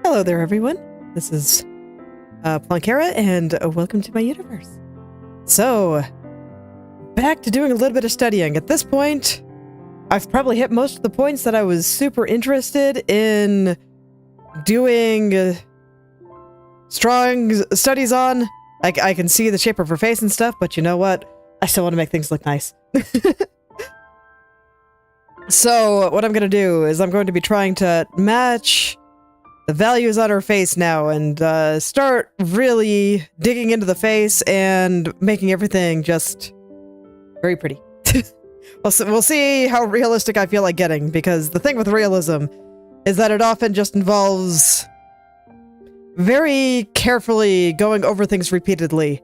Hello there, everyone. This is Planckera, and welcome to my universe. So, back to doing a little bit of studying. At this point, I've probably hit most of the points that I was super interested in doing strong studies on. I can see the shape of her face and stuff, but you know what? I still want to make things look nice. So, what I'm going to do is I'm going to be trying to match the values on her face now and start really digging into the face and making everything just very pretty. We'll see how realistic I feel like getting, because the thing with realism is that it often just involves very carefully going over things repeatedly.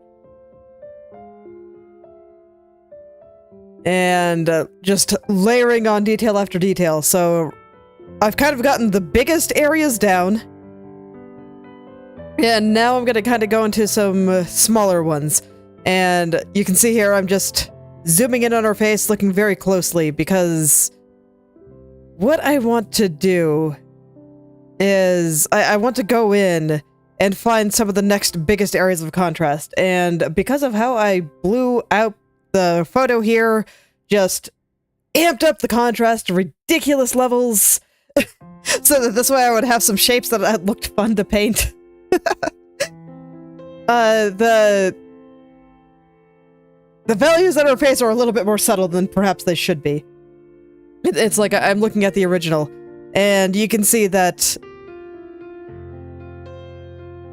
And just layering on detail after detail. So I've kind of gotten the biggest areas down. And now I'm going to kind of go into some smaller ones. And you can see here I'm just zooming in on her face, looking very closely, because what I want to do is I want to go in and find some of the next biggest areas of contrast. And because of how I blew out the photo here, just amped up the contrast to ridiculous levels, so that this way I would have some shapes that looked fun to paint. The values on her face are a little bit more subtle than perhaps they should be. It's like I'm looking at the original, and you can see that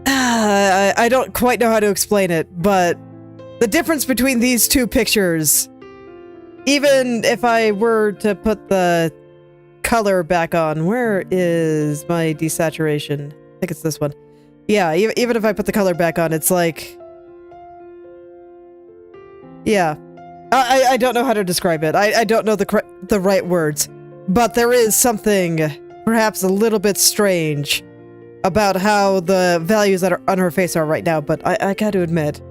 I don't quite know how to explain it, but the difference between these two pictures, even if I were to put the color back on, where is my desaturation? I think it's this one. Yeah, even if I put the color back on, it's like, yeah, I don't know how to describe it. I don't know the right words, but there is something perhaps a little bit strange about how the values that are on her face are right now, but I got to admit,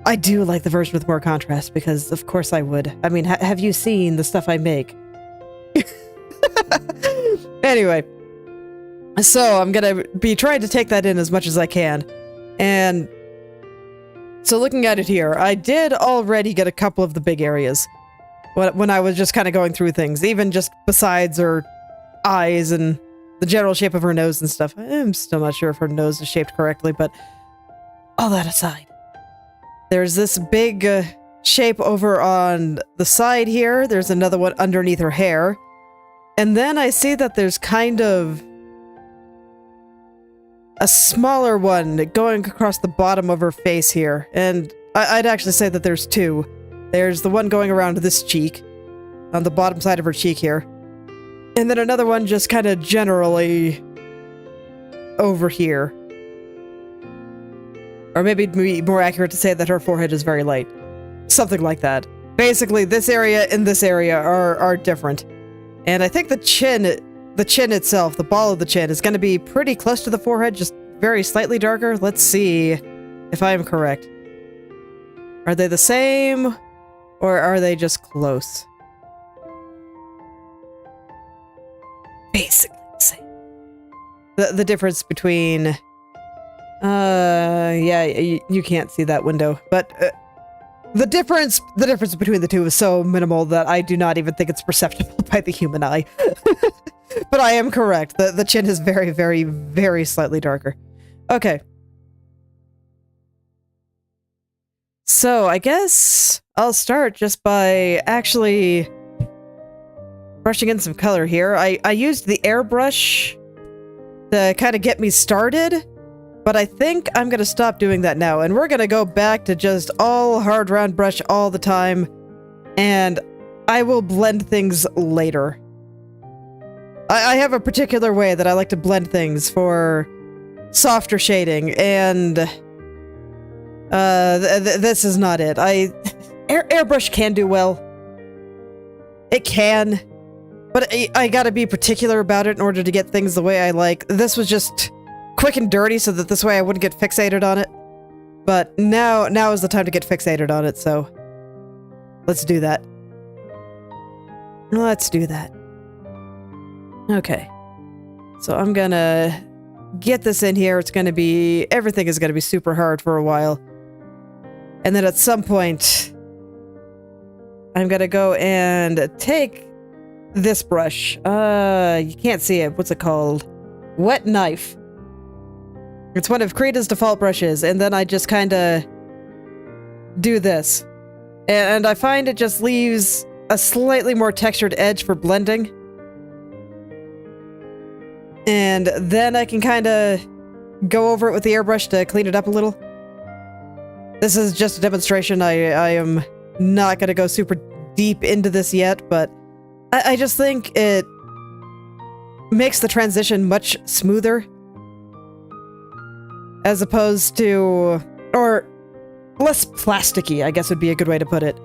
I do like the version with more contrast, because of course I would. I mean, have you seen the stuff I make? Anyway, so I'm gonna be trying to take that in as much as I can. And so looking at it here, I did already get a couple of the big areas when I was just kind of going through things, even just besides her eyes and the general shape of her nose and stuff. I'm still not sure if her nose is shaped correctly, but all that aside, there's this big shape over on the side here. There's another one underneath her hair. And then I see that there's kind of a smaller one going across the bottom of her face here. And I'd actually say that there's two. There's the one going around this cheek, on the bottom side of her cheek here. And then another one just kind of generally over here. Or maybe it'd be more accurate to say that her forehead is very light. Something like that. Basically, this area and this area are different. And I think the chin itself, the ball of the chin, is going to be pretty close to the forehead, just very slightly darker. Let's see if I am correct. Are they the same, or are they just close? Basically the same. The difference between... yeah, you can't see that window, but... The difference between the two is so minimal that I do not even think it's perceptible by the human eye. But I am correct. The chin is very, very, very slightly darker. Okay. So I guess I'll start just by actually brushing in some color here. I used the airbrush to kind of get me started, but I think I'm going to stop doing that now, and we're going to go back to just all hard round brush all the time, and I will blend things later. I have a particular way that I like to blend things for softer shading, and this is not it. Airbrush can do well. It can, but I gotta be particular about it in order to get things the way I like. This was just quick and dirty so that this way I wouldn't get fixated on it. But now is the time to get fixated on it, so let's do that. Let's do that. Okay. So I'm gonna get this in here. It's gonna be... everything is gonna be super hard for a while. And then at some point, I'm gonna go and take this brush. You can't see it. What's it called? Wet knife. It's one of Krita's default brushes, and then I just kind of do this. And I find it just leaves a slightly more textured edge for blending. And then I can kind of go over it with the airbrush to clean it up a little. This is just a demonstration. I am not going to go super deep into this yet, but I just think it makes the transition much smoother. As opposed to... or less plasticky, I guess would be a good way to put it,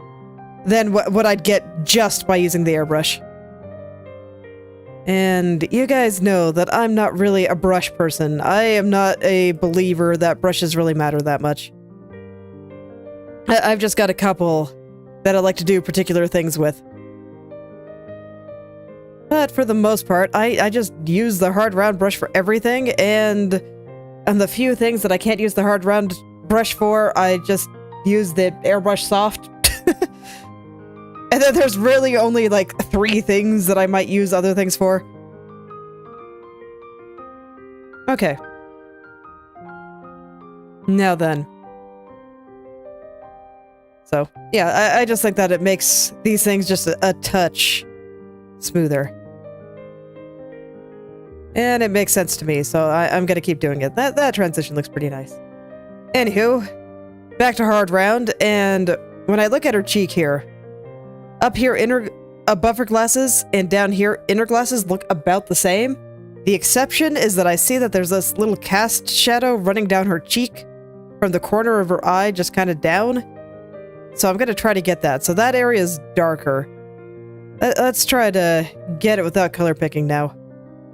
than what I'd get just by using the airbrush. And you guys know that I'm not really a brush person. I am not a believer that brushes really matter that much. I've just got a couple that I like to do particular things with. But for the most part, I just use the hard round brush for everything, and the few things that I can't use the hard round brush for, I just use the airbrush soft. And then there's really only like 3 things that I might use other things for. Okay. Now then. So, yeah, I just think that it makes these things just a touch smoother. And it makes sense to me, so I'm gonna keep doing it. That transition looks pretty nice. Anywho, back to hard round, and when I look at her cheek here, up here above her glasses and down here inner glasses look about the same. The exception is that I see that there's this little cast shadow running down her cheek from the corner of her eye just kind of down. So I'm going to try to get that. So that area is darker. Let's try to get it without color picking now.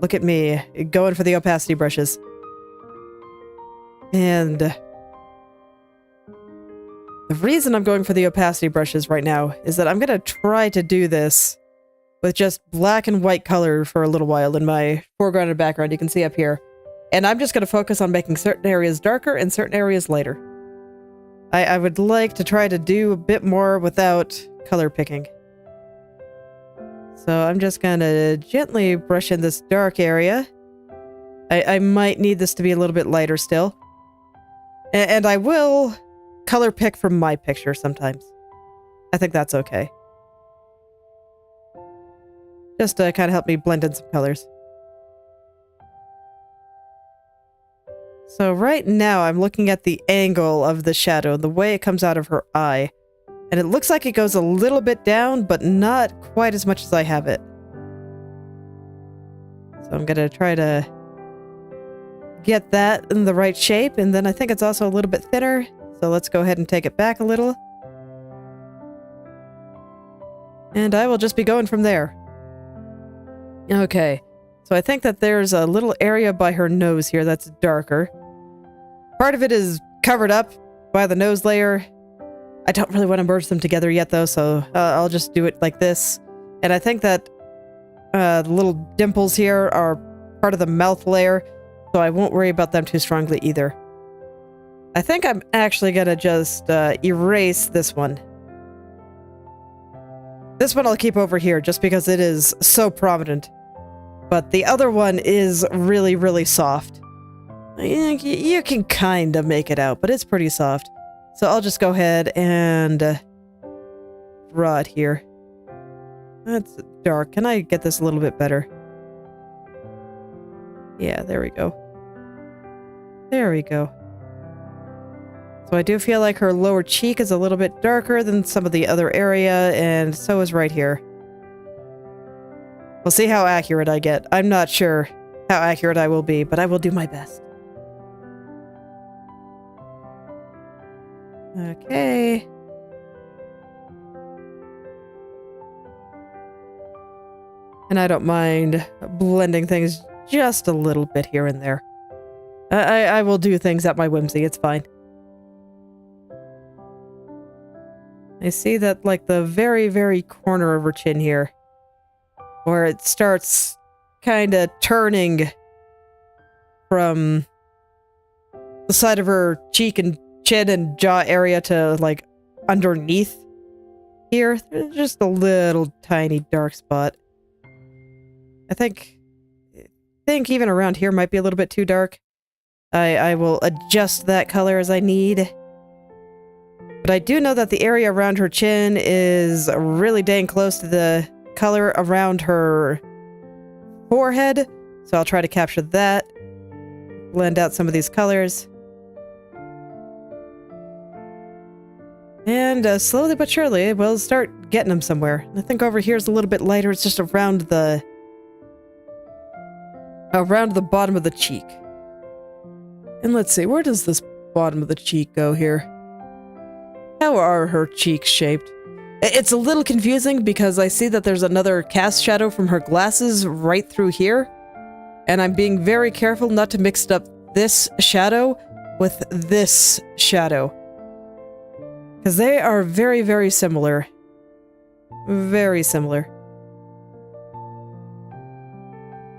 Look at me, going for the opacity brushes. And the reason I'm going for the opacity brushes right now is that I'm going to try to do this with just black and white color for a little while in my foreground and background. You can see up here. And I'm just going to focus on making certain areas darker and certain areas lighter. I would like to try to do a bit more without color picking. So I'm just going to gently brush in this dark area. I might need this to be a little bit lighter still. And I will color pick from my picture sometimes. I think that's okay. Just to kind of help me blend in some colors. So right now I'm looking at the angle of the shadow, the way it comes out of her eye. And it looks like it goes a little bit down, but not quite as much as I have it. So I'm going to try to get that in the right shape, and then I think it's also a little bit thinner. So let's go ahead and take it back a little. And I will just be going from there. Okay, so I think that there's a little area by her nose here that's darker. Part of it is covered up by the nose layer. I don't really want to merge them together yet though, so I'll just do it like this. And I think that the little dimples here are part of the mouth layer, so I won't worry about them too strongly either. I think I'm actually gonna just erase this one. This one I'll keep over here just because it is so prominent. But the other one is really, really soft. You can kind of make it out, but it's pretty soft. So I'll just go ahead and draw it here. That's dark. Can I get this a little bit better? Yeah, there we go. There we go. So I do feel like her lower cheek is a little bit darker than some of the other area, and so is right here. We'll see how accurate I get. I'm not sure how accurate I will be, but I will do my best. Okay. And I don't mind blending things just a little bit here and there. I will do things at my whimsy, it's fine. I see that, like, the very, very corner of her chin here, where it starts kind of turning from the side of her cheek and chin and jaw area to, like, underneath here. There's just a little tiny dark spot. I think even around here might be a little bit too dark. I will adjust that color as I need. But I do know that the area around her chin is really dang close to the color around her forehead. So I'll try to capture that. Blend out some of these colors. And slowly but surely, we'll start getting them somewhere. I think over here is a little bit lighter. It's just around the bottom of the cheek. And let's see, where does this bottom of the cheek go here? How are her cheeks shaped? It's a little confusing because I see that there's another cast shadow from her glasses right through here. And I'm being very careful not to mix up this shadow with this shadow. Because they are very, very similar. Very similar.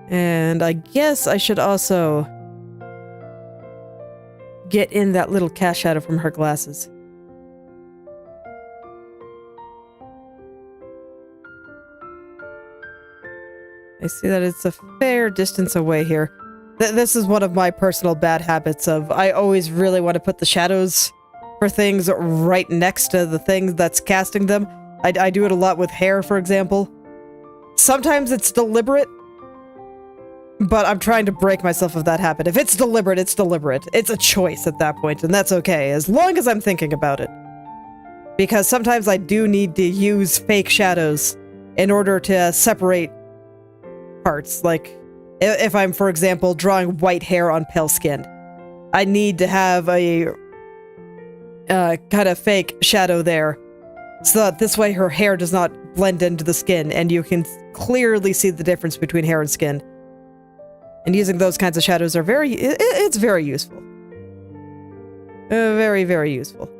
And I guess I should also get in that little cast shadow from her glasses. I see that it's a fair distance away here. This is one of my personal bad habits of I always really want to put the shadows for things right next to the thing that's casting them. I do it a lot with hair, for example. Sometimes it's deliberate, but I'm trying to break myself of that habit. If it's deliberate, it's deliberate. It's a choice at that point, and that's okay, as long as I'm thinking about it. Because sometimes I do need to use fake shadows in order to separate parts. Like, if I'm, for example, drawing white hair on pale skin, I need to have a kind of fake shadow there, so that this way her hair does not blend into the skin, and you can clearly see the difference between hair and skin. And using those kinds of shadows are it's very useful. Very, very useful.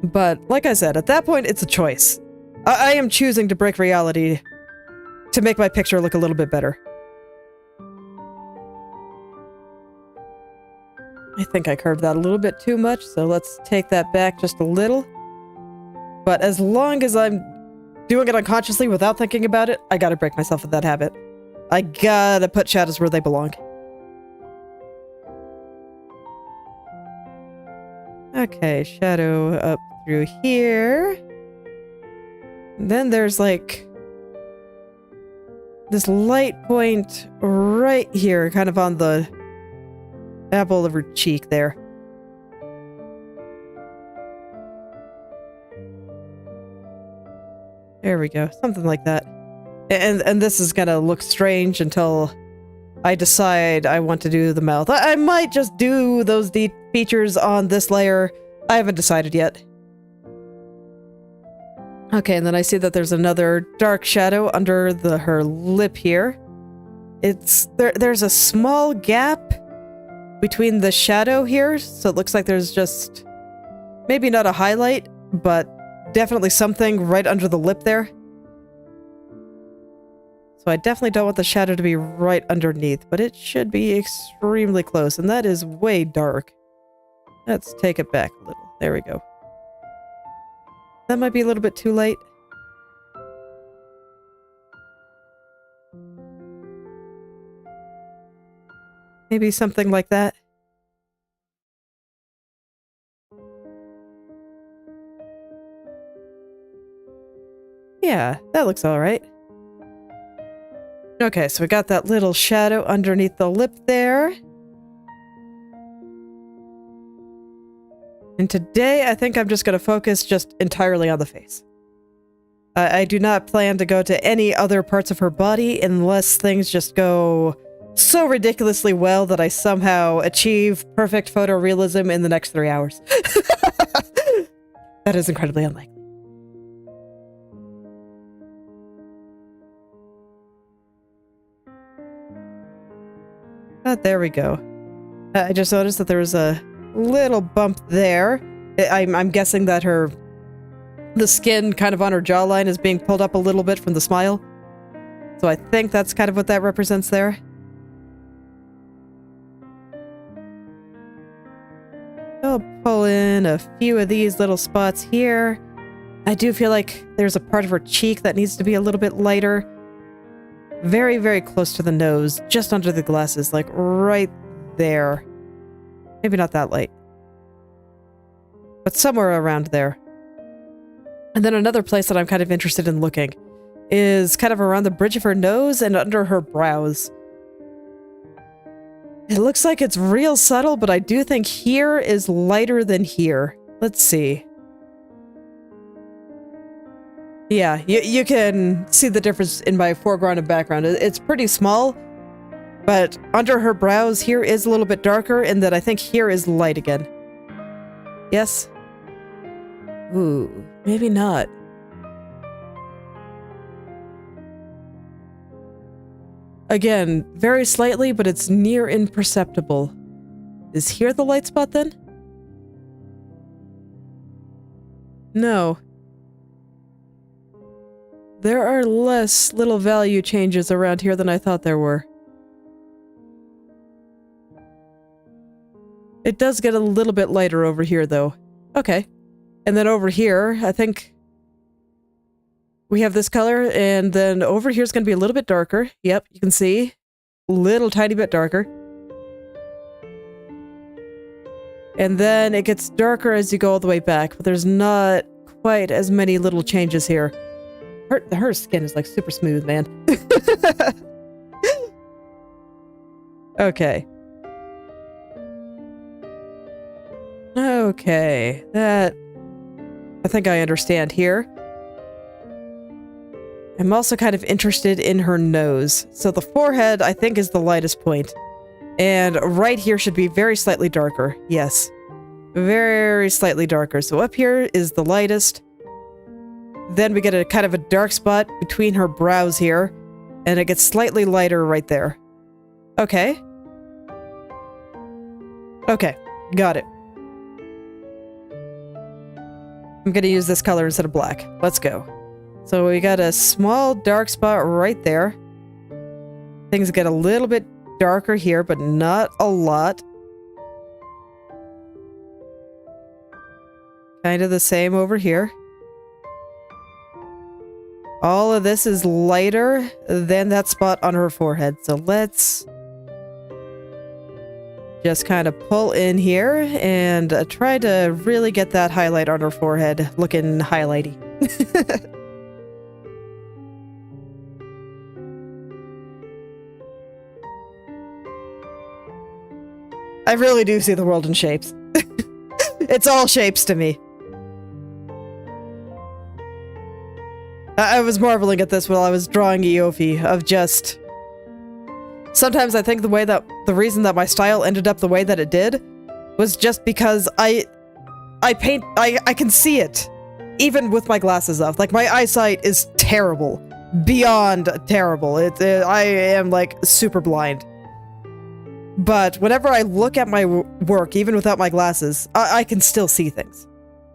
But, like I said, at that point, it's a choice. I am choosing to break reality to make my picture look a little bit better. I think I curved that a little bit too much, so let's take that back just a little. But as long as I'm doing it unconsciously without thinking about it, I gotta break myself of that habit. I gotta put shadows where they belong. Okay, shadow up through here. And then there's like this light point right here, kind of on the apple of her cheek there. There we go, something like that. And this is gonna look strange until I decide I want to do the mouth. I might just do those deep features on this layer. I haven't decided yet. Okay, and then I see that there's another dark shadow under her lip here. There's a small gap between the shadow here, so it looks like there's just maybe not a highlight, but definitely something right under the lip there. So I definitely don't want the shadow to be right underneath, but it should be extremely close, and that is way dark. Let's take it back a little. There we go. That might be a little bit too light. Maybe something like that. Yeah, that looks alright. Okay, so we got that little shadow underneath the lip there. And today, I think I'm just going to focus just entirely on the face. I do not plan to go to any other parts of her body unless things just go so ridiculously well that I somehow achieve perfect photorealism in the next 3 hours. That is incredibly unlikely. But there we go. I just noticed that there was a little bump there. I'm guessing that the skin kind of on her jawline is being pulled up a little bit from the smile. So I think that's kind of what that represents there. I'll pull in a few of these little spots here. I do feel like there's a part of her cheek that needs to be a little bit lighter. Very, very close to the nose, just under the glasses, like right there. Maybe not that light, but somewhere around there. And then another place that I'm kind of interested in looking is kind of around the bridge of her nose and under her brows. It looks like it's real subtle, but I do think here is lighter than here. Let's see. Yeah, you can see the difference in my foreground and background. It's pretty small, but under her brows here is a little bit darker, and that I think here is light again. Yes? Ooh, maybe not. Again, very slightly, but it's near imperceptible. Is here the light spot then? No. There are less little value changes around here than I thought there were. It does get a little bit lighter over here, though. Okay. And then over here, I think we have this color, and then over here is going to be a little bit darker. Yep, you can see. Little tiny bit darker. And then it gets darker as you go all the way back, but there's not quite as many little changes here. Her skin is like super smooth, man. Okay. Okay, that... I think I understand here. I'm also kind of interested in her nose. So the forehead, I think, is the lightest point. And right here should be very slightly darker. Yes. Very slightly darker. So up here is the lightest. Then we get a kind of a dark spot between her brows here, and it gets slightly lighter right there. Okay. Okay, got it. I'm gonna use this color instead of black. Let's go. So we got a small dark spot right there. Things get a little bit darker here, but not a lot. Kind of the same over here. All of this is lighter than that spot on her forehead. So let's just kind of pull in here and try to really get that highlight on her forehead looking highlighty. I really do see the world in shapes. It's all shapes to me. I was marveling at this while I was drawing Eofi, of just... Sometimes I think the reason that my style ended up the way that it did was just because I can see it, even with my glasses off. Like, my eyesight is terrible. Beyond terrible. I am, like, super blind. But whenever I look at my work, even without my glasses, I can still see things.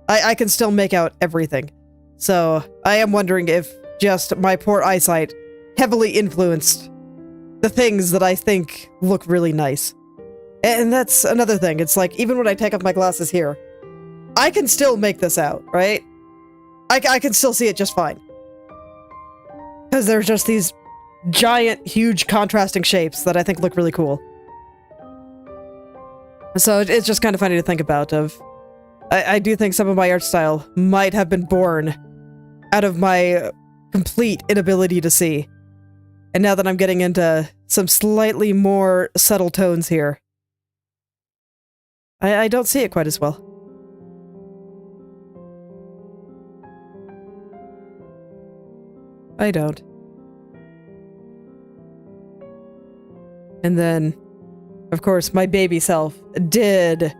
I can still make out everything. So, I am wondering if just my poor eyesight heavily influenced the things that I think look really nice. And that's another thing. It's like, even when I take off my glasses here, I can still make this out, right? I can still see it just fine. Because there's just these giant, huge, contrasting shapes that I think look really cool. So it's just kind of funny to think about. I do think some of my art style might have been born out of my complete inability to see. And now that I'm getting into some slightly more subtle tones here, I don't see it quite as well. I don't. And then, of course, my baby self did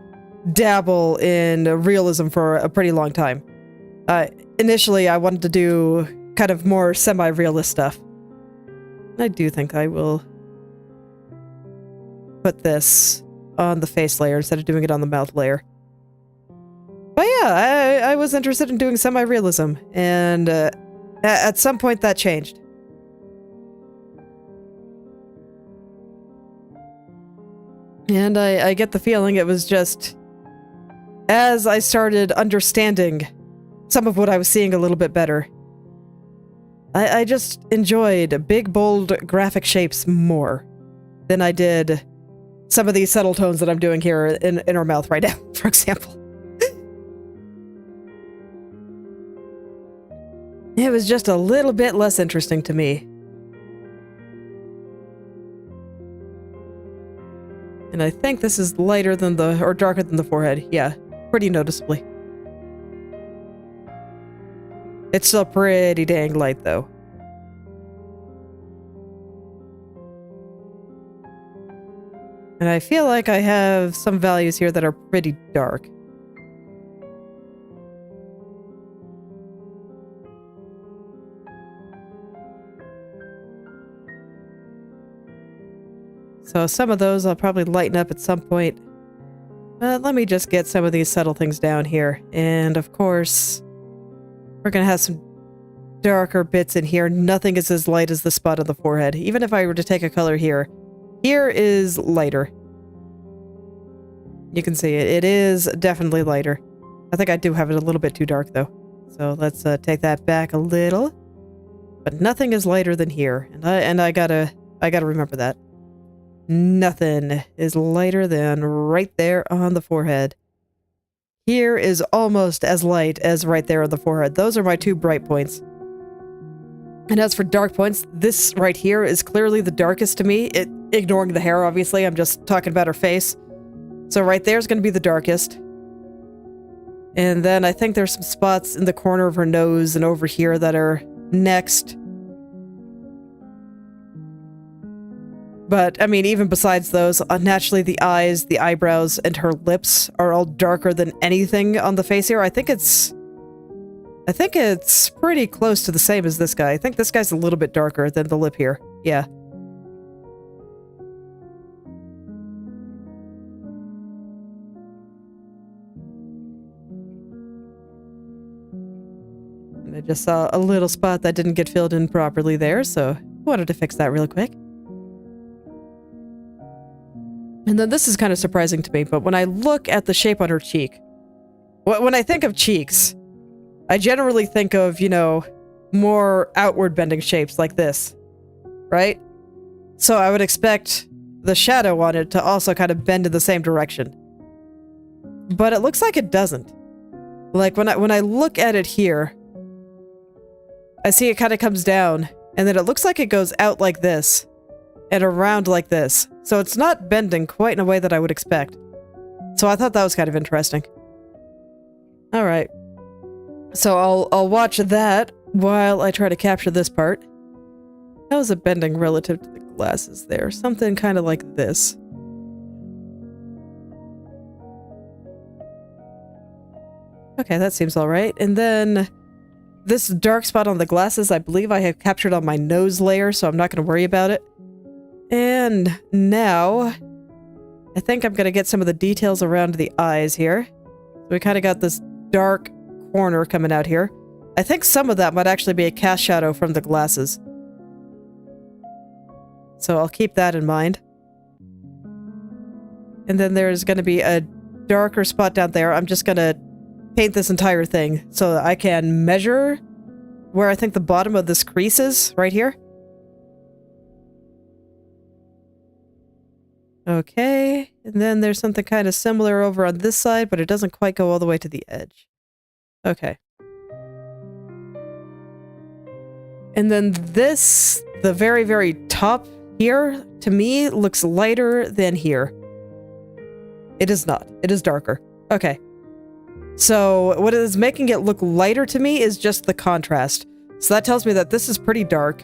dabble in realism for a pretty long time. Initially, I wanted to do kind of more semi-realist stuff. I do think I will put this on the face layer instead of doing it on the mouth layer. But yeah, I was interested in doing semi-realism, and at some point that changed. And I get the feeling it was just as I started understanding some of what I was seeing a little bit better. I just enjoyed big, bold graphic shapes more than I did some of these subtle tones that I'm doing here in our mouth right now, for example. It was just a little bit less interesting to me. And I think this is lighter than or darker than the forehead. Yeah, pretty noticeably. It's still pretty dang light, though. And I feel like I have some values here that are pretty dark. So some of those I'll probably lighten up at some point. But let me just get some of these subtle things down here. And of course, we're going to have some darker bits in here. Nothing is as light as the spot on the forehead. Even if I were to take a color here, here is lighter. You can see it. It is definitely lighter. I think I do have it a little bit too dark though. So let's take that back a little. But nothing is lighter than here. And I gotta remember that. Nothing is lighter than right there on the forehead. Here is almost as light as right there on the forehead. Those are my two bright points. And as for dark points, this right here is clearly the darkest to me. Ignoring the hair, obviously. I'm just talking about her face. So right there is going to be the darkest. And then I think there's some spots in the corner of her nose and over here that are next. But, I mean, even besides those, naturally the eyes, the eyebrows, and her lips are all darker than anything on the face here. I think it's pretty close to the same as this guy. I think this guy's a little bit darker than the lip here. Yeah. And I just saw a little spot that didn't get filled in properly there, so I wanted to fix that real quick. And then this is kind of surprising to me, but when I look at the shape on her cheek, when I think of cheeks, I generally think of, you know, more outward bending shapes like this, right? So I would expect the shadow on it to also kind of bend in the same direction. But it looks like it doesn't. Like when I look at it here, I see it kind of comes down, and then it looks like it goes out like this, and around like this. So it's not bending quite in a way that I would expect. So I thought that was kind of interesting. Alright. So I'll watch that while I try to capture this part. How is it bending relative to the glasses there? Something kind of like this. Okay, that seems alright. And then this dark spot on the glasses, I believe I have captured on my nose layer, so I'm not going to worry about it. And now, I think I'm going to get some of the details around the eyes here. So we kind of got this dark corner coming out here. I think some of that might actually be a cast shadow from the glasses. So I'll keep that in mind. And then there's going to be a darker spot down there. I'm just going to paint this entire thing so that I can measure where I think the bottom of this crease is, right here. Okay, and then there's something kind of similar over on this side, but it doesn't quite go all the way to the edge. Okay. And then this, the very, very top here, to me, looks lighter than here. It is not. It is darker. Okay. So what is making it look lighter to me is just the contrast. So that tells me that this is pretty dark.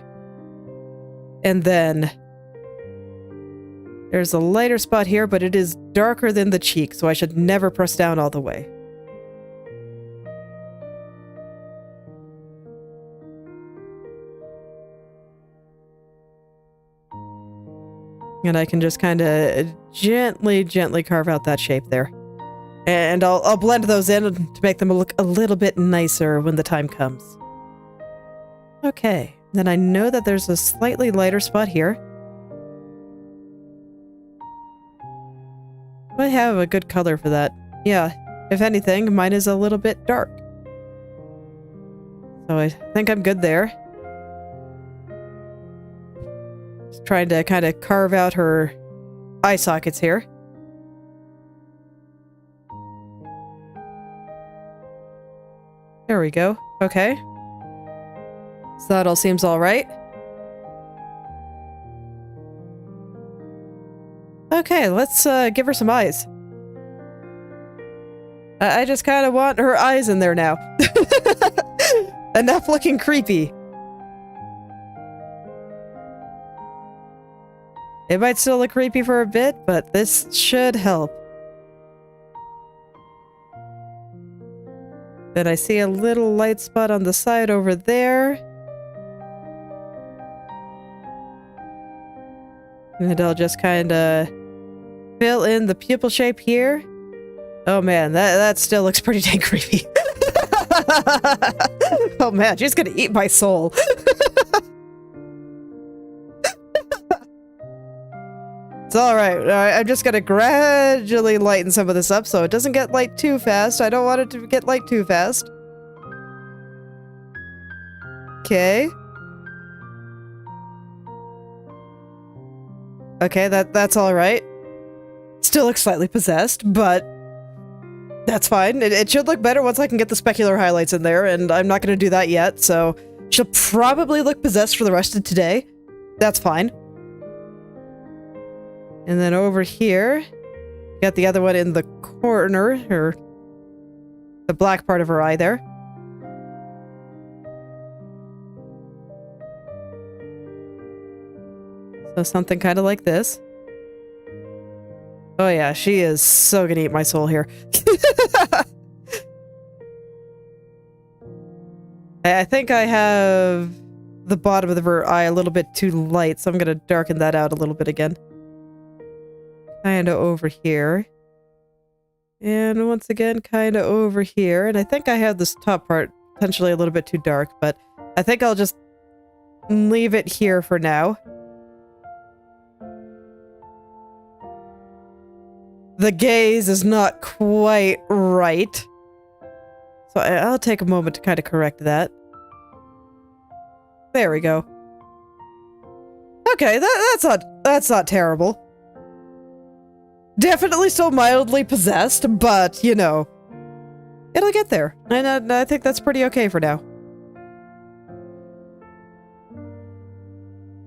And then there's a lighter spot here, but it is darker than the cheek, so I should never press down all the way. And I can just kind of gently carve out that shape there. And I'll blend those in to make them look a little bit nicer when the time comes. Okay, then I know that there's a slightly lighter spot here. I have a good color for that. Yeah, if anything, mine is a little bit dark. So I think I'm good there. Just trying to kind of carve out her eye sockets here. There we go. Okay. So that all seems all right. Okay, let's give her some eyes. I just kind of want her eyes in there now. Enough looking creepy. It might still look creepy for a bit, but this should help. Then I see a little light spot on the side over there. And I'll just kind of fill in the pupil shape here. Oh man, that still looks pretty dang creepy. Oh man, she's gonna eat my soul. It's alright. I'm just gonna gradually lighten some of this up so it doesn't get light too fast. I don't want it to get light too fast. Okay. Okay, that's alright. Still looks slightly possessed, but that's fine. It should look better once I can get the specular highlights in there, and I'm not gonna do that yet, so she'll probably look possessed for the rest of today. That's fine. And then over here, got the other one in the corner, or the black part of her eye there. So something kind of like this. Oh yeah, she is so gonna eat my soul here. I think I have the bottom of her eye a little bit too light, so I'm gonna darken that out a little bit again. Kinda over here. And once again, kinda over here. And I think I have this top part potentially a little bit too dark, but I think I'll just leave it here for now. The gaze is not quite right. So I'll take a moment to kind of correct that. There we go. Okay, that's not terrible. Definitely still mildly possessed, but, you know, it'll get there. And I think that's pretty okay for now.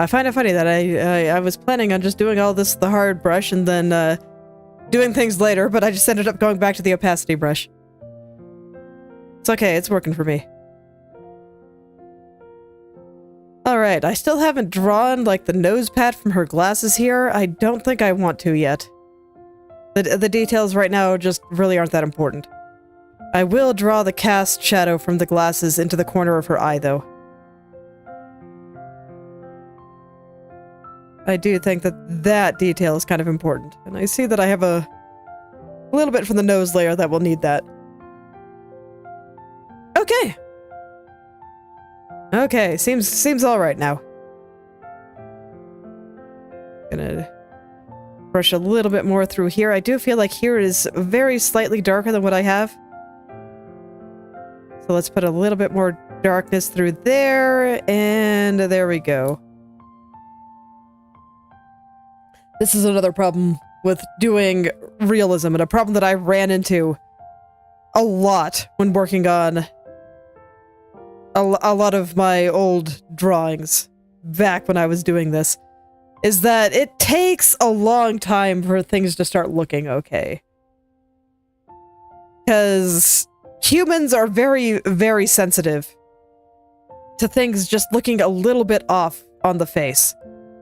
I find it funny that I was planning on just doing all this with the hard brush and then doing things later, but I just ended up going back to the opacity brush. It's okay, it's working for me. Alright, I still haven't drawn, like, the nose pad from her glasses here. I don't think I want to yet. The details right now just really aren't that important. I will draw the cast shadow from the glasses into the corner of her eye, though. I do think that detail is kind of important. And I see that I have a little bit from the nose layer that will need that. Okay. Okay, seems alright now. Gonna brush a little bit more through here. I do feel like here is very slightly darker than what I have. So let's put a little bit more darkness through there, and there we go. This is another problem with doing realism, and a problem that I ran into a lot when working on a lot of my old drawings back when I was doing this, is that it takes a long time for things to start looking okay. Because humans are very, very sensitive to things just looking a little bit off on the face.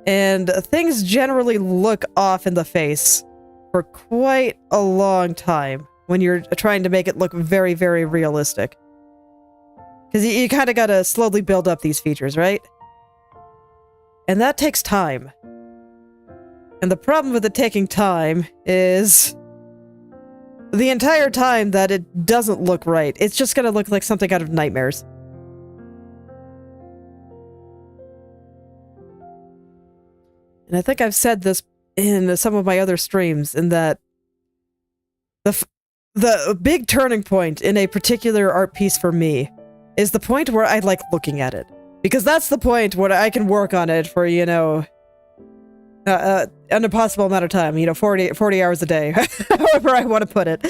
And things generally look off in the face for quite a long time when you're trying to make it look very, very realistic. Because you kind of gotta slowly build up these features, right? And that takes time. And the problem with it taking time is the entire time that it doesn't look right, it's just gonna look like something out of nightmares. And I think I've said this in some of my other streams, in that the big turning point in a particular art piece for me is the point where I like looking at it. Because that's the point where I can work on it for, you know, an impossible amount of time, you know, 40 hours a day, however I want to put it.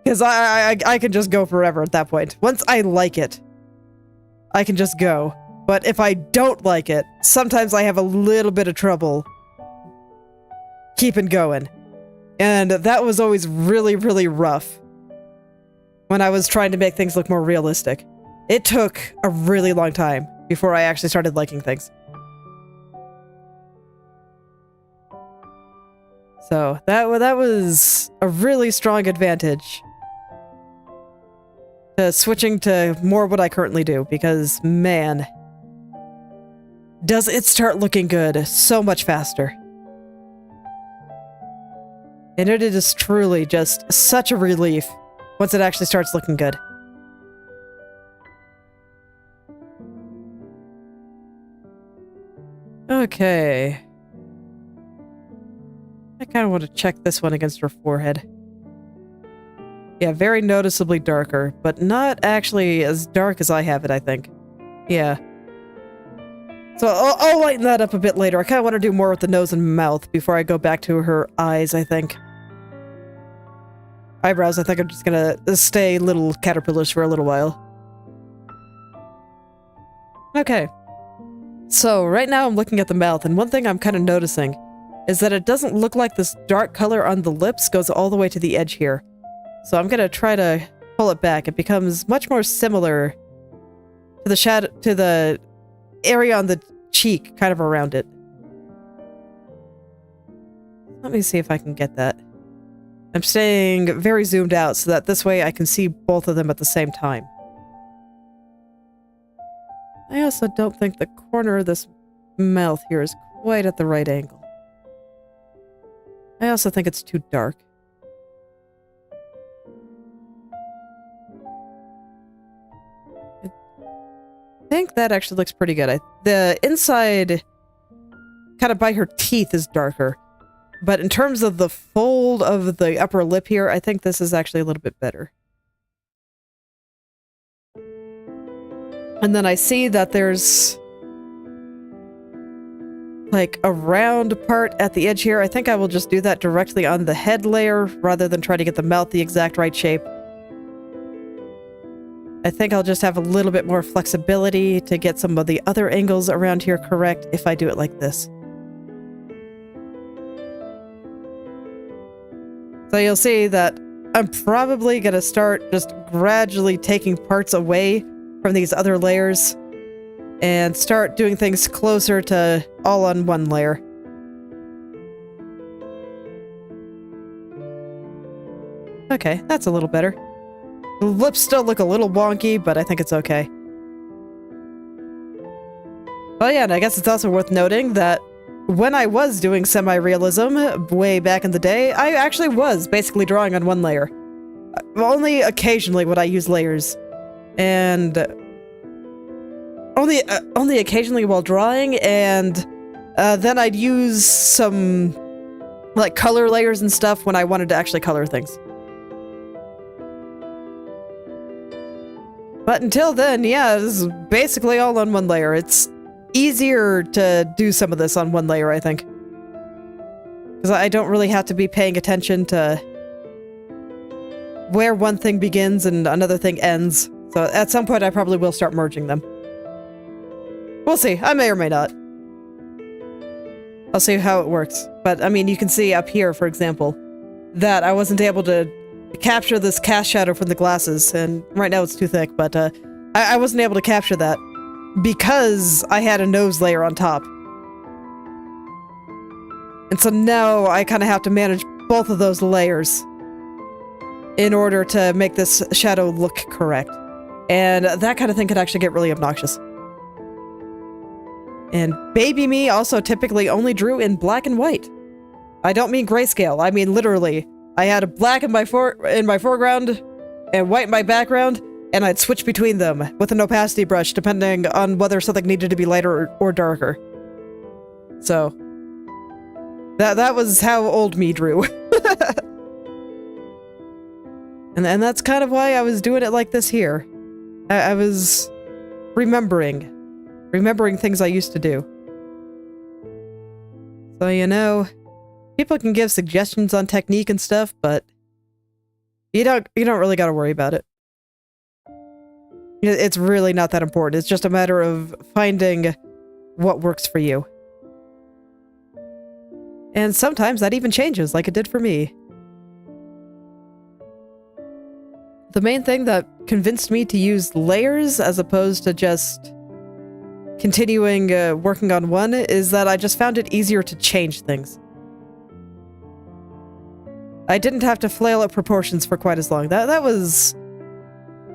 Because I can just go forever at that point. Once I like it, I can just go. But if I don't like it, sometimes I have a little bit of trouble keeping going. And that was always really, really rough when I was trying to make things look more realistic. It took a really long time before I actually started liking things. So that was a really strong advantage to switching to more what I currently do, because man, does it start looking good so much faster. And it is truly just such a relief once it actually starts looking good. Okay. I kind of want to check this one against her forehead. Yeah, very noticeably darker, but not actually as dark as I have it, I think. Yeah. So I'll lighten that up a bit later. I kind of want to do more with the nose and mouth before I go back to her eyes, I think. Eyebrows, I think I'm just gonna stay little caterpillars for a little while. Okay. So right now I'm looking at the mouth, and one thing I'm kind of noticing is that it doesn't look like this dark color on the lips goes all the way to the edge here. So I'm gonna try to pull it back. It becomes much more similar to the shadow, to the area on the cheek, kind of around it. Let me see if I can get that. I'm staying very zoomed out so that this way I can see both of them at the same time. I also don't think the corner of this mouth here is quite at the right angle. I also think it's too dark. I think that actually looks pretty good. The inside, kind of by her teeth, is darker. But in terms of the fold of the upper lip here, I think this is actually a little bit better. And then I see that there's like a round part at the edge here. I think I will just do that directly on the head layer rather than try to get the mouth the exact right shape. I think I'll just have a little bit more flexibility to get some of the other angles around here correct if I do it like this. So you'll see that I'm probably going to start just gradually taking parts away from these other layers and start doing things closer to all on one layer. Okay, that's a little better. The lips still look a little wonky, but I think it's okay. Oh yeah, and I guess it's also worth noting that when I was doing semi-realism way back in the day, I actually was basically drawing on one layer. Only occasionally would I use layers. And only occasionally while drawing, and then I'd use some like color layers and stuff when I wanted to actually color things. But until then, yeah, this is basically all on one layer. It's easier to do some of this on one layer, I think. Because I don't really have to be paying attention to where one thing begins and another thing ends. So at some point, I probably will start merging them. We'll see. I may or may not. I'll see how it works. But, I mean, you can see up here, for example, that I wasn't able to capture this cast shadow from the glasses, and right now it's too thick, but I wasn't able to capture that because I had a nose layer on top. And so now I kind of have to manage both of those layers in order to make this shadow look correct. And that kind of thing could actually get really obnoxious. And baby me also typically only drew in black and white. I don't mean grayscale, I mean literally. I had a black in my foreground and white in my background, and I'd switch between them with an opacity brush depending on whether something needed to be lighter or darker. So that was how old me drew. and that's kind of why I was doing it like this here. I was remembering things I used to do. So, you know, people can give suggestions on technique and stuff, but you don't really gotta worry about it. It's really not that important. It's just a matter of finding what works for you. And sometimes that even changes, like it did for me. The main thing that convinced me to use layers as opposed to just continuing working on one is that I just found it easier to change things. I didn't have to flail at proportions for quite as long. That was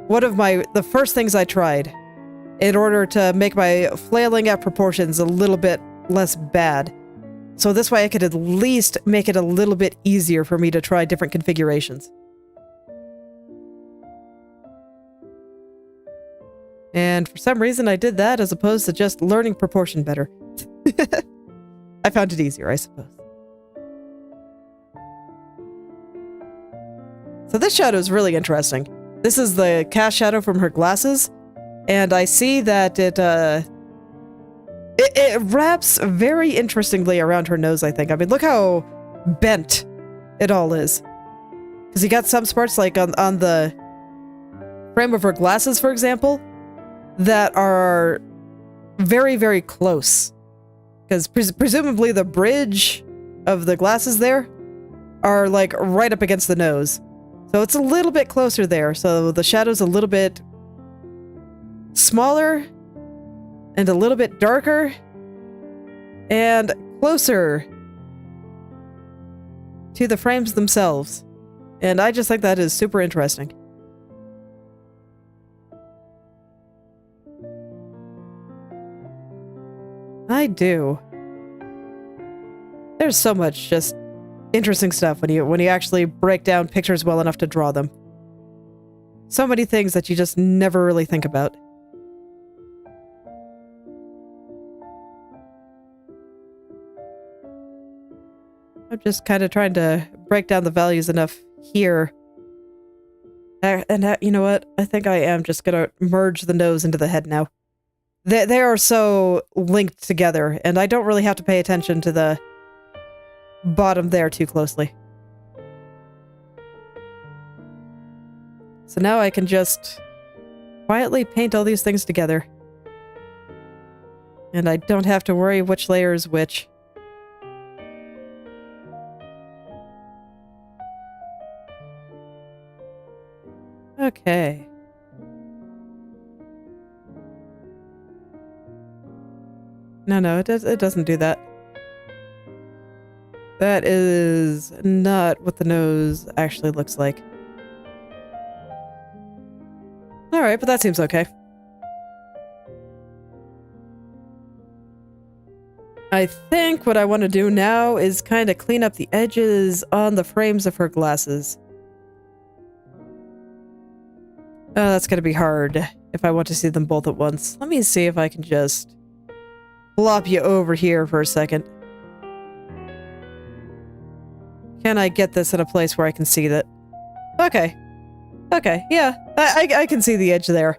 one of the first things I tried in order to make my flailing at proportions a little bit less bad. So this way I could at least make it a little bit easier for me to try different configurations. And for some reason I did that as opposed to just learning proportion better. I found it easier, I suppose. So this shadow is really interesting. This is the cast shadow from her glasses, and I see that it wraps very interestingly around her nose, I think. I mean, look how bent it all is. Because you got some spots, like on the frame of her glasses, for example, that are very, very close. Because presumably the bridge of the glasses there are, like, right up against the nose. So it's a little bit closer there, so the shadow's a little bit smaller and a little bit darker and closer to the frames themselves. And I just think that is super interesting. I do. There's so much just interesting stuff when you actually break down pictures well enough to draw them. So many things that you just never really think about. I'm just kind of trying to break down the values enough here. And you know what? I think I am just gonna merge the nose into the head now. They are so linked together, and I don't really have to pay attention to the bottom there too closely. So now I can just quietly paint all these things together. And I don't have to worry which layer is which. Okay. No, it doesn't do that. That is not what the nose actually looks like. Alright, but that seems okay. I think what I want to do now is kind of clean up the edges on the frames of her glasses. Oh, that's going to be hard if I want to see them both at once. Let me see if I can just plop you over here for a second. Can I get this in a place where I can see that? Okay. Okay, yeah. I can see the edge there.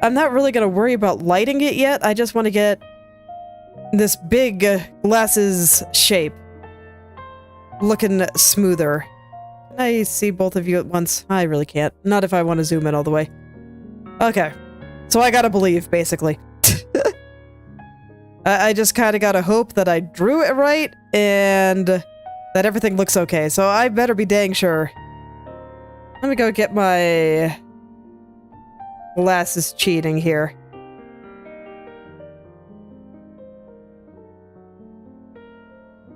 I'm not really going to worry about lighting it yet. I just want to get this big glasses shape looking smoother. Can I see both of you at once? I really can't. Not if I want to zoom in all the way. Okay. So I gotta believe, basically. I just kind of gotta hope that I drew it right and that everything looks okay. So I better be dang sure. Let me go get my glasses cheating here.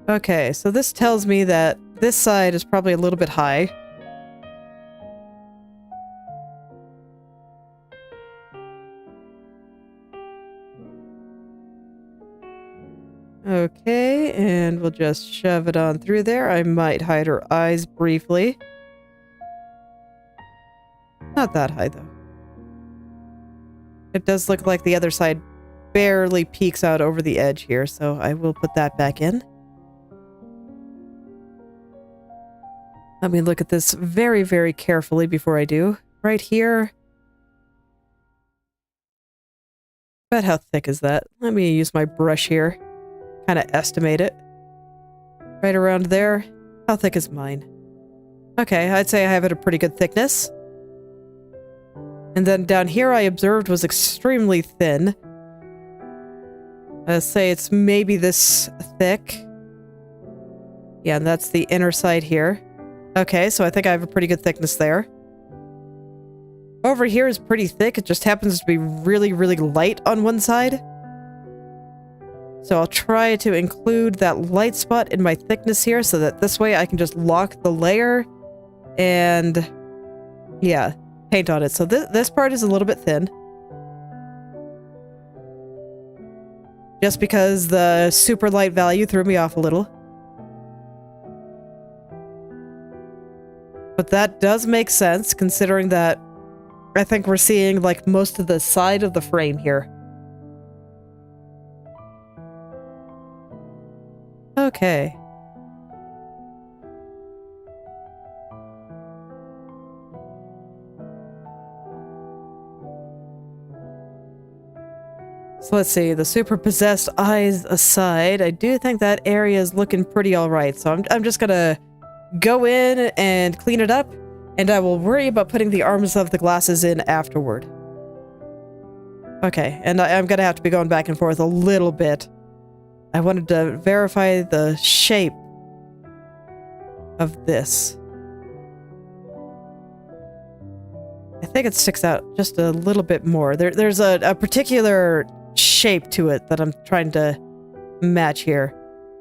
Okay, so this tells me that this side is probably a little bit high. Okay, and we'll just shove it on through there. I might hide her eyes briefly. Not that high, though. It does look like the other side barely peeks out over the edge here, so I will put that back in. Let me look at this very, very carefully before I do. Right here. About how thick is that? Let me use my brush here. Kind of estimate it. Right around there. How thick is mine? Okay, I'd say I have it a pretty good thickness. And then down here I observed was extremely thin. I'd say it's maybe this thick. Yeah, and that's the inner side here. Okay, so I think I have a pretty good thickness there. Over here is pretty thick. It just happens to be really, really light on one side. So I'll try to include that light spot in my thickness here so that this way I can just lock the layer and, yeah, paint on it. So this part is a little bit thin. Just because the super light value threw me off a little. But that does make sense, considering that I think we're seeing, like, most of the side of the frame here. Okay. So let's see, the super possessed eyes aside, I do think that area is looking pretty alright, so I'm just gonna go in and clean it up, and I will worry about putting the arms of the glasses in afterward. Okay, and I'm gonna have to be going back and forth a little bit. I wanted to verify the shape of this. I think it sticks out just a little bit more. There's a particular shape to it that I'm trying to match here.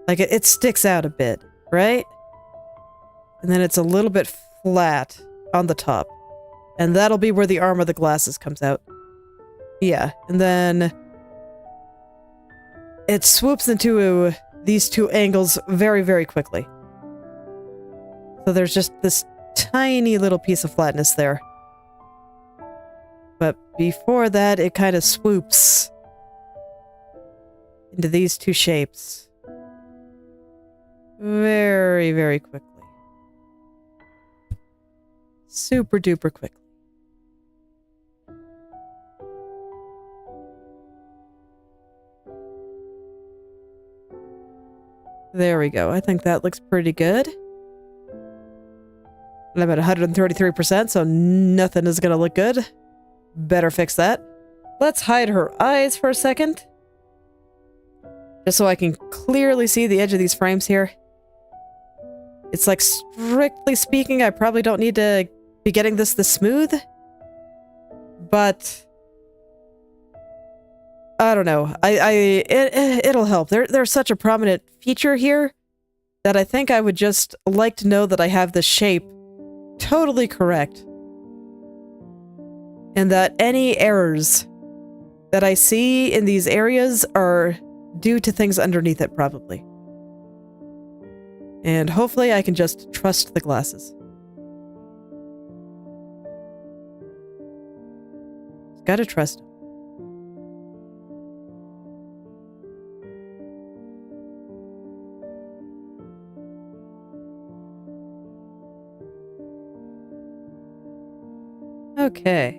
Like, it sticks out a bit, right? And then it's a little bit flat on the top. And that'll be where the arm of the glasses comes out. Yeah, and then it swoops into these two angles very, very quickly. So there's just this tiny little piece of flatness there. But before that, it kind of swoops into these two shapes. Very, very quickly. Super duper quickly. There we go. I think that looks pretty good. I'm at 133%, so nothing is gonna look good. Better fix that. Let's hide her eyes for a second. Just so I can clearly see the edge of these frames here. It's like, strictly speaking, I probably don't need to be getting this smooth. But I don't know. It'll help. There's such a prominent feature here that I think I would just like to know that I have the shape totally correct. And that any errors that I see in these areas are due to things underneath it, probably. And hopefully I can just trust the glasses. Gotta trust them. Okay.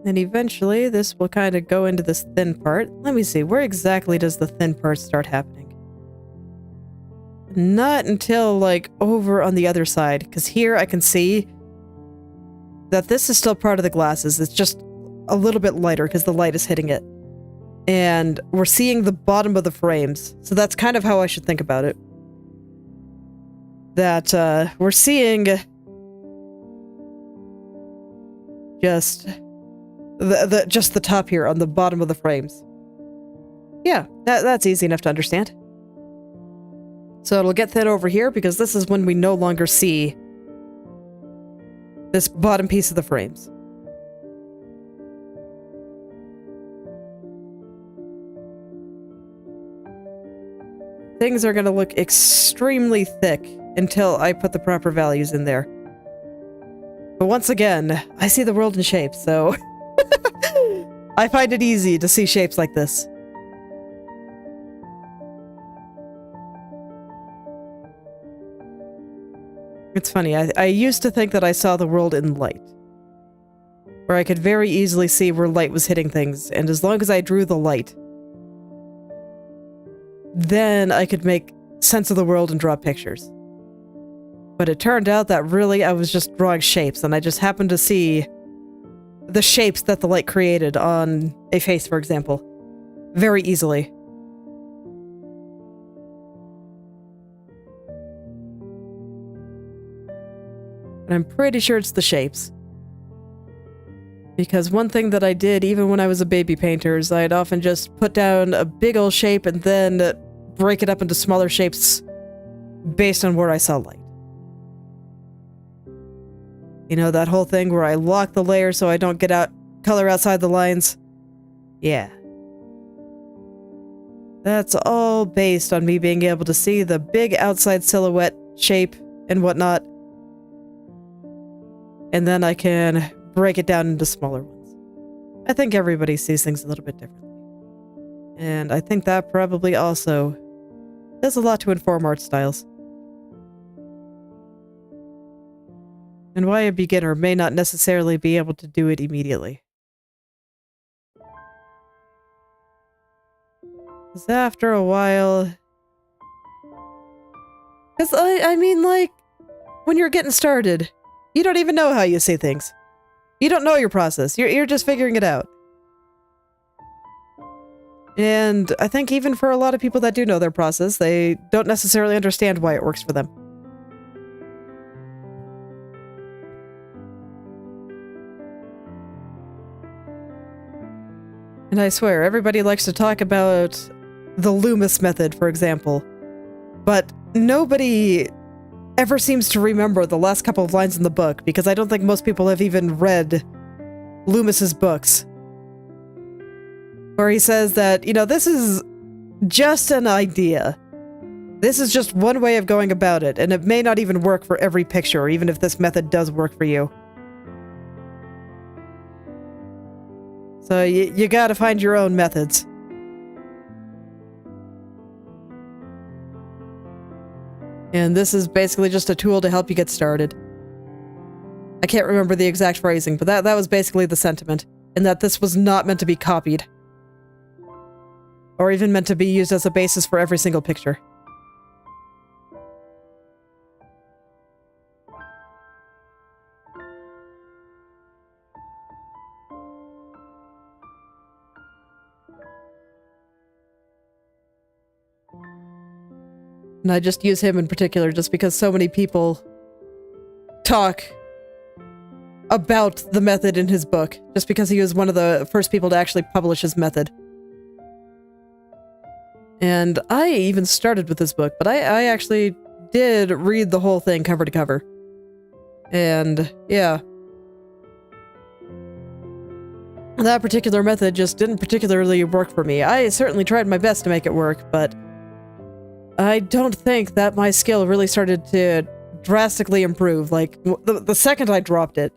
And eventually this will kind of go into this thin part. Let me see, where exactly does the thin part start happening? Not until, like, over on the other side, because here I can see that this is still part of the glasses. It's just a little bit lighter because the light is hitting it. And we're seeing the bottom of the frames. So that's kind of how I should think about it. That we're seeing just the top here on the bottom of the frames. Yeah, that's easy enough to understand. So it'll get thin over here because this is when we no longer see this bottom piece of the frames. Things are going to look extremely thick until I put the proper values in there. But once again, I see the world in shapes, so I find it easy to see shapes like this. It's funny, I used to think that I saw the world in light, where I could very easily see where light was hitting things, and as long as I drew the light, then I could make sense of the world and draw pictures. But it turned out that really I was just drawing shapes, and I just happened to see the shapes that the light created on a face, for example, very easily. And I'm pretty sure it's the shapes. Because one thing that I did, even when I was a baby painter, is I'd often just put down a big old shape and then break it up into smaller shapes based on where I saw light. You know, that whole thing where I lock the layer so I don't get color outside the lines? Yeah. That's all based on me being able to see the big outside silhouette shape and whatnot. And then I can break it down into smaller ones. I think everybody sees things a little bit differently. And I think that probably also does a lot to inform art styles. And why a beginner may not necessarily be able to do it immediately. Because after a while... Because, I mean, like, when you're getting started, you don't even know how you see things. You don't know your process. You're just figuring it out. And I think even for a lot of people that do know their process, they don't necessarily understand why it works for them. And I swear, everybody likes to talk about the Loomis method, for example. But nobody ever seems to remember the last couple of lines in the book, because I don't think most people have even read Loomis's books. Where he says that, you know, this is just an idea. This is just one way of going about it, and it may not even work for every picture, even if this method does work for you. So you gotta find your own methods. And this is basically just a tool to help you get started. I can't remember the exact phrasing, but that was basically the sentiment, and that this was not meant to be copied. Or even meant to be used as a basis for every single picture. And I just use him in particular just because so many people talk about the method in his book, just because he was one of the first people to actually publish his method. And I even started with this book, but I actually did read the whole thing cover to cover. And yeah. That particular method just didn't particularly work for me. I certainly tried my best to make it work, but I don't think that my skill really started to drastically improve. Like, the second I dropped it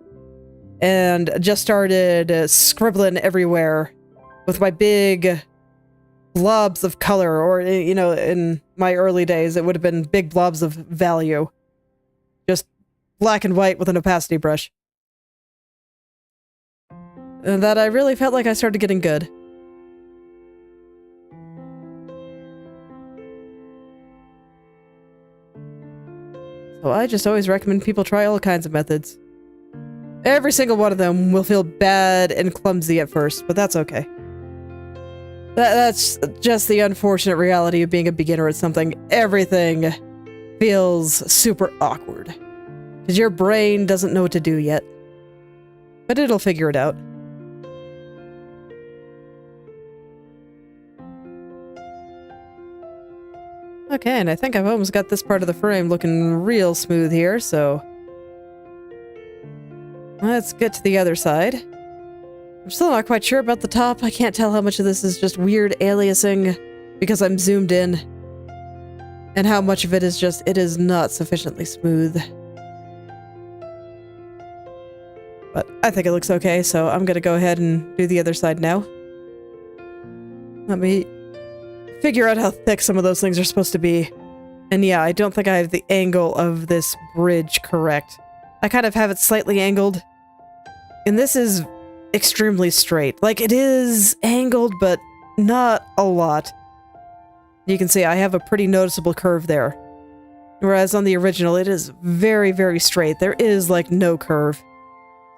and just started scribbling everywhere with my big blobs of color, or, you know, in my early days, it would have been big blobs of value. Just black and white with an opacity brush. And that I really felt like I started getting good. So I just always recommend people try all kinds of methods. Every single one of them will feel bad and clumsy at first, but that's okay. That's just the unfortunate reality of being a beginner at something. Everything feels super awkward. Because your brain doesn't know what to do yet. But it'll figure it out. Okay, and I think I've almost got this part of the frame looking real smooth here, so... let's get to the other side. I'm still not quite sure about the top. I can't tell how much of this is just weird aliasing because I'm zoomed in. And how much of it is just, it is not sufficiently smooth. But I think it looks okay, so I'm gonna go ahead and do the other side now. Let me figure out how thick some of those things are supposed to be. And yeah, I don't think I have the angle of this bridge correct. I kind of have it slightly angled. And this is extremely straight. Like, it is angled, but not a lot. You can see I have a pretty noticeable curve there. Whereas on the original, it is very, very straight. There is, like, no curve.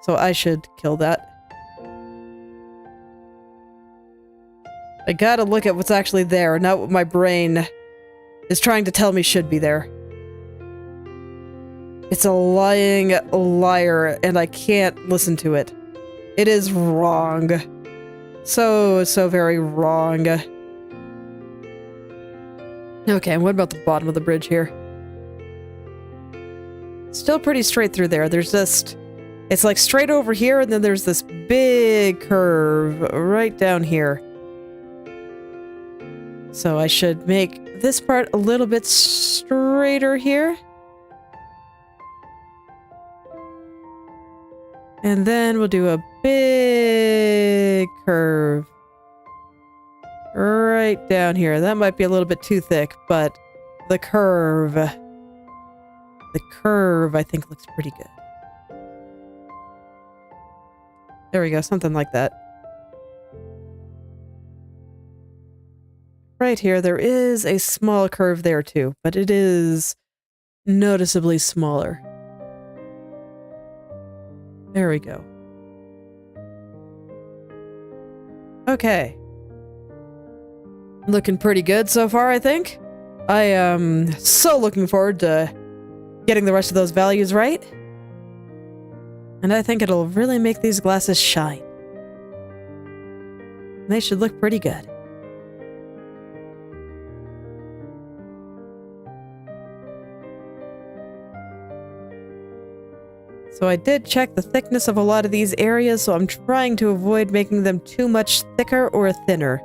So I should kill that. I gotta look at what's actually there, not what my brain is trying to tell me should be there. It's a lying liar, and I can't listen to it. It is wrong. So very wrong. Okay, and what about the bottom of the bridge here? Still pretty straight through there. There's just... it's like straight over here, and then there's this big curve right down here. So I should make this part a little bit straighter here. And then we'll do a big curve right down here. That might be a little bit too thick, but the curve I think looks pretty good. There we go, something like that. Right here, there is a small curve there too, but it is noticeably smaller. There we go. Okay. Looking pretty good so far, I think. I am so looking forward to getting the rest of those values right. And I think it'll really make these glasses shine. They should look pretty good. So I did check the thickness of a lot of these areas, so I'm trying to avoid making them too much thicker or thinner.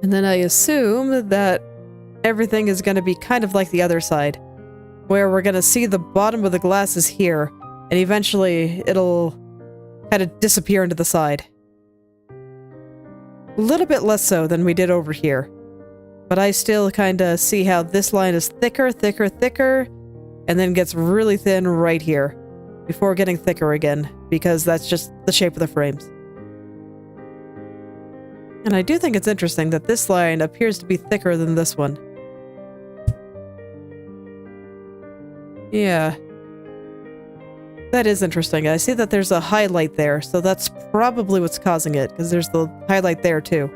And then I assume that everything is going to be kind of like the other side, where we're going to see the bottom of the glasses here, and eventually it'll kind of disappear into the side. A little bit less so than we did over here. But I still kind of see how this line is thicker, thicker, thicker, and then gets really thin right here, before getting thicker again, because that's just the shape of the frames. And I do think it's interesting that this line appears to be thicker than this one. Yeah. That is interesting. I see that there's a highlight there, so that's probably what's causing it, because there's the highlight there too.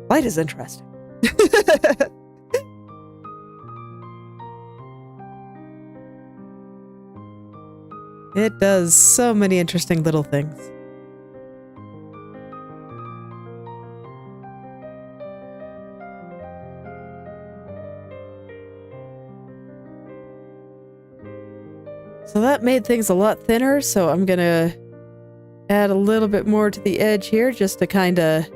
Light is interesting. It does so many interesting little things. So that made things a lot thinner, so I'm gonna add a little bit more to the edge here just to kind of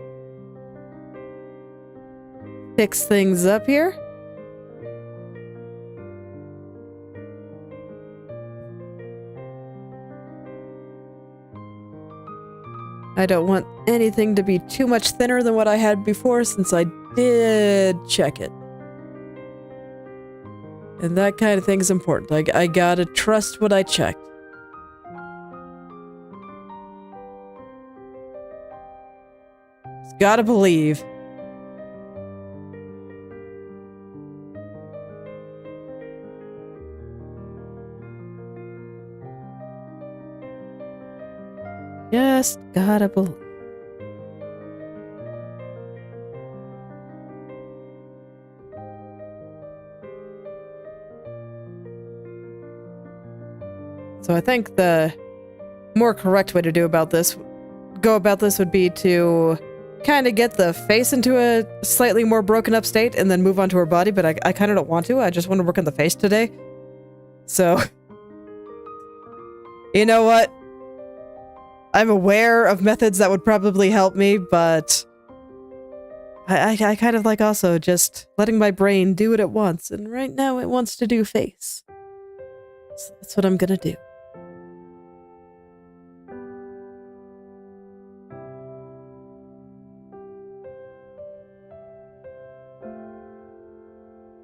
fix things up here. I don't want anything to be too much thinner than what I had before, since I did check it. And that kind of thing is important. I gotta trust what I checked. Just gotta believe. Just gotta believe. So I think the more correct way to go about this would be to kind of get the face into a slightly more broken up state and then move on to her body, but I kind of don't want to. I just want to work on the face today. So, you know what? I'm aware of methods that would probably help me, but I kind of like also just letting my brain do what it wants, and right now it wants to do face. So that's what I'm gonna do.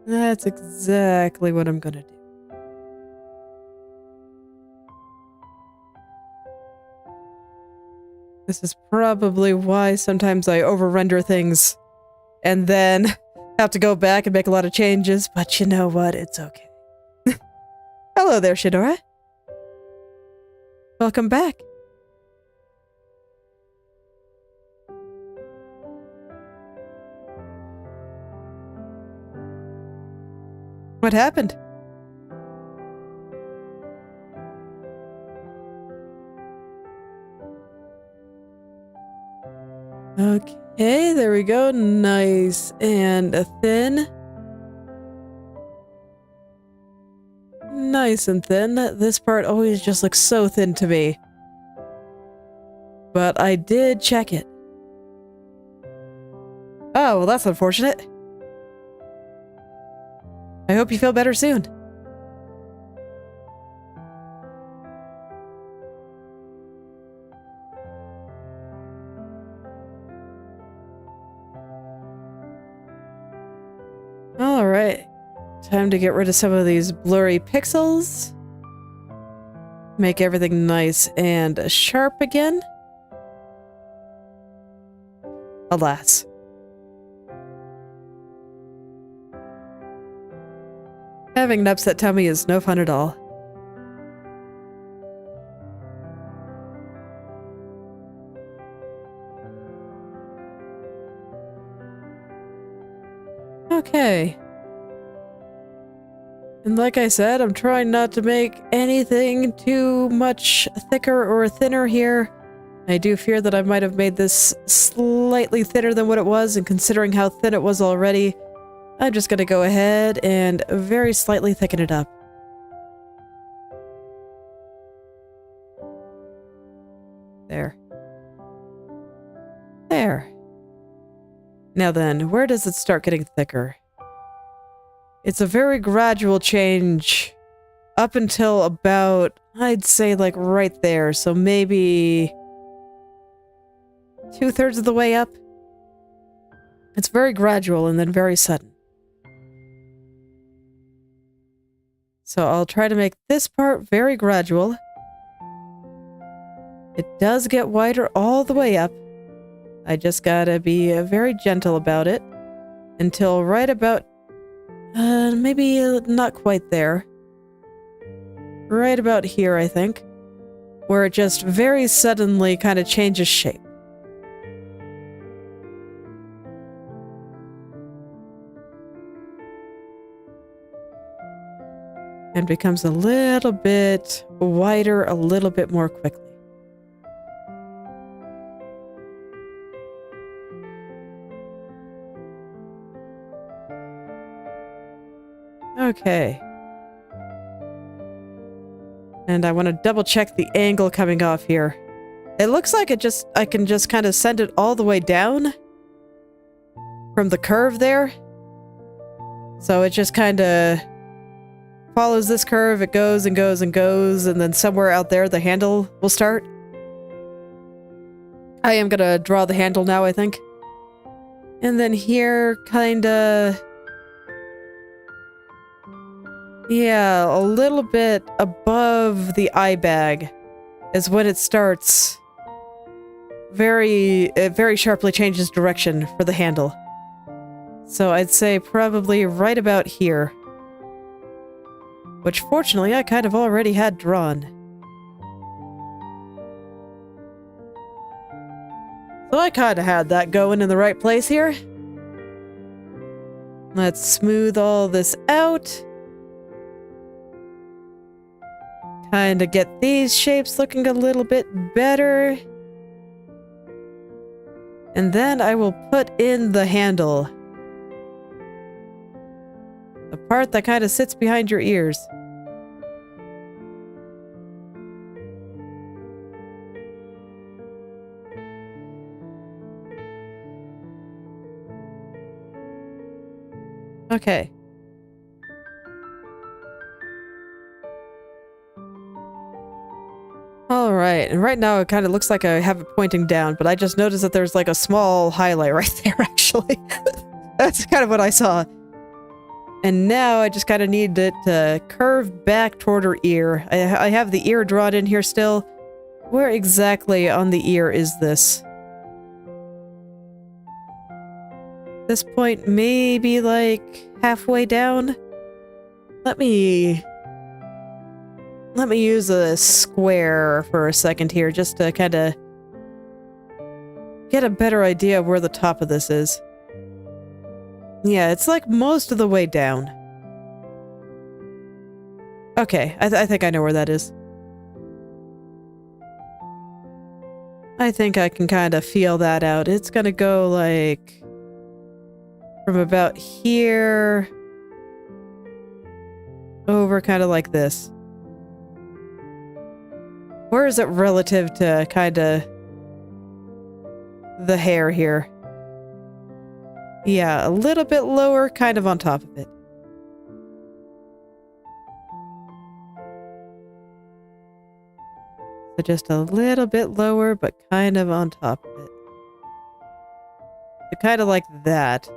That's exactly what I'm gonna do. This is probably why sometimes I over-render things and then have to go back and make a lot of changes, but you know what? It's okay. Hello there, Shidora. Welcome back. What happened? Okay, there we go. Nice and thin. Nice and thin. This part always just looks so thin to me. But I did check it. Oh, well that's unfortunate. I hope you feel better soon. Alright. Time to get rid of some of these blurry pixels. Make everything nice and sharp again. Alas. Having an upset tummy is no fun at all. Okay. And like I said, I'm trying not to make anything too much thicker or thinner here. I do fear that I might have made this slightly thinner than what it was, and considering how thin it was already, I'm just gonna go ahead and very slightly thicken it up. There. There. Now then, where does it start getting thicker? It's a very gradual change up until about, I'd say like right there, so maybe 2/3 of the way up. It's very gradual and then very sudden. So I'll try to make this part very gradual. It does get wider all the way up. I just gotta be very gentle about it until right about, maybe not quite there. Right about here, I think, where it just very suddenly kind of changes shape. And becomes a little bit wider, a little bit more quickly. Okay. And I want to double check the angle coming off here. It looks like I can just kind of send it all the way down from the curve there. So it just kind of follows this curve, it goes and goes and goes, and then somewhere out there the handle will start. I am gonna draw the handle now, I think. And then here, kinda... yeah, a little bit above the eye bag is when it starts. It very sharply changes direction for the handle. So I'd say probably right about here. Which fortunately I kind of already had drawn. So I kind of had that going in the right place here. Let's smooth all this out. Kind of get these shapes looking a little bit better. And then I will put in the handle. The part that kind of sits behind your ears. Okay. Alright, and right now it kind of looks like I have it pointing down, but I just noticed that there's like a small highlight right there, actually. That's kind of what I saw. And now I just kind of need it to curve back toward her ear. I have the ear drawn in here still. Where exactly on the ear is this? This point maybe like halfway down? Let me use a square for a second here just to kind of get a better idea of where the top of this is. Yeah, it's like most of the way down. Okay, I think I know where that is. I think I can kind of feel that out. It's gonna go like from about here over kind of like this. Where is it relative to kind of the hair here? Yeah, a little bit lower, kind of on top of it. So just a little bit lower, but kind of on top of it. So kind of like that.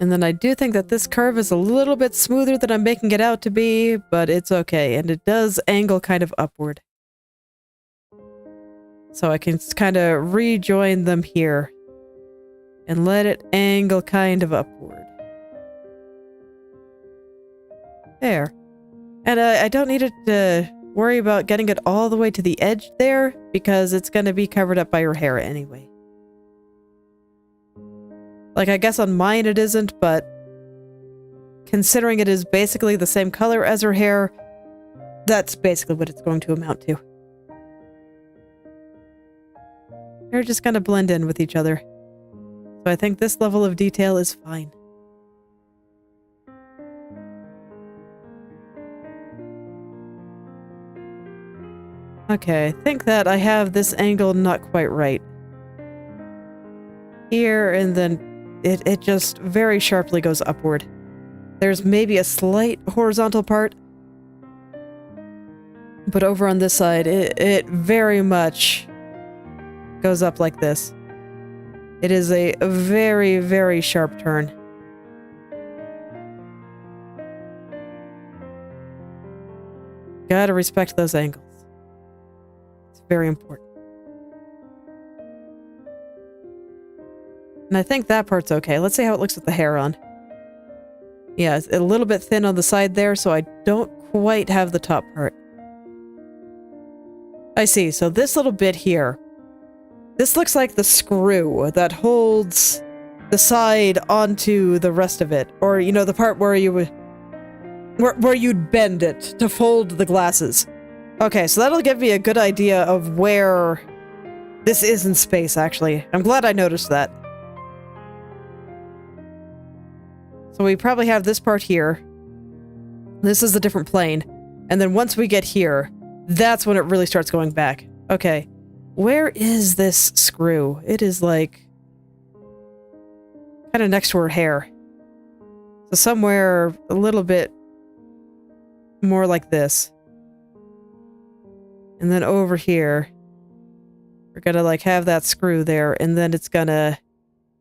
And then I do think that this curve is a little bit smoother than I'm making it out to be, but it's okay. And it does angle kind of upward. So I can kind of rejoin them here. And let it angle kind of upward. There. And I don't need it to worry about getting it all the way to the edge there, because it's going to be covered up by her hair anyway. Like, I guess on mine it isn't, but considering it is basically the same color as her hair, that's basically what it's going to amount to. They're just going to blend in with each other. So I think this level of detail is fine. Okay, I think that I have this angle not quite right. Here, and then it just very sharply goes upward. There's maybe a slight horizontal part, but over on this side, it very much goes up like this. It is a very, very sharp turn. Gotta respect those angles. It's very important. And I think that part's okay. Let's see how it looks with the hair on. Yeah, it's a little bit thin on the side there, so I don't quite have the top part. I see, so this little bit here, this looks like the screw that holds the side onto the rest of it. Or, you know, the part where you would... where you'd bend it to fold the glasses. Okay, so that'll give me a good idea of where this is in space, actually. I'm glad I noticed that. So we probably have this part here. This is a different plane. And then once we get here, that's when it really starts going back. Okay. Where is this screw? It is like... kind of next to her hair. So somewhere a little bit more like this. And then over here, we're gonna like have that screw there, and then it's gonna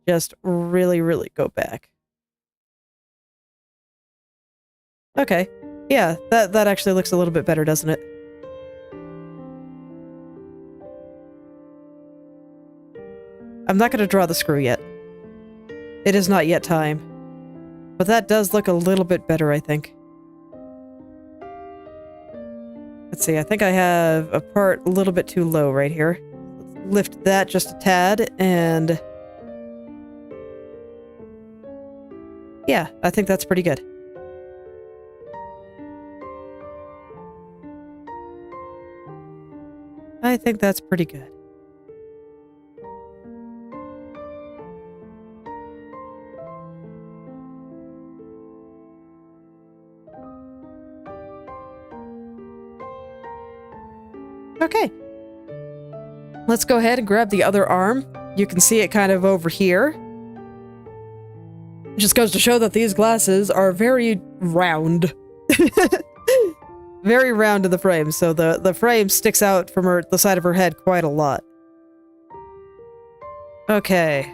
just really, really go back. Okay. Yeah, that actually looks a little bit better, doesn't it? I'm not going to draw the screw yet. It is not yet time. But that does look a little bit better, I think. Let's see, I think I have a part a little bit too low right here. Let's lift that just a tad, and... yeah, I think that's pretty good. I think that's pretty good. Okay. Let's go ahead and grab the other arm. You can see it kind of over here. It just goes to show that these glasses are very round. Very round in the frame, so the frame sticks out from the side of her head quite a lot. Okay.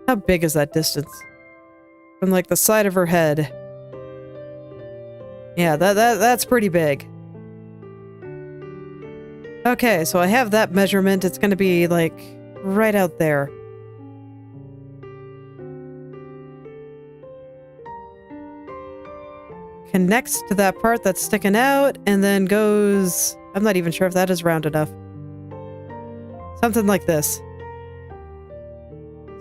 How big is that distance? From like the side of her head. Yeah, that's pretty big. Okay, so I have that measurement. It's gonna be like right out there. Connects to that part that's sticking out and then goes... I'm not even sure if that is round enough. Something like this.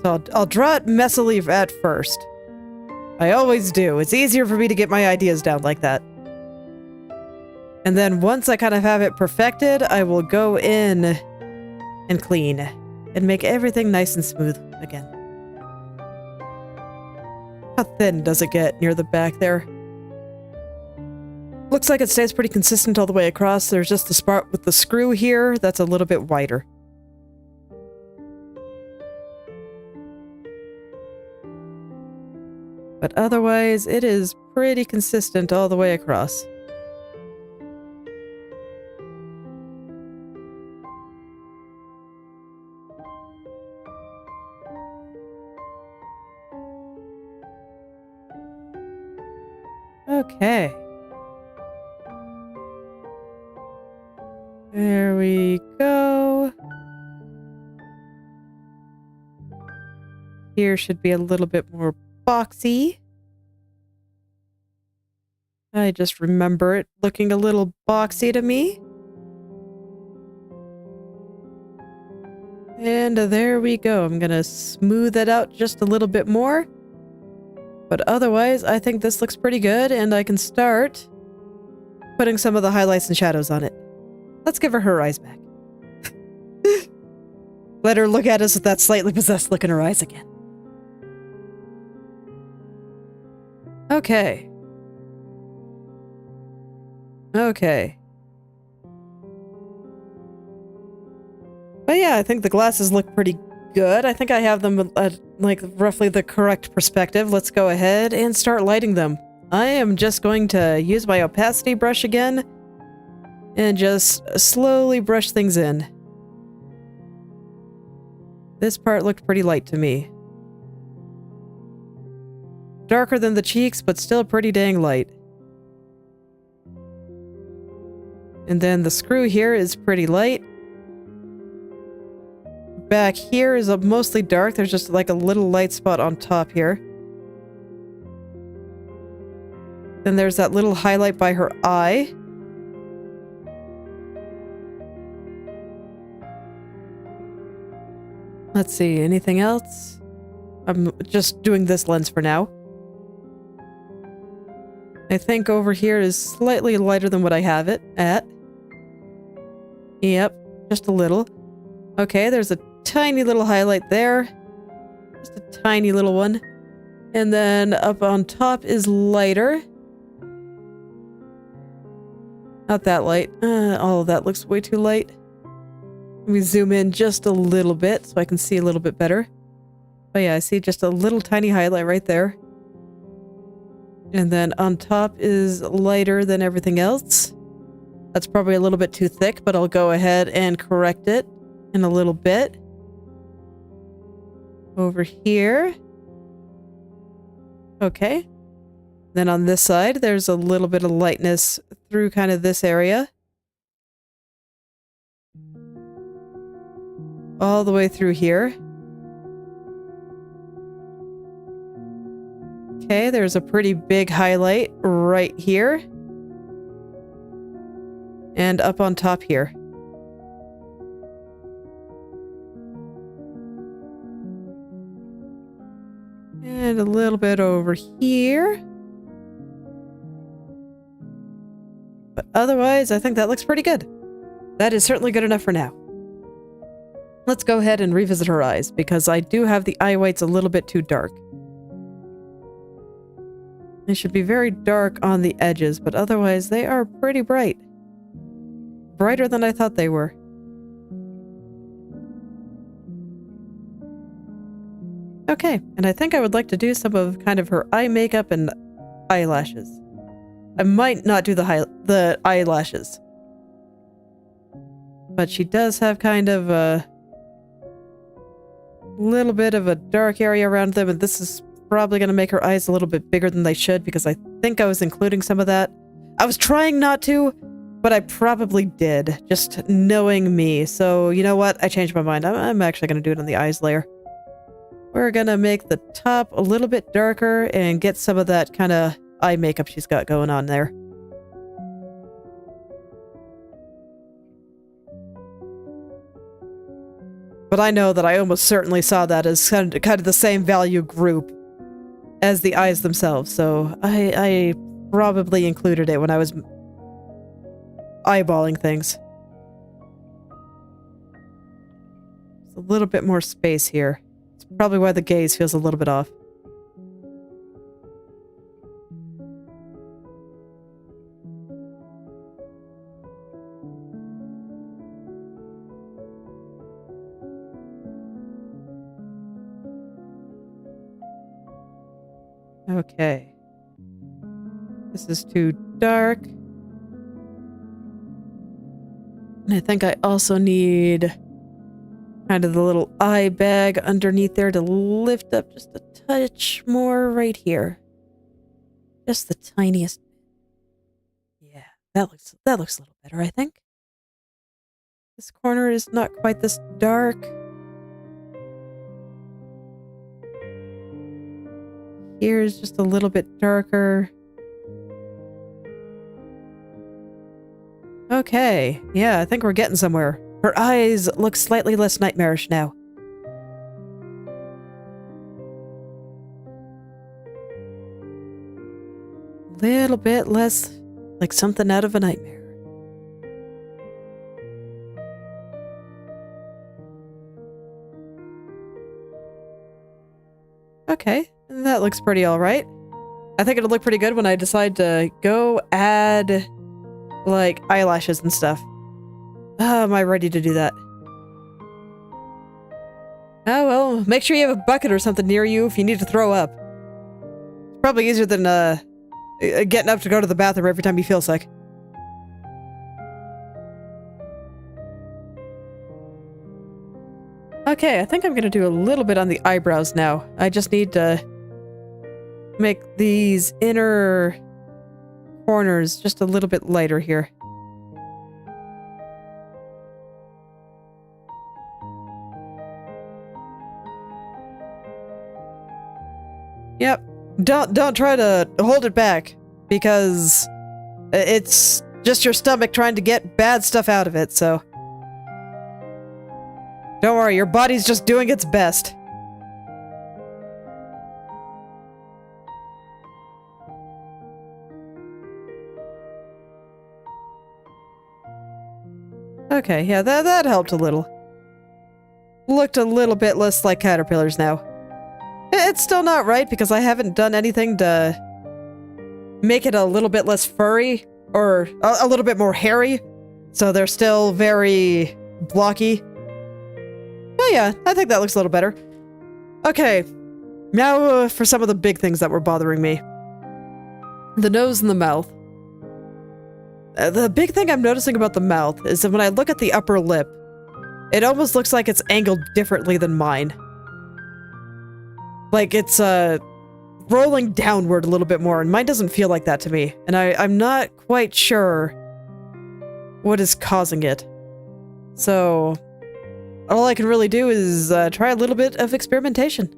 So I'll draw it messily at first. I always do. It's easier for me to get my ideas down like that. And then once I kind of have it perfected, I will go in and clean and make everything nice and smooth again. How thin does it get near the back there? Looks like it stays pretty consistent all the way across. There's just the spot with the screw here that's a little bit wider. But otherwise, it is pretty consistent all the way across. Okay. There we go. Here should be a little bit more boxy. I just remember it looking a little boxy to me. And there we go. I'm gonna smooth it out just a little bit more. But otherwise, I think this looks pretty good, and I can start putting some of the highlights and shadows on it. Let's give her eyes back. Let her look at us with that slightly possessed look in her eyes again. Okay. Okay. But yeah, I think the glasses look pretty good. I think I have them at like roughly the correct perspective. Let's go ahead and start lighting them. I am just going to use my opacity brush again and just slowly brush things in. This part looked pretty light to me. Darker than the cheeks, but still pretty dang light. And then the screw here is pretty light. Back here is mostly dark. There's just like a little light spot on top here. Then there's that little highlight by her eye. Let's see, anything else? I'm just doing this lens for now. I think over here is slightly lighter than what I have it at. Yep, just a little. Okay, there's a tiny little highlight there. Just a tiny little one. And then up on top is lighter. Not that light. All of that looks way too light. Let me zoom in just a little bit so I can see a little bit better. Oh yeah, I see just a little tiny highlight right there. And then on top is lighter than everything else. That's probably a little bit too thick, but I'll go ahead and correct it in a little bit. Over here. Okay. Then on this side, there's a little bit of lightness through kind of this area. All the way through here. Okay, there's a pretty big highlight right here. And up on top here. And a little bit over here. But otherwise, I think that looks pretty good. That is certainly good enough for now. Let's go ahead and revisit her eyes, because I do have the eye whites a little bit too dark. They should be very dark on the edges, but otherwise they are pretty bright. Brighter than I thought they were. Okay, and I think I would like to do some of kind of her eye makeup and eyelashes. I might not do the eyelashes. But she does have kind of a little bit of a dark area around them, and this is probably going to make her eyes a little bit bigger than they should, because I think I was including some of that. I was trying not to, but I probably did, just knowing me. So, you know what? I changed my mind. I'm actually going to do it on the eyes layer. We're going to make the top a little bit darker and get some of that kind of eye makeup she's got going on there. But I know that I almost certainly saw that as kind of the same value group as the eyes themselves, so I probably included it when I was eyeballing things. There's a little bit more space here. It's probably why the gaze feels a little bit off. Okay. This is too dark. And I think I also need kind of the little eye bag underneath there to lift up just a touch more right here. Just the tiniest. Yeah, that looks a little better, I think. This corner is not quite this dark. Here's just a little bit darker. Okay, yeah, I think we're getting somewhere. Her eyes look slightly less nightmarish now. Little bit less like something out of a nightmare. Okay, that looks pretty alright. I think it'll look pretty good when I decide to go add, like, eyelashes and stuff. Am I ready to do that? Oh, well, make sure you have a bucket or something near you if you need to throw up. It's probably easier than, getting up to go to the bathroom every time you feel sick. Okay, I think I'm gonna do a little bit on the eyebrows now. I just need to make these inner corners just a little bit lighter here. Yep. Don't try to hold it back, because it's just your stomach trying to get bad stuff out of it, so don't worry, your body's just doing its best. Okay, yeah, that helped a little. Looked a little bit less like caterpillars now. It's still not right, because I haven't done anything to make it a little bit less furry, or a little bit more hairy, so they're still very blocky. Oh yeah, I think that looks a little better. Okay, now for some of the big things that were bothering me. The nose and the mouth. The big thing I'm noticing about the mouth is that when I look at the upper lip, it almost looks like it's angled differently than mine. Like it's rolling downward a little bit more, and mine doesn't feel like that to me. And I'm not quite sure what is causing it. So all I can really do is try a little bit of experimentation.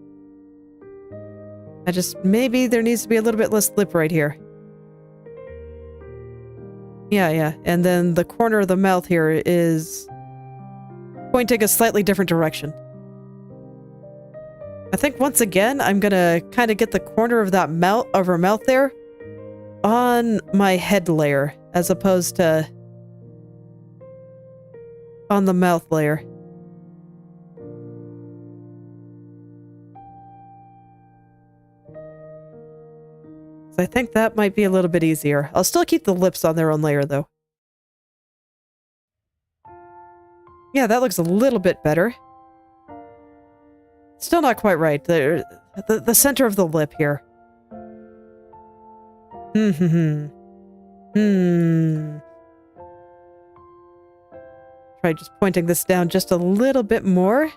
Maybe there needs to be a little bit less lip right here. Yeah. And then the corner of the mouth here is pointing a slightly different direction. I think once again, I'm gonna kind of get the corner of that mouth, of her mouth there, on my head layer, as opposed to on the mouth layer. So I think that might be a little bit easier. I'll still keep the lips on their own layer, though. Yeah, that looks a little bit better. Still not quite right. The center of the lip here. Try just pointing this down just a little bit more.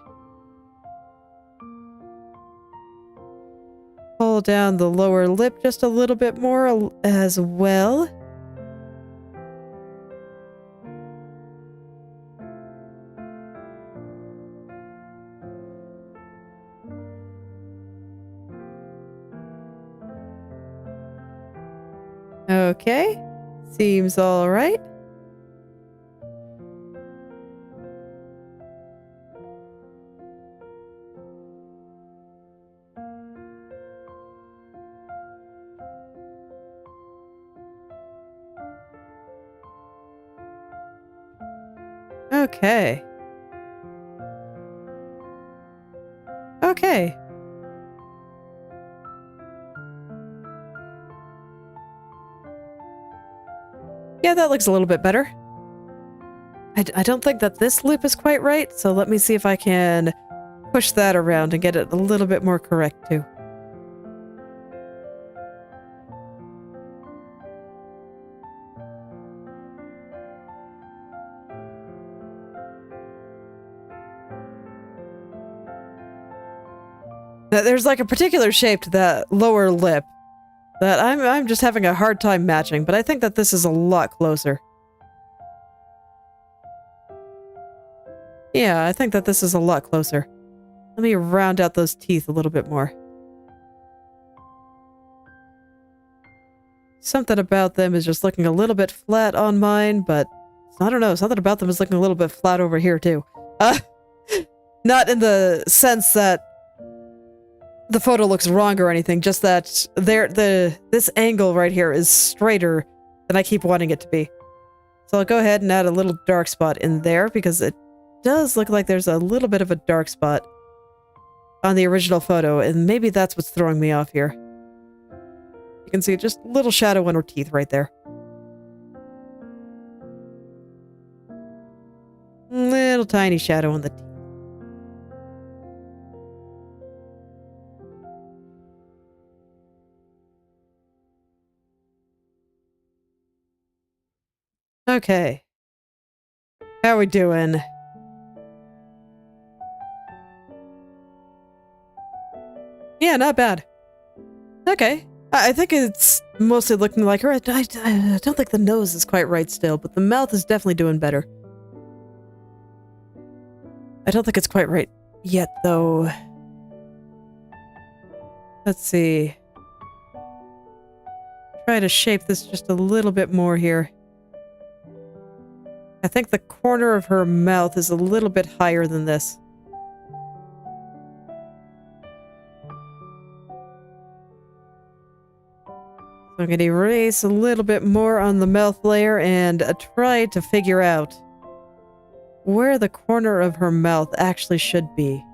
Pull down the lower lip just a little bit more as well. Okay, seems all right. Okay. Okay. Yeah, that looks a little bit better. I don't think that this lip is quite right, so let me see if I can push that around and get it a little bit more correct, too. Now, there's like a particular shape to that lower lip that I'm just having a hard time matching, but I think that this is a lot closer. Yeah, I think that this is a lot closer. Let me round out those teeth a little bit more. Something about them is just looking a little bit flat on mine, but I don't know, something about them is looking a little bit flat over here too. Not in the sense that the photo looks wrong or anything, just that this angle right here is straighter than I keep wanting it to be. So I'll go ahead and add a little dark spot in there because it does look like there's a little bit of a dark spot on the original photo, and maybe that's what's throwing me off here. You can see just a little shadow on her teeth right there. Little tiny shadow on the teeth. Okay. How are we doing? Yeah, not bad. Okay. I think it's mostly looking like her. I don't think the nose is quite right still, but the mouth is definitely doing better. I don't think it's quite right yet, though. Let's see. Try to shape this just a little bit more here. I think the corner of her mouth is a little bit higher than this. So I'm going to erase a little bit more on the mouth layer and try to figure out where the corner of her mouth actually should be.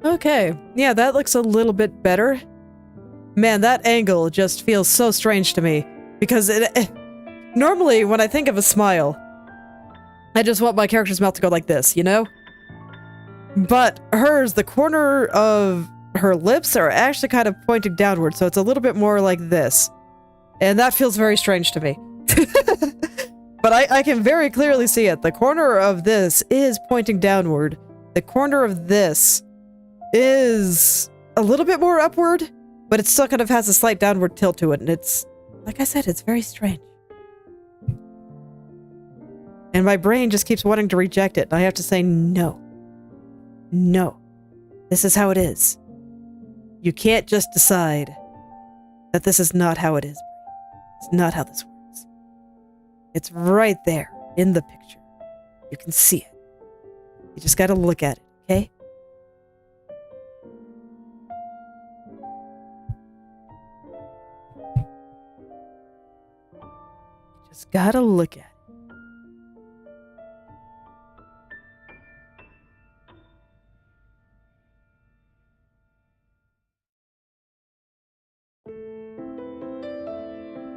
Okay, yeah, that looks a little bit better. Man, that angle just feels so strange to me, because normally when I think of a smile, I just want my character's mouth to go like this, you know? But hers, the corner of her lips are actually kind of pointing downward, so it's a little bit more like this. And that feels very strange to me. But I can very clearly see it. The corner of this is pointing downward. The corner of this is a little bit more upward, but it still kind of has a slight downward tilt to it, and it's, like I said, it's very strange. And my brain just keeps wanting to reject it, and I have to say no. No. This is how it is. You can't just decide that this is not how it is. It's not how this works. It's right there in the picture. You can see it. You just gotta look at it, okay? You just gotta look at it.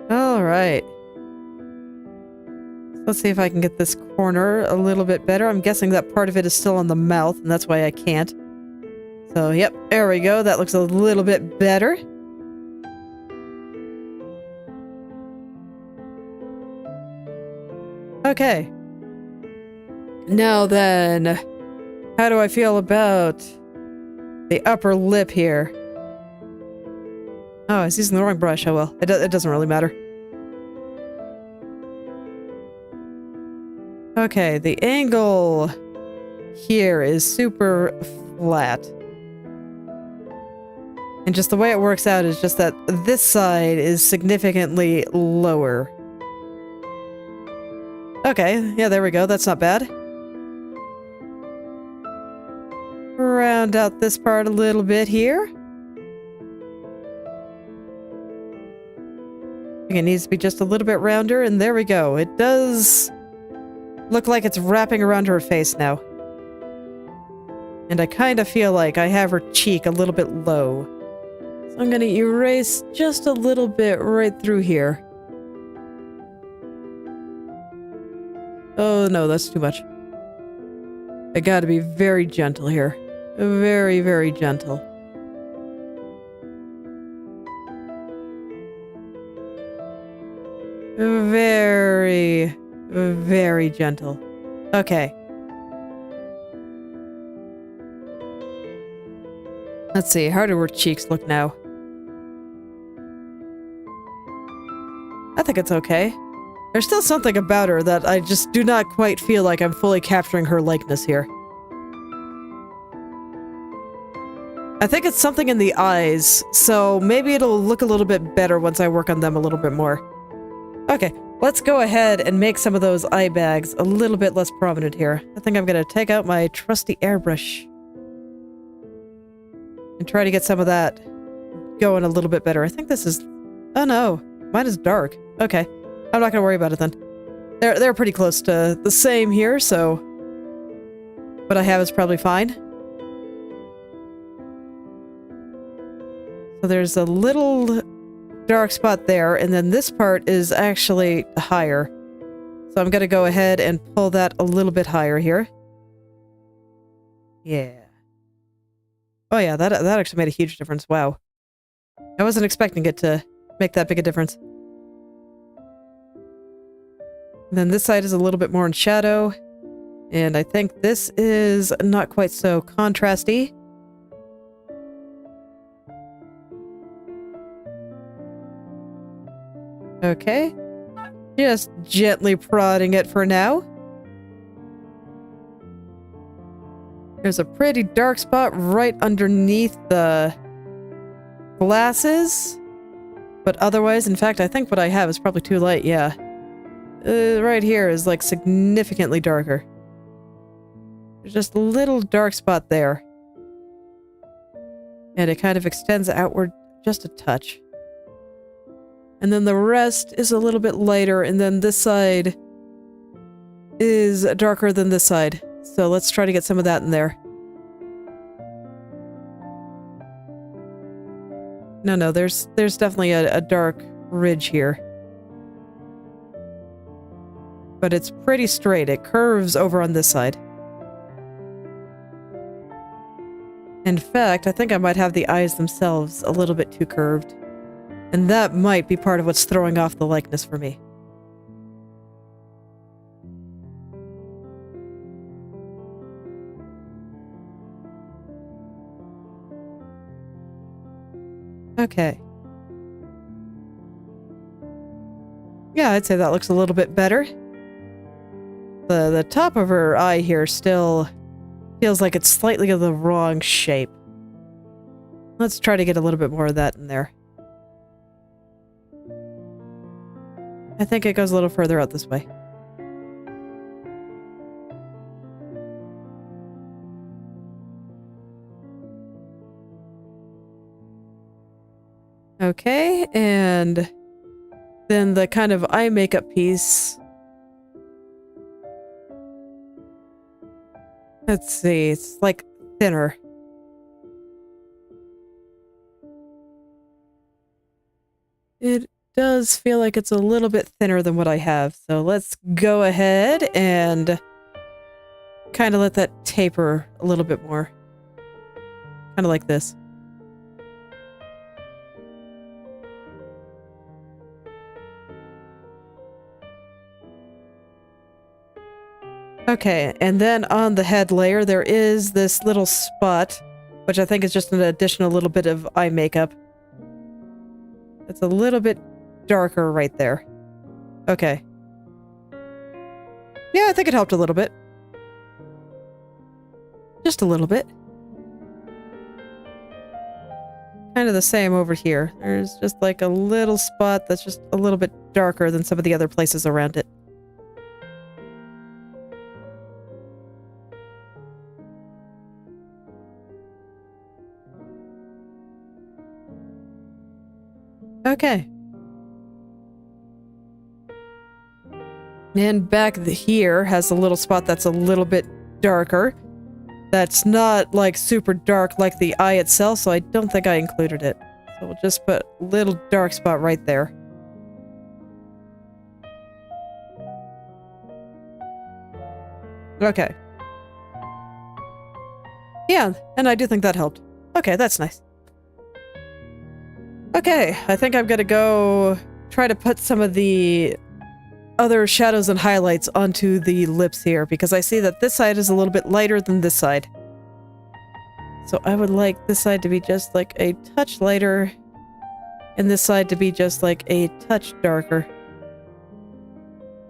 All right. Let's see if I can get this corner a little bit better. I'm guessing that part of it is still on the mouth, and that's why I can't. So, yep, there we go. That looks a little bit better. Okay. Now then, how do I feel about the upper lip here? Oh, I was using the wrong brush. Oh well, it doesn't really matter. Okay, the angle here is super flat. And just the way it works out is just that this side is significantly lower. Okay, yeah, there we go. That's not bad. Round out this part a little bit here. I think it needs to be just a little bit rounder, and there we go. It does look like it's wrapping around her face now. And I kind of feel like I have her cheek a little bit low. So I'm gonna erase just a little bit right through here. Oh no, that's too much. I gotta be very gentle here. Very, very gentle. Very, very gentle. Okay. Let's see, how do her cheeks look now? I think it's okay. There's still something about her that I just do not quite feel like I'm fully capturing her likeness here. I think it's something in the eyes, so maybe it'll look a little bit better once I work on them a little bit more. Okay, let's go ahead and make some of those eye bags a little bit less prominent here. I think I'm gonna take out my trusty airbrush and try to get some of that going a little bit better. I think this is... Oh no, mine is dark. Okay, I'm not gonna worry about it then. They're pretty close to the same here, so what I have is probably fine. So there's a little dark spot there, and then this part is actually higher. So I'm gonna go ahead and pull that a little bit higher here. Yeah. Oh yeah, that actually made a huge difference. Wow. I wasn't expecting it to make that big a difference. And then this side is a little bit more in shadow. And I think this is not quite so contrasty. Okay. Just gently prodding it for now. There's a pretty dark spot right underneath the glasses. But otherwise, in fact, I think what I have is probably too light, yeah. Right here is like significantly darker. There's just a little dark spot there. And it kind of extends outward just a touch. And then the rest is a little bit lighter, and then this side is darker than this side. So let's try to get some of that in there. No, there's definitely a dark ridge here. But it's pretty straight. It curves over on this side. In fact, I think I might have the eyes themselves a little bit too curved. And that might be part of what's throwing off the likeness for me. Okay. Yeah, I'd say that looks a little bit better. The top of her eye here still feels like it's slightly of the wrong shape. Let's try to get a little bit more of that in there. I think it goes a little further out this way. Okay, and then the kind of eye makeup piece. Let's see, it's like thinner. It does feel like it's a little bit thinner than what I have, so let's go ahead and kind of let that taper a little bit more. Kind of like this. Okay, and then on the head layer, there is this little spot, which I think is just an additional little bit of eye makeup. It's a little bit darker right there. Okay. Yeah, I think it helped a little bit. Just a little bit. Kind of the same over here. There's just like a little spot that's just a little bit darker than some of the other places around it. Okay. And back here has a little spot that's a little bit darker. That's not like super dark like the eye itself, so I don't think I included it. So we'll just put a little dark spot right there. Okay. Yeah, and I do think that helped. Okay, that's nice. Okay, I think I'm gonna go try to put some of the other shadows and highlights onto the lips here, because I see that this side is a little bit lighter than this side. So I would like this side to be just like a touch lighter, and this side to be just like a touch darker.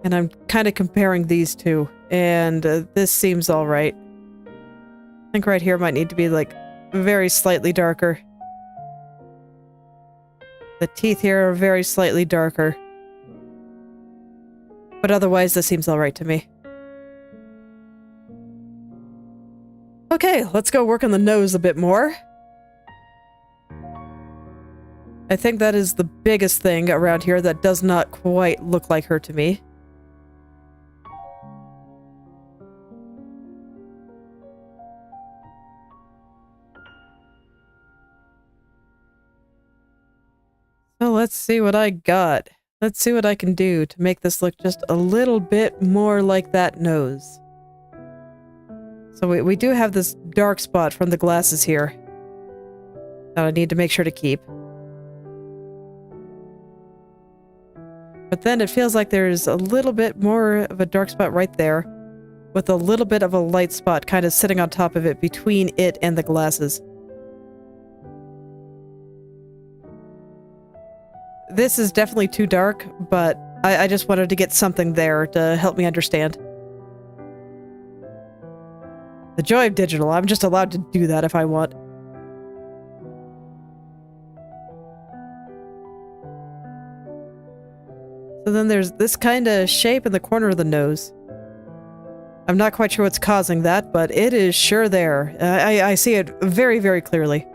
And I'm kind of comparing these two, and this seems alright. I think right here might need to be like very slightly darker. The teeth here are very slightly darker. But otherwise, this seems alright to me. Okay, let's go work on the nose a bit more. I think that is the biggest thing around here that does not quite look like her to me. So let's see what I got. Let's see what I can do to make this look just a little bit more like that nose. So we do have this dark spot from the glasses here that I need to make sure to keep. But then it feels like there's a little bit more of a dark spot right there, with a little bit of a light spot kind of sitting on top of it between it and the glasses. This is definitely too dark, but I just wanted to get something there to help me understand. The joy of digital. I'm just allowed to do that if I want. So then there's this kind of shape in the corner of the nose. I'm not quite sure what's causing that, but it is sure there. I see it very, very clearly.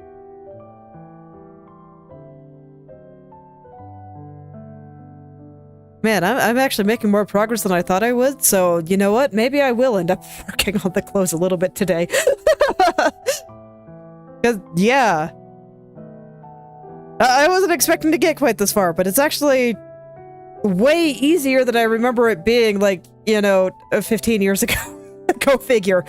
Man, I'm actually making more progress than I thought I would, so you know what? Maybe I will end up working on the clothes a little bit today. Because, yeah. I wasn't expecting to get quite this far, but it's actually way easier than I remember it being, like, you know, 15 years ago. Go figure.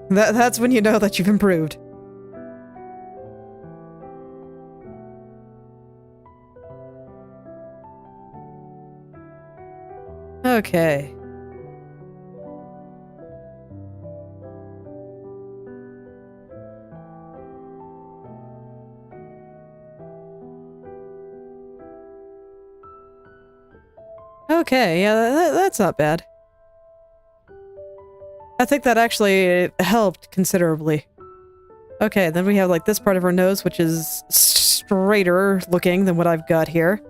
That's when you know that you've improved. Okay. Okay, yeah, that's not bad. I think that actually helped considerably. Okay, then we have like this part of her nose, which is straighter looking than what I've got here.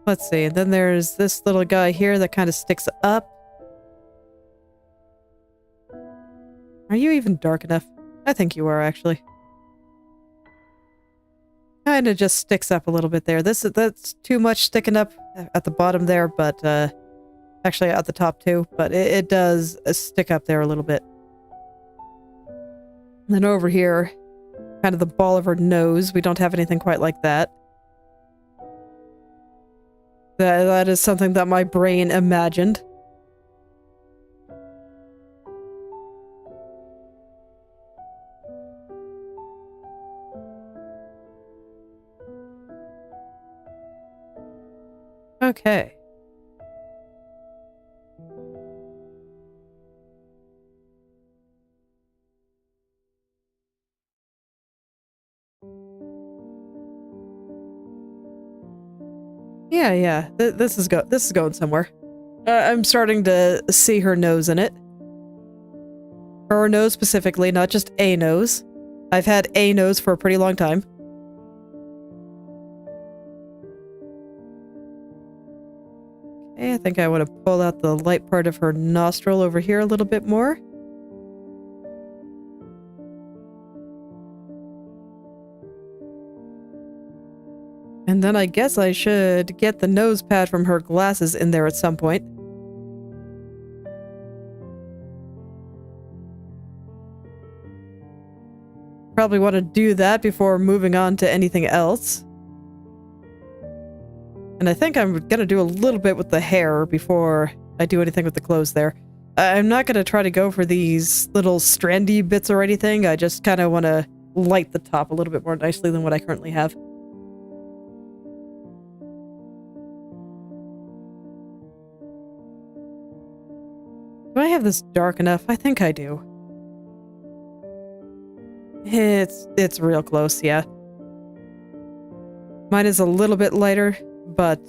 Let's see, then there's this little guy here that kind of sticks up. Are you even dark enough? I think you are, actually. Kind of just sticks up a little bit there. That's too much sticking up at the bottom there, but actually at the top too, but it does stick up there a little bit. And then over here, kind of the ball of her nose, we don't have anything quite like that. That is something that my brain imagined. Okay. Yeah. This is going somewhere. I'm starting to see her nose in it. Her nose specifically, not just a nose. I've had a nose for a pretty long time. Okay, I think I want to pull out the light part of her nostril over here a little bit more. And then I guess I should get the nose pad from her glasses in there at some point. Probably want to do that before moving on to anything else. And I think I'm going to do a little bit with the hair before I do anything with the clothes there. I'm not going to try to go for these little strandy bits or anything. I just kind of want to light the top a little bit more nicely than what I currently have. Do I have this dark enough? I think I do. It's real close, yeah. Mine is a little bit lighter, but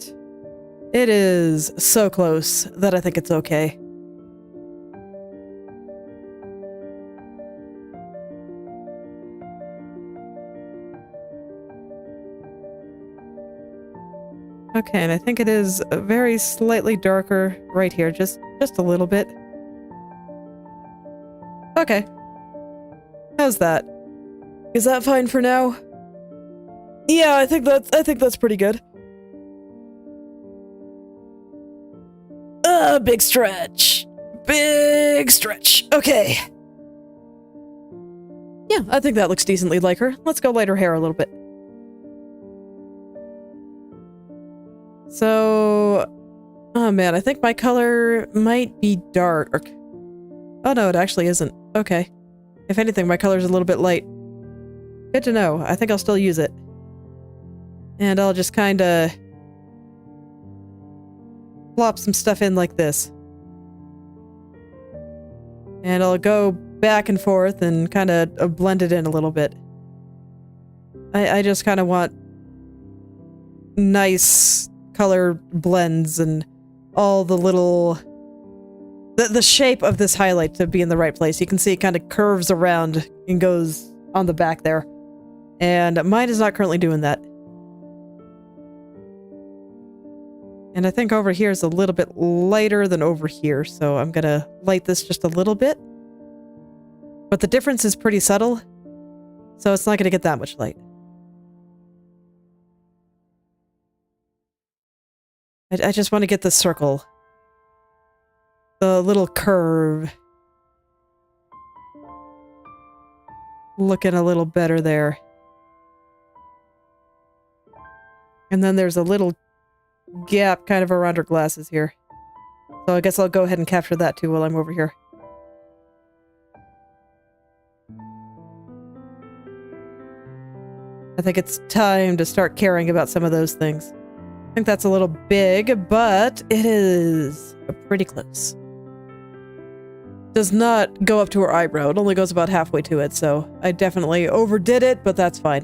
it is so close that I think it's okay. Okay, and I think it is very slightly darker right here, just a little bit. Okay. How's that? Is that fine for now? Yeah, I think that's pretty good. Big stretch. Big stretch. Okay. Yeah, I think that looks decently like her. Let's go light her hair a little bit. So, oh man, I think my color might be dark. Oh no, it actually isn't. Okay. If anything, my color's a little bit light. Good to know. I think I'll still use it. And I'll just kind of plop some stuff in like this. And I'll go back and forth and kind of blend it in a little bit. I just kind of want nice color blends and all the little... The shape of this highlight to be in the right place. You can see it kind of curves around and goes on the back there. And mine is not currently doing that. And I think over here is a little bit lighter than over here, so I'm gonna light this just a little bit. But the difference is pretty subtle, so it's not gonna get that much light. I just want to get the circle. The little curve. Looking a little better there. And then there's a little gap kind of around her glasses here. So I guess I'll go ahead and capture that too while I'm over here. I think it's time to start caring about some of those things. I think that's a little big, but it is pretty close. does not go up to her eyebrow. It only goes about halfway to it, so I definitely overdid it, but that's fine.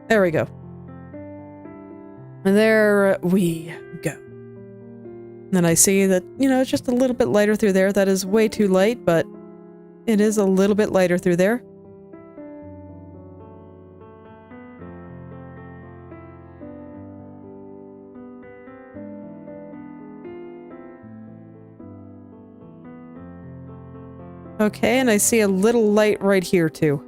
There we go. And there we go. And I see that, you know, it's just a little bit lighter through there. That is way too light, but it is a little bit lighter through there. Okay, and I see a little light right here, too.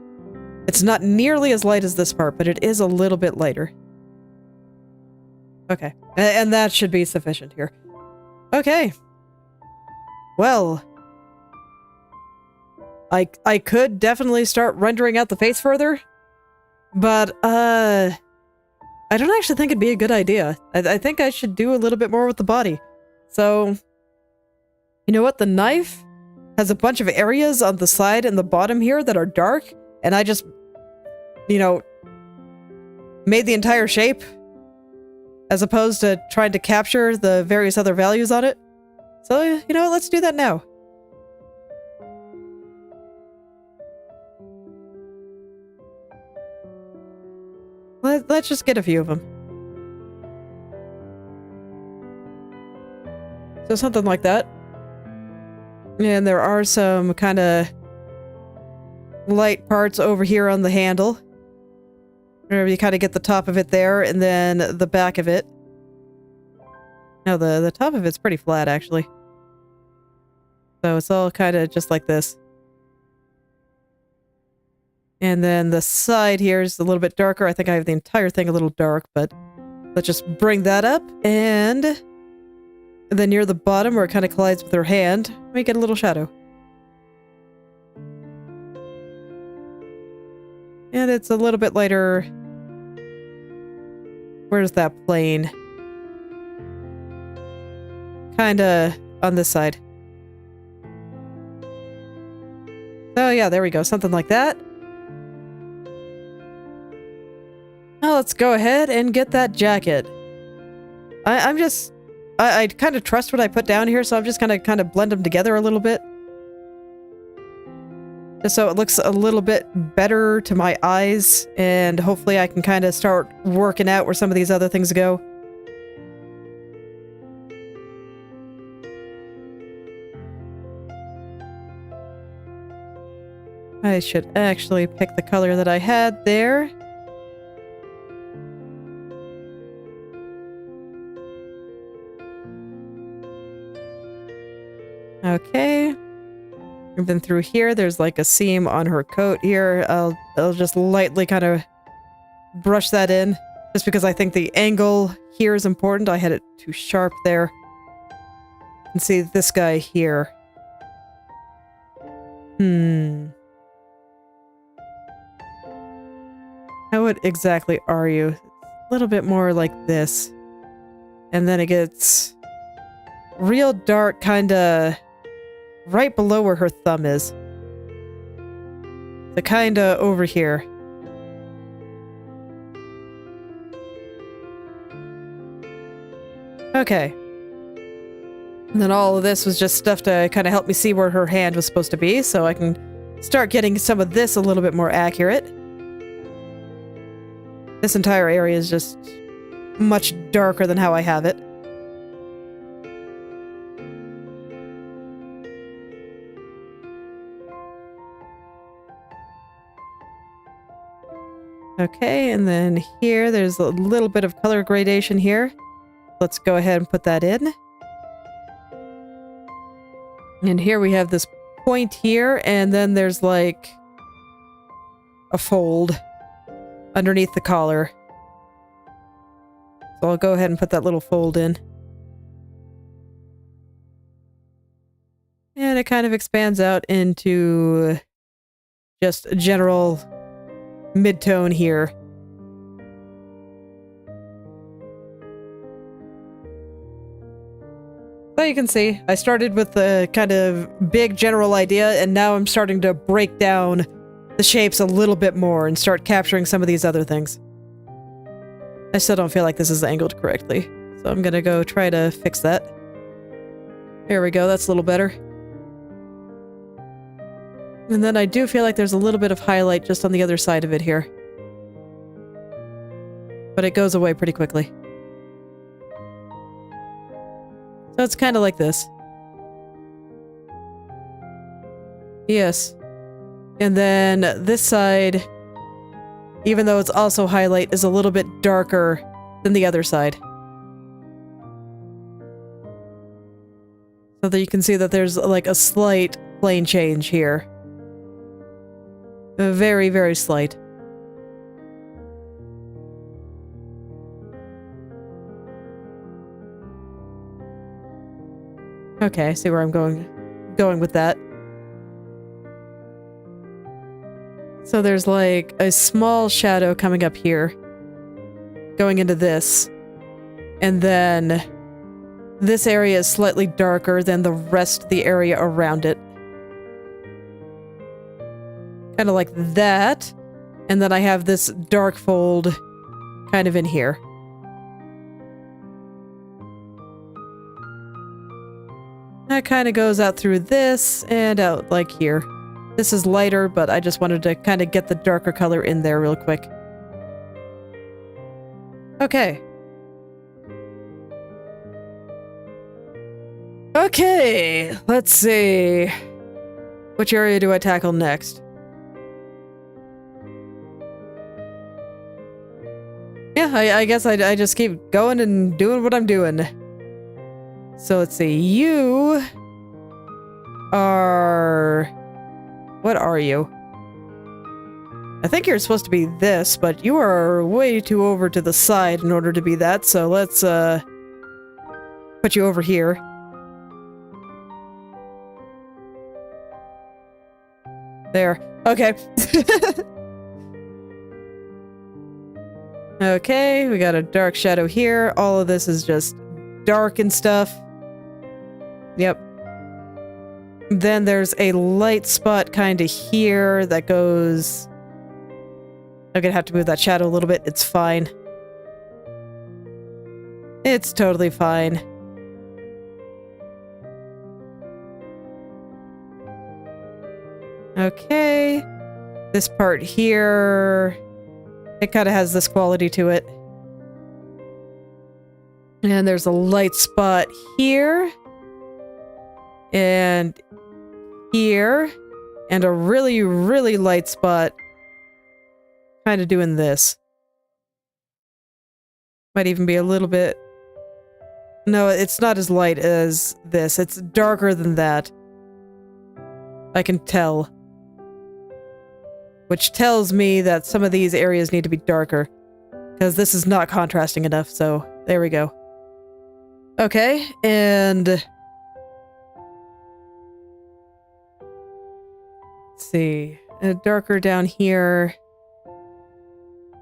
It's not nearly as light as this part, but it is a little bit lighter. Okay, and that should be sufficient here. Okay. Well. I could definitely start rendering out the face further, but, I don't actually think it'd be a good idea. I think I should do a little bit more with the body. So, you know what? The knife has a bunch of areas on the side and the bottom here that are dark, and I just, you know, made the entire shape as opposed to trying to capture the various other values on it. So, you know what, let's do that now. Let's just get a few of them. So something like that. And there are some kind of light parts over here on the handle. Where you kind of get the top of it there, and then the back of it. No, the top of it's pretty flat, actually. So it's all kind of just like this. And then the side here is a little bit darker. I think I have the entire thing a little dark, but let's just bring that up. And then near the bottom where it kind of collides with her hand, we get a little shadow. And it's a little bit lighter. Where's that plane? Kinda on this side. Oh yeah, there we go. Something like that. Now let's go ahead and get that jacket. I kind of trust what I put down here, so I'm just gonna kind of blend them together a little bit. Just so it looks a little bit better to my eyes, and hopefully I can kind of start working out where some of these other things go. I should actually pick the color that I had there. Okay. And then through here, there's like a seam on her coat here. I'll just lightly kind of brush that in, just because I think the angle here is important. I had it too sharp there. And see this guy here. How exactly are you? A little bit more like this. And then it gets real dark, kinda right below where her thumb is. So kinda over here. Okay. And then all of this was just stuff to kind of help me see where her hand was supposed to be, so I can start getting some of this a little bit more accurate. This entire area is just much darker than how I have it. Okay, and then here, there's a little bit of color gradation here. Let's go ahead and put that in. And here we have this point here, and then there's like a fold underneath the collar. So I'll go ahead and put that little fold in. And it kind of expands out into just a general mid-tone here. So you can see, I started with the kind of big general idea, and now I'm starting to break down the shapes a little bit more and start capturing some of these other things. I still don't feel like this is angled correctly, so I'm gonna go try to fix that. There we go, that's a little better. And then I do feel like there's a little bit of highlight just on the other side of it here. But it goes away pretty quickly. So it's kind of like this. Yes. And then this side, even though it's also highlight, is a little bit darker than the other side. So that you can see that there's like a slight plane change here. A very, very slight. Okay, I see where I'm going with that. So there's like a small shadow coming up here, going into this, and then this area is slightly darker than the rest of the area around it. Kind of like that, and then I have this dark fold kind of in here. That kind of goes out through this and out like here. This is lighter, but I just wanted to kind of get the darker color in there real quick. Okay. Okay, let's see. Which area do I tackle next? Yeah, I guess I just keep going and doing what I'm doing. So let's see, you are... What are you? I think you're supposed to be this, but you are way too over to the side in order to be that, so let's put you over here. There. Okay. Okay, we got a dark shadow here. All of this is just dark and stuff. Yep. Then there's a light spot kind of here that goes... I'm gonna have to move that shadow a little bit. It's fine. It's totally fine. Okay. This part here... It kind of has this quality to it. And there's a light spot here. And here. And a really, really light spot. Kind of doing this. Might even be a little bit... No, it's not as light as this. It's darker than that. I can tell. Which tells me that some of these areas need to be darker. Because this is not contrasting enough, so there we go. Okay, and... Let's see. Darker down here.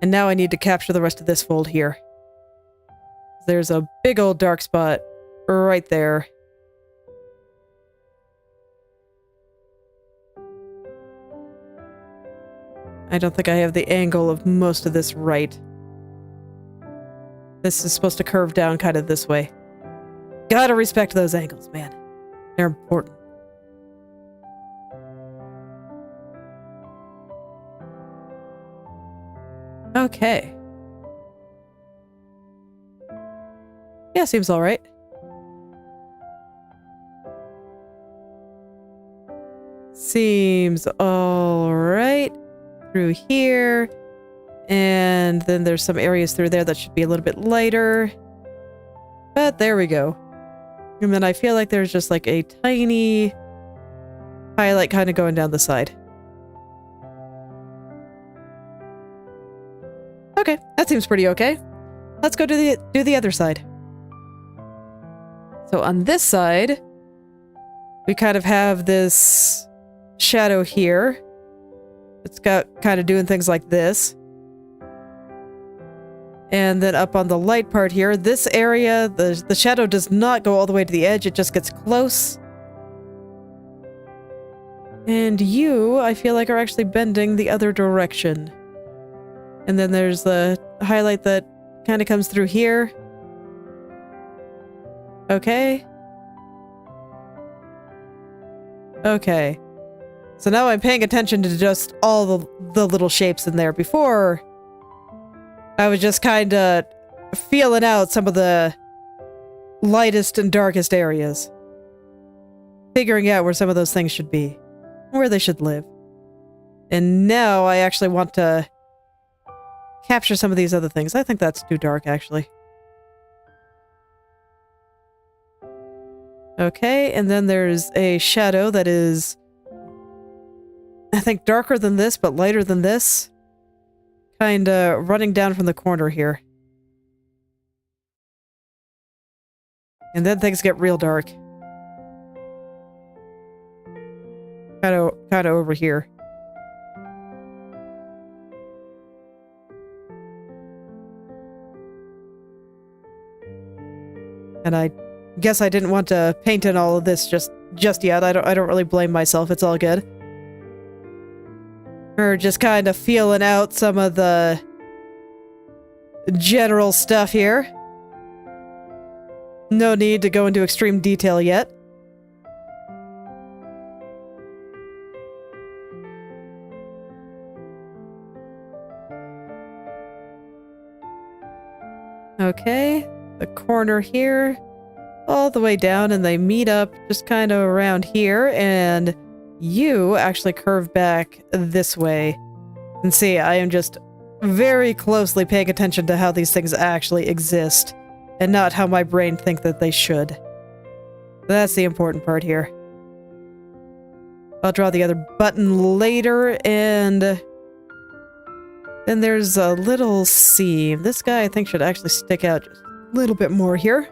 And now I need to capture the rest of this fold here. There's a big old dark spot right there. I don't think I have the angle of most of this right. This is supposed to curve down kind of this way. Gotta respect those angles, man. They're important. Okay. Yeah, seems alright. Seems alright. Through here. And then there's some areas through there that should be a little bit lighter. But there we go. And then I feel like there's just like a tiny highlight kind of going down the side. Okay, that seems pretty okay. Let's go do the other side. So on this side, we kind of have this shadow here. It's got kind of doing things like this. And then up on the light part here, this area, the shadow does not go all the way to the edge, it just gets close. And you, I feel like, are actually bending the other direction. And then there's the highlight that kind of comes through here. Okay. Okay. So now I'm paying attention to just all the little shapes in there. Before, I was just kind of feeling out some of the lightest and darkest areas. Figuring out where some of those things should be. Where they should live. And now I actually want to capture some of these other things. I think that's too dark, actually. Okay, and then there's a shadow that is, I think, darker than this, but lighter than this. Kinda running down from the corner here. And then things get real dark. Kinda over here. And I guess I didn't want to paint in all of this just yet. I don't really blame myself. It's all good. Or just kind of feeling out some of the general stuff here. No need to go into extreme detail yet. Okay, the corner here, all the way down, and they meet up just kind of around here, and you actually curve back this way. And see, I am just very closely paying attention to how these things actually exist, and not how my brain thinks that they should. That's the important part here. I'll draw the other button later, and then there's a little seam. This guy, I think, should actually stick out just a little bit more here.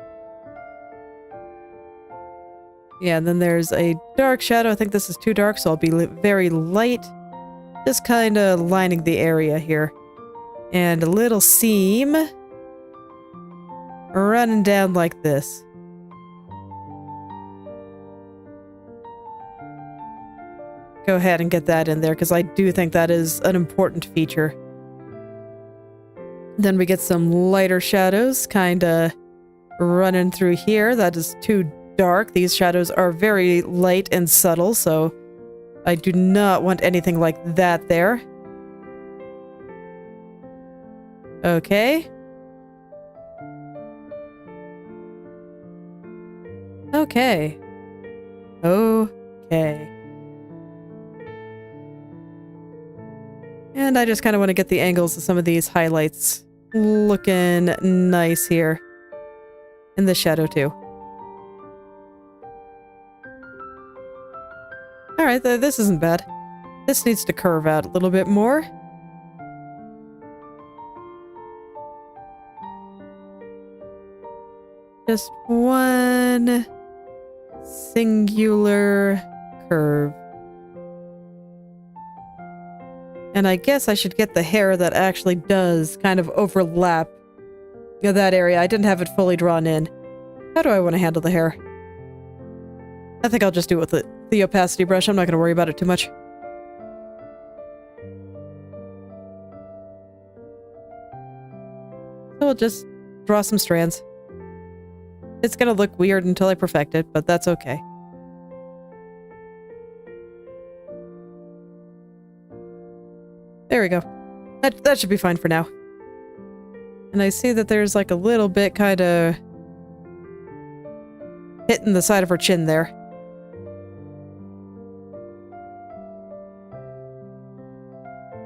Yeah, and then there's a dark shadow. I think this is too dark, so I'll be very light. Just kind of lining the area here. And a little seam running down like this. Go ahead and get that in there, because I do think that is an important feature. Then we get some lighter shadows kind of running through here. That is too dark. These shadows are very light and subtle, so I do not want anything like that there. Okay. Okay. Okay. And I just kind of want to get the angles of some of these highlights looking nice here. And the shadow too. Alright, this isn't bad. This needs to curve out a little bit more. Just one singular curve. And I guess I should get the hair that actually does kind of overlap that area. I didn't have it fully drawn in. How do I want to handle the hair? I think I'll just do it with the opacity brush. I'm not going to worry about it too much. So we'll just draw some strands. It's going to look weird until I perfect it, but that's okay. There we go. That should be fine for now. And I see that there's like a little bit kind of hitting the side of her chin there.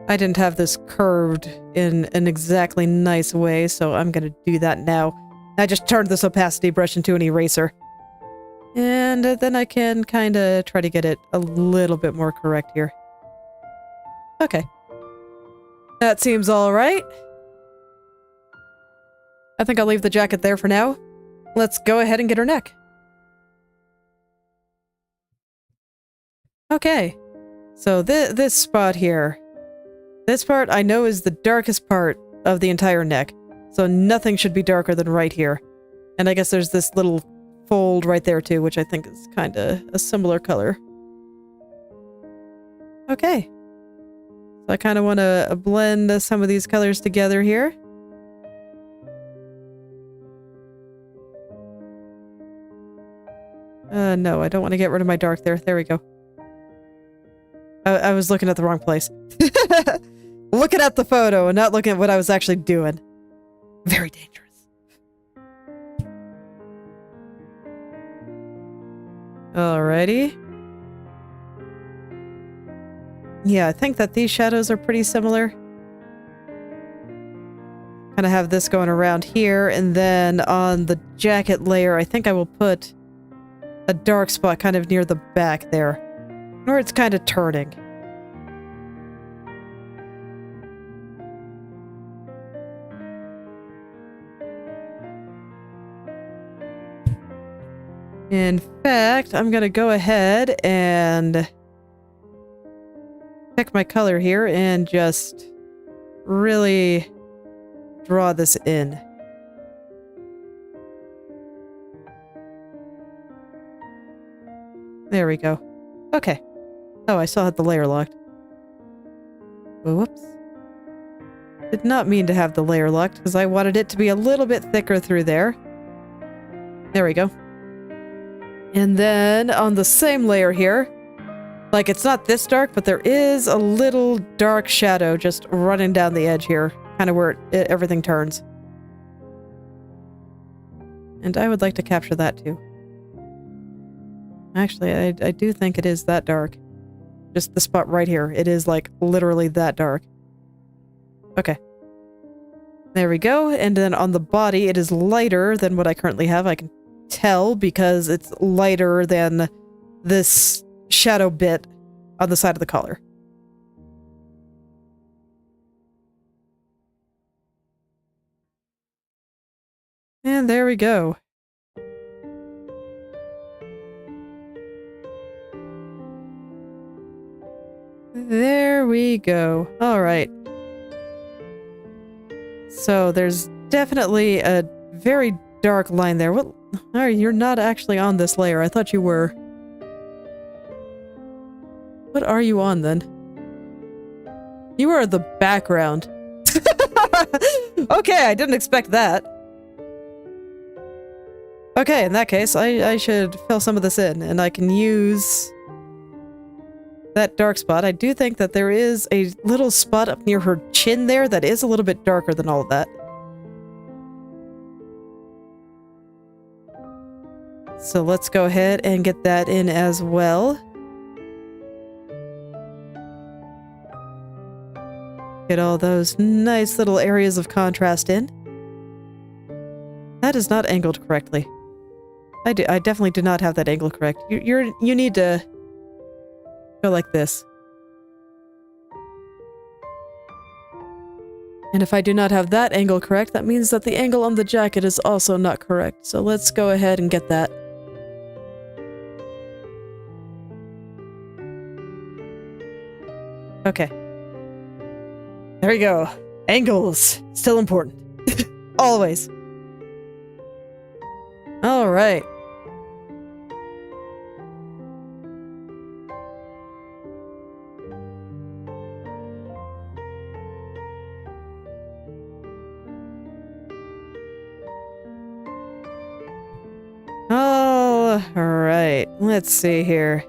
I didn't have this curved in an exactly nice way, so I'm going to do that now. I just turned this opacity brush into an eraser. And then I can kind of try to get it a little bit more correct here. Okay. That seems all right. I think I'll leave the jacket there for now. Let's go ahead and get her neck. Okay. So this spot here. This part I know is the darkest part of the entire neck. So nothing should be darker than right here. And I guess there's this little fold right there too, which I think is kind of a similar color. Okay. So I kind of want to blend some of these colors together here. No, I don't want to get rid of my dark there. There we go. I was looking at the wrong place. Looking at the photo and not looking at what I was actually doing. Very dangerous. Alrighty. Yeah, I think that these shadows are pretty similar. Kind of have this going around here, and then on the jacket layer, I think I will put a dark spot kind of near the back there, where it's kind of turning. In fact, I'm gonna go ahead and pick my color here and just really draw this in. There we go. Okay. Oh, I still had the layer locked. Whoops. Did not mean to have the layer locked because I wanted it to be a little bit thicker through there. There we go. And then on the same layer here, like it's not this dark, but there is a little dark shadow just running down the edge here, kind of where everything turns. And I would like to capture that too. Actually, I do think it is that dark. Just the spot right here. It is like literally that dark. Okay. There we go. And then on the body, it is lighter than what I currently have. I can tell because it's lighter than this shadow bit on the side of the collar. And there we go. There we go. All right. So there's definitely a very dark line there. What? Oh, you're not actually on this layer. I thought you were. What are you on then? You are the background. Okay, I didn't expect that. Okay, in that case, I should fill some of this in, and I can use that dark spot. I do think that there is a little spot up near her chin there that is a little bit darker than all of that. So let's go ahead and get that in as well. Get all those nice little areas of contrast in. That is not angled correctly. I definitely do not have that angle correct. You need to go like this. And if I do not have that angle correct, that means that the angle on the jacket is also not correct. So let's go ahead and get that. Okay. There we go. Angles. Still important. Always. All right. All right. Let's see here.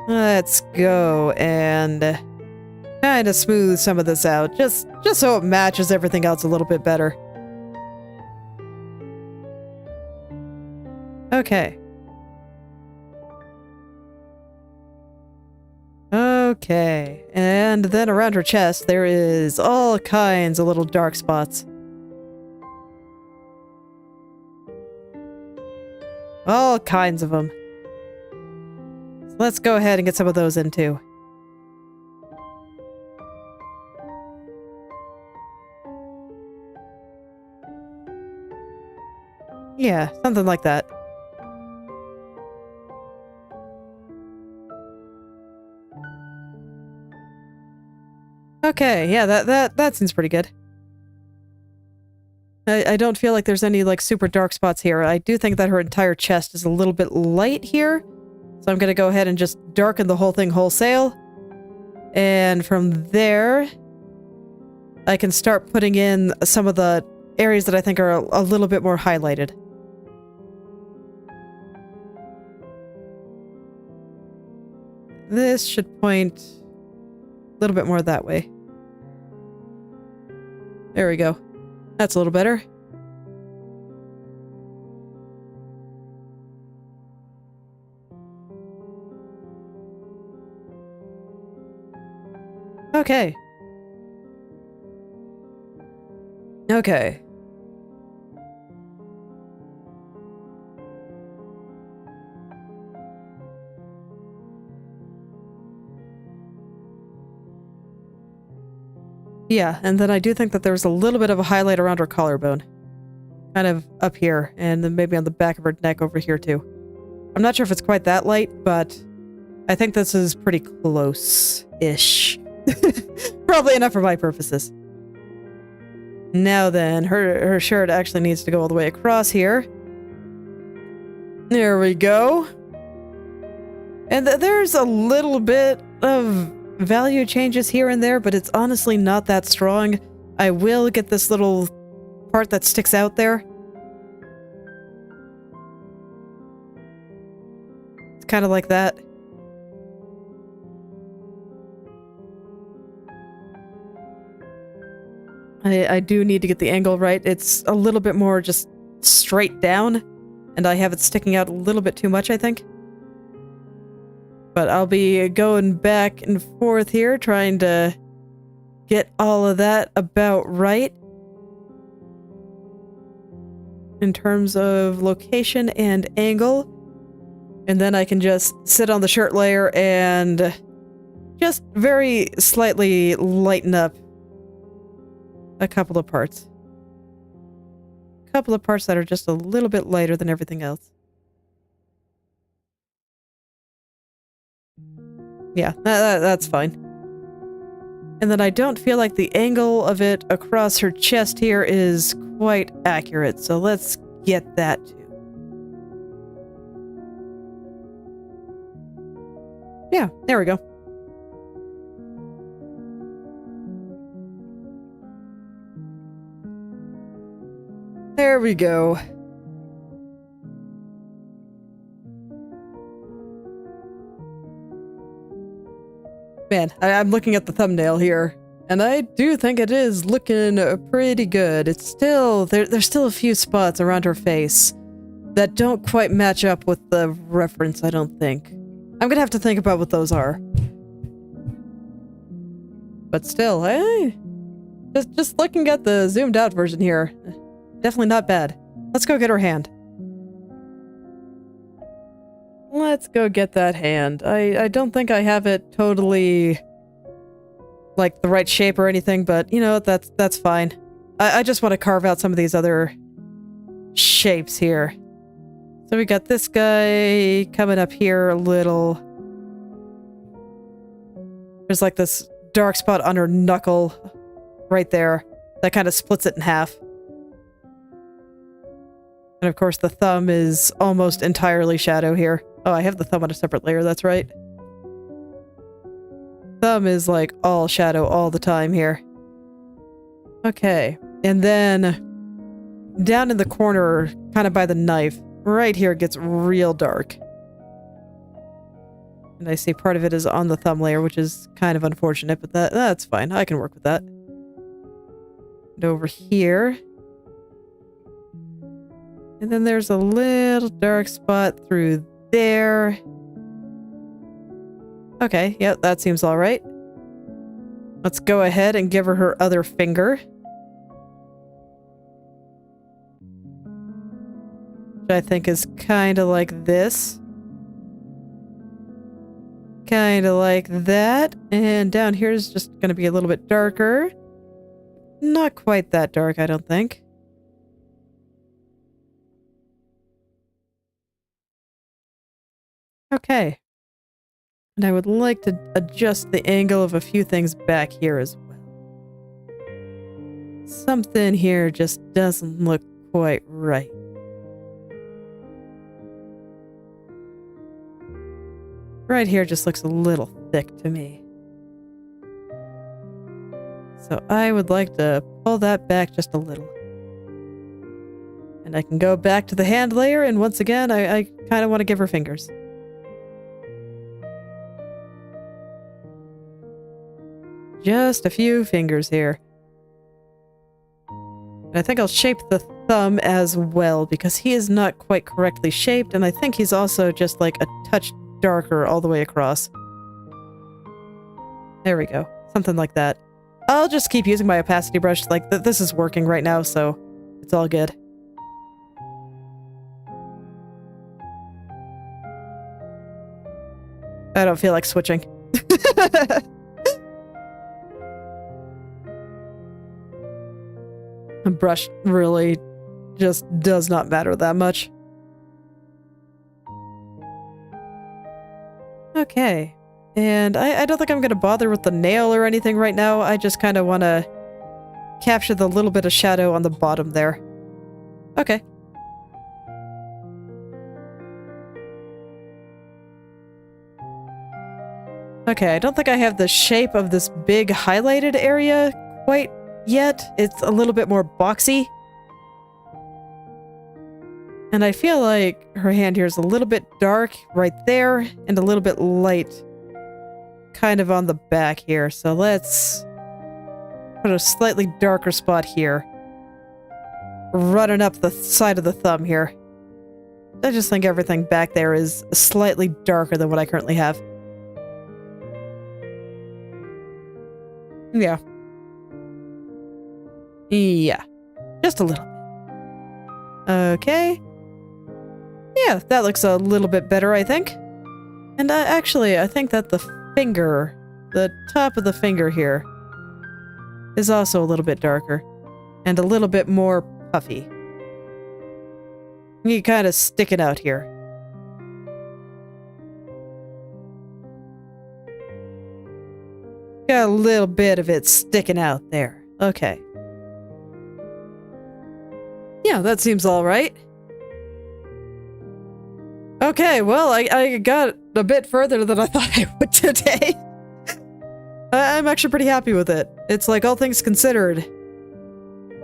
Let's go and kind of smooth some of this out, just so it matches everything else a little bit better. Okay. Okay. And then around her chest, there is all kinds of little dark spots. All kinds of them. So let's go ahead and get some of those in too. Yeah, something like that. Okay, yeah, that seems pretty good. I don't feel like there's any, like, super dark spots here. I do think that her entire chest is a little bit light here. So I'm gonna go ahead and just darken the whole thing wholesale. And from there, I can start putting in some of the areas that I think are a little bit more highlighted. this should point a little bit more that way. There we go. That's a little better. Okay. Okay. Yeah, and then I do think that there's a little bit of a highlight around her collarbone. Kind of up here, and then maybe on the back of her neck over here too. I'm not sure if it's quite that light, but I think this is pretty close-ish. Probably enough for my purposes. Now then, her shirt actually needs to go all the way across here. There we go. And there's a little bit of value changes here and there, but it's honestly not that strong. I will get this little part that sticks out there. It's kind of like that. I do need to get the angle right. It's a little bit more just straight down, and I have it sticking out a little bit too much, I think. But I'll be going back and forth here, trying to get all of that about right. In terms of location and angle. And then I can just sit on the shirt layer and just very slightly lighten up a couple of parts. A couple of parts that are just a little bit lighter than everything else. Yeah, that's fine. And then I don't feel like the angle of it across her chest here is quite accurate, so let's get that too. Yeah, there we go. There we go. Man, I'm looking at the thumbnail here, and I do think it is looking pretty good. It's still, there's still a few spots around her face that don't quite match up with the reference, I don't think. I'm gonna have to think about what those are. But still, hey, just looking at the zoomed out version here, definitely not bad. Let's go get her hand. Let's go get that hand. I don't think I have it totally like the right shape or anything, but you know, that's fine. I just want to carve out some of these other shapes here. So we got this guy coming up here a little. There's like this dark spot on her knuckle right there that kind of splits it in half. And of course the thumb is almost entirely shadow here. Oh, I have the thumb on a separate layer, that's right. Thumb is like all shadow all the time here. Okay, and then down in the corner, kind of by the knife, right here it gets real dark. And I see part of it is on the thumb layer, which is kind of unfortunate, but that's fine. I can work with that. And over here. And then there's a little dark spot through there. Okay, yep, that seems all right. Let's go ahead and give her other finger. Which I think is kind of like this. Kind of like that. And down here is just going to be a little bit darker. Not quite that dark, I don't think. Okay. And I would like to adjust the angle of a few things back here as well. Something here just doesn't look quite right. Right here just looks a little thick to me. So I would like to pull that back just a little. And I can go back to the hand layer, and once again, I kind of want to give her fingers. Just a few fingers here. And I think I'll shape the thumb as well, because he is not quite correctly shaped, and I think he's also just like a touch darker all the way across. There we go. Something like that. I'll just keep using my opacity brush. Like, this is working right now, so it's all good. I don't feel like switching. The brush really just does not matter that much. Okay. And I don't think I'm going to bother with the nail or anything right now. I just kind of want to capture the little bit of shadow on the bottom there. Okay. Okay, I don't think I have the shape of this big highlighted area quite yet. It's a little bit more boxy. And I feel like her hand here is a little bit dark right there and a little bit light kind of on the back here. So let's put a slightly darker spot here. Running up the side of the thumb here. I just think everything back there is slightly darker than what I currently have. Yeah. Yeah. Just a little bit. Okay. Yeah, that looks a little bit better, I think. And actually, I think that the finger, the top of the finger here, is also a little bit darker. And a little bit more puffy. You kind of stick it out here. Got a little bit of it sticking out there. Okay. Yeah, that seems all right. Okay, well, I got a bit further than I thought I would today. I'm actually pretty happy with it. It's like, all things considered,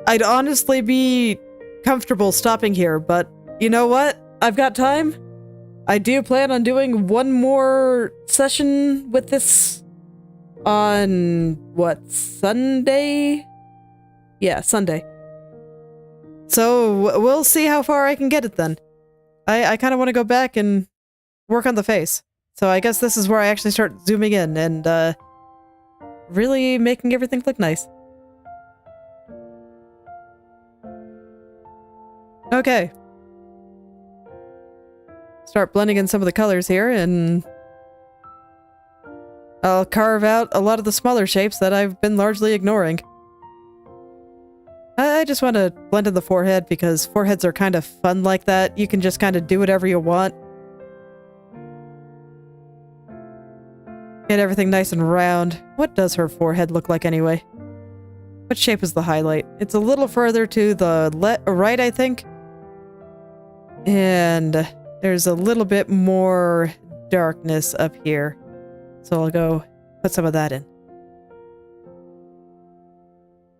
I'd honestly be comfortable stopping here, but you know what? I've got time. I do plan on doing one more session with this on, what, Sunday? Yeah, Sunday. So we'll see how far I can get it then. I kind of want to go back and work on the face. So I guess this is where I actually start zooming in and really making everything look nice. Okay. Start blending in some of the colors here, and I'll carve out a lot of the smaller shapes that I've been largely ignoring. I just want to blend in the forehead because foreheads are kind of fun like that. You can just kind of do whatever you want. Get everything nice and round. What does her forehead look like anyway? What shape is the highlight? It's a little further to the right, I think. And there's a little bit more darkness up here. So I'll go put some of that in.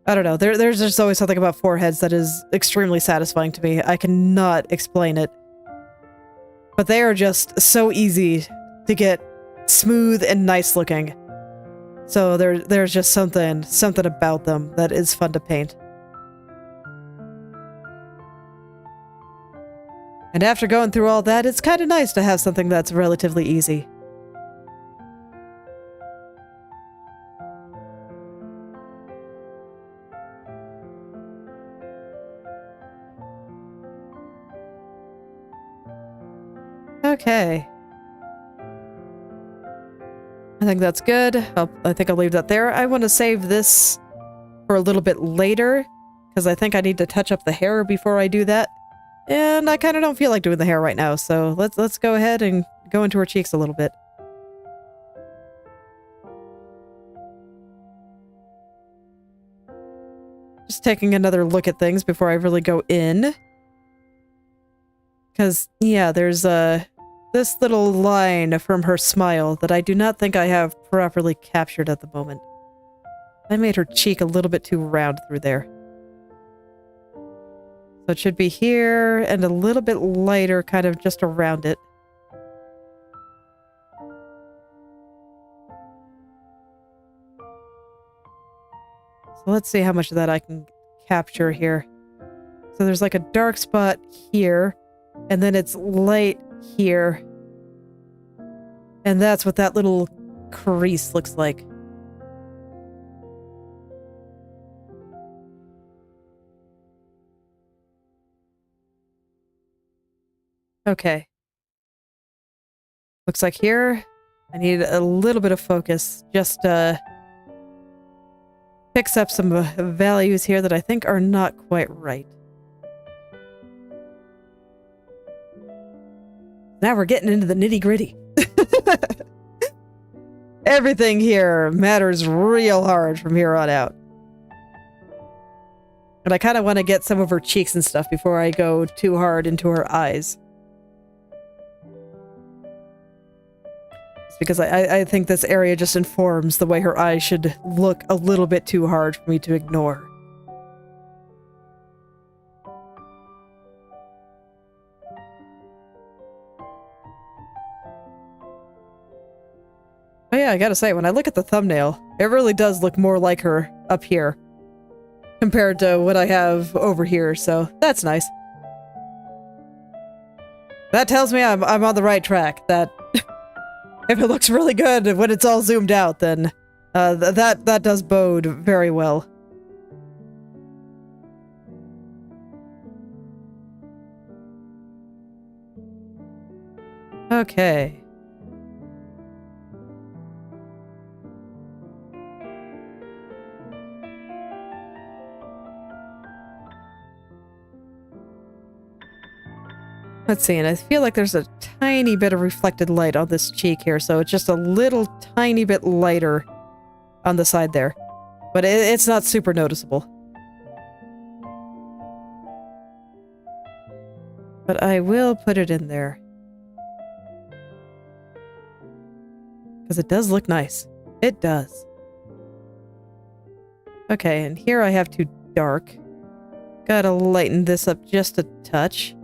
I don't know. There's just always something about foreheads that is extremely satisfying to me. I cannot explain it. But they are just so easy to get smooth and nice looking. So there's just something about them that is fun to paint. And after going through all that, it's kind of nice to have something that's relatively easy. Okay. I think that's good. I think I'll leave that there. I want to save this for a little bit later, because I think I need to touch up the hair before I do that. And I kind of don't feel like doing the hair right now, so let's go ahead and go into her cheeks a little bit. Just taking another look at things before I really go in. Because, yeah, there's this little line from her smile that I do not think I have properly captured at the moment. I made her cheek a little bit too round through there. So it should be here and a little bit lighter kind of just around it. So let's see how much of that I can capture here. So there's like a dark spot here, and then it's light here. And that's what that little crease looks like. Okay. Looks like here, I need a little bit of focus just to fix up some values here that I think are not quite right. Now we're getting into the nitty-gritty. Everything here matters real hard from here on out. And I kind of want to get some of her cheeks and stuff before I go too hard into her eyes. It's because I think this area just informs the way her eyes should look a little bit too hard for me to ignore. Oh yeah, I gotta say, when I look at the thumbnail, it really does look more like her up here compared to what I have over here, so that's nice. That tells me I'm on the right track, that if it looks really good when it's all zoomed out, then that does bode very well. Okay. Let's see, and I feel like there's a tiny bit of reflected light on this cheek here, so it's just a little tiny bit lighter on the side there. But it's not super noticeable. But I will put it in there. Because it does look nice. It does. Okay, and here I have too dark. Gotta lighten this up just a touch.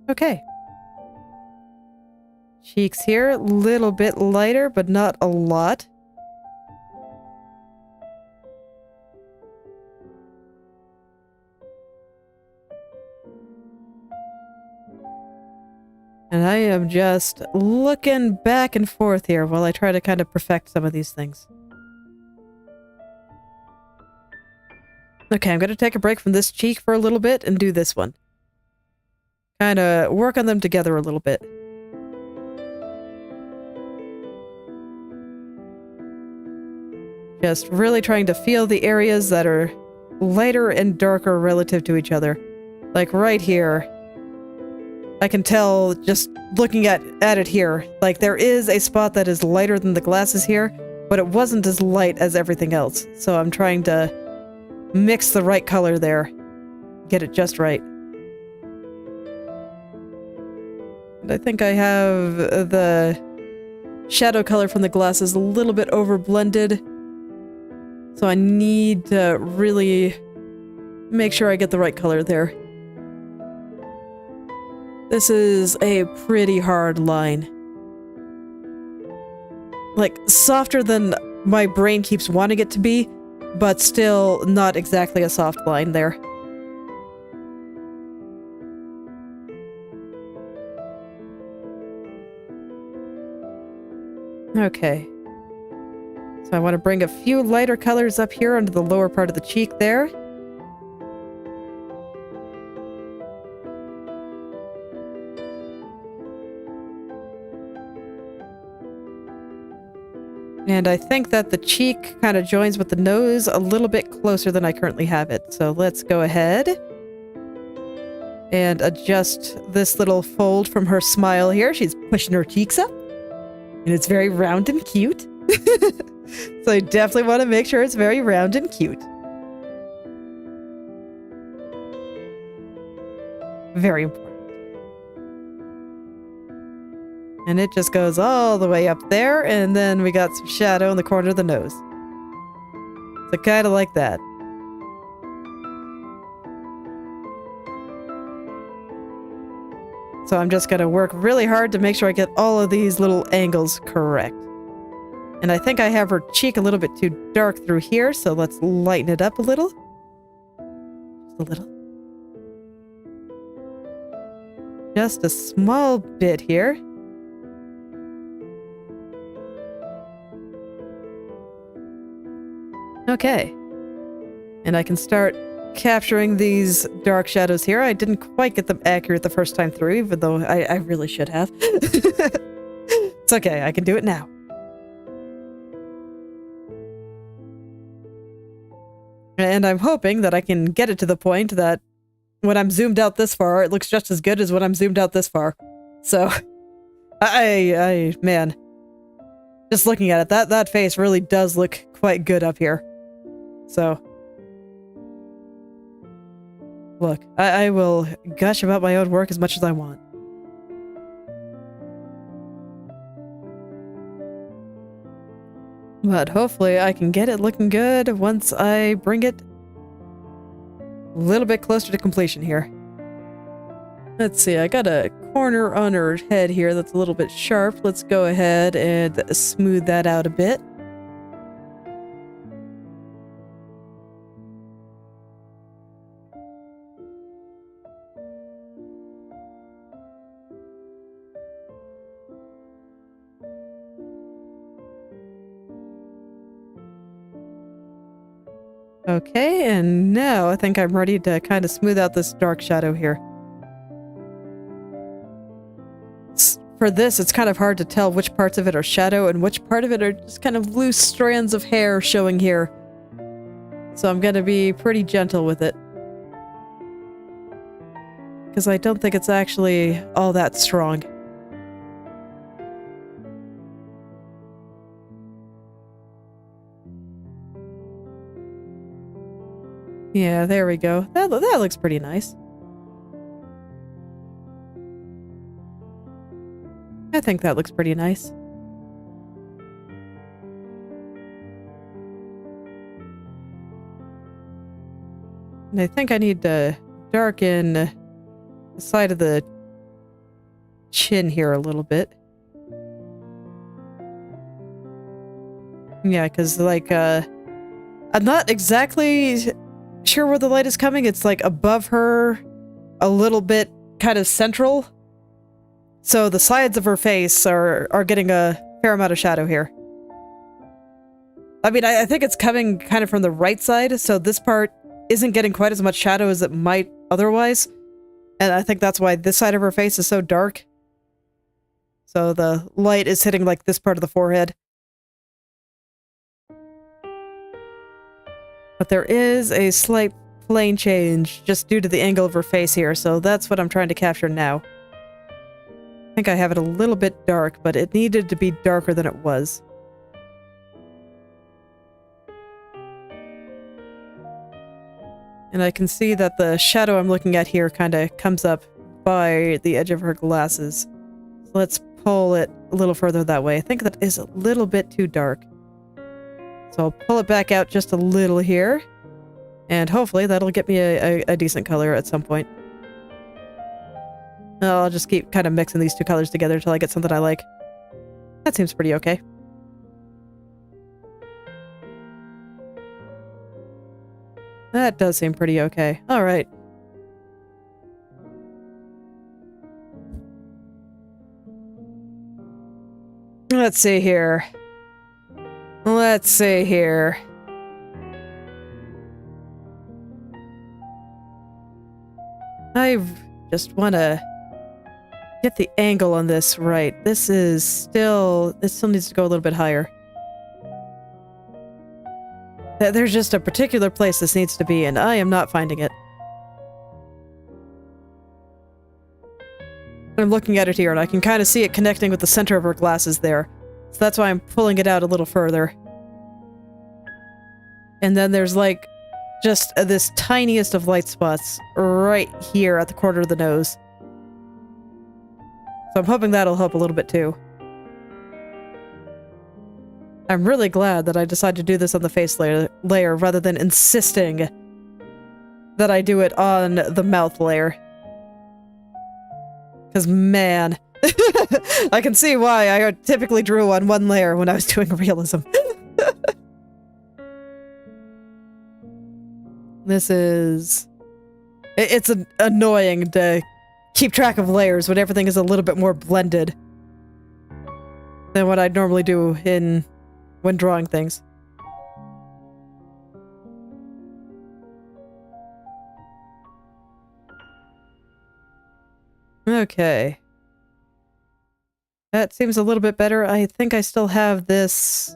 Okay. Cheeks here, a little bit lighter, but not a lot. And I am just looking back and forth here while I try to kind of perfect some of these things. Okay, I'm going to take a break from this cheek for a little bit and do this one. Kind of work on them together a little bit. Just really trying to feel the areas that are lighter and darker relative to each other. Like right here. I can tell just looking at it here. Like there is a spot that is lighter than the glasses here, but it wasn't as light as everything else. So I'm trying to mix the right color there. Get it just right. I think I have the shadow color from the glasses a little bit over blended. So I need to really make sure I get the right color there. This is a pretty hard line. Like, softer than my brain keeps wanting it to be, but still not exactly a soft line there. Okay. So I want to bring a few lighter colors up here onto the lower part of the cheek there. And I think that the cheek kind of joins with the nose a little bit closer than I currently have it. So let's go ahead and adjust this little fold from her smile here. She's pushing her cheeks up. And it's very round and cute. So I definitely want to make sure it's very round and cute. Very important. And it just goes all the way up there, and then we got some shadow in the corner of the nose. So kind of like that. So I'm just going to work really hard to make sure I get all of these little angles correct. And I think I have her cheek a little bit too dark through here, so let's lighten it up a little. Just a little. Just a small bit here. Okay. And I can start capturing these dark shadows here. I didn't quite get them accurate the first time through, even though I really should have. It's okay, I can do it now. And I'm hoping that I can get it to the point that when I'm zoomed out this far, it looks just as good as when I'm zoomed out this far. So, man. Just looking at it, that face really does look quite good up here. So, look, I will gush about my own work as much as I want. But hopefully I can get it looking good once I bring it a little bit closer to completion here. Let's see, I got a corner on her head here that's a little bit sharp. Let's go ahead and smooth that out a bit. Okay, and now I think I'm ready to kind of smooth out this dark shadow here. For this, it's kind of hard to tell which parts of it are shadow and which part of it are just kind of loose strands of hair showing here. So I'm gonna be pretty gentle with it. Because I don't think it's actually all that strong. Yeah, there we go. That looks pretty nice. I think that looks pretty nice. And I think I need to darken the side of the chin here a little bit. Yeah, because like, I'm not exactly sure where the light is coming. It's like above her, a little bit kind of central. So the sides of her face are getting a fair amount of shadow here. I mean, I think it's coming kind of from the right side, so this part isn't getting quite as much shadow as it might otherwise. And I think that's why this side of her face is so dark. So the light is hitting like this part of the forehead. But there is a slight plane change just due to the angle of her face here, so that's what I'm trying to capture now. I think I have it a little bit dark, but it needed to be darker than it was. And I can see that the shadow I'm looking at here kind of comes up by the edge of her glasses. So let's pull it a little further that way. I think that is a little bit too dark. So I'll pull it back out just a little here. And hopefully that'll get me a decent color at some point. I'll just keep kind of mixing these two colors together until I get something I like. That seems pretty okay. That does seem pretty okay. Alright. Let's see here. Let's see here. I just want to get the angle on this right. This still needs to go a little bit higher. There's just a particular place this needs to be, and I am not finding it. I'm looking at it here, and I can kind of see it connecting with the center of her glasses there. So that's why I'm pulling it out a little further. And then there's like just this tiniest of light spots right here at the corner of the nose. So I'm hoping that'll help a little bit too. I'm really glad that I decided to do this on the face layer rather than insisting that I do it on the mouth layer. Because man, I can see why I typically drew on one layer when I was doing realism. This is... It's annoying to keep track of layers when everything is a little bit more blended than what I'd normally do when drawing things. Okay. That seems a little bit better. I think I still have this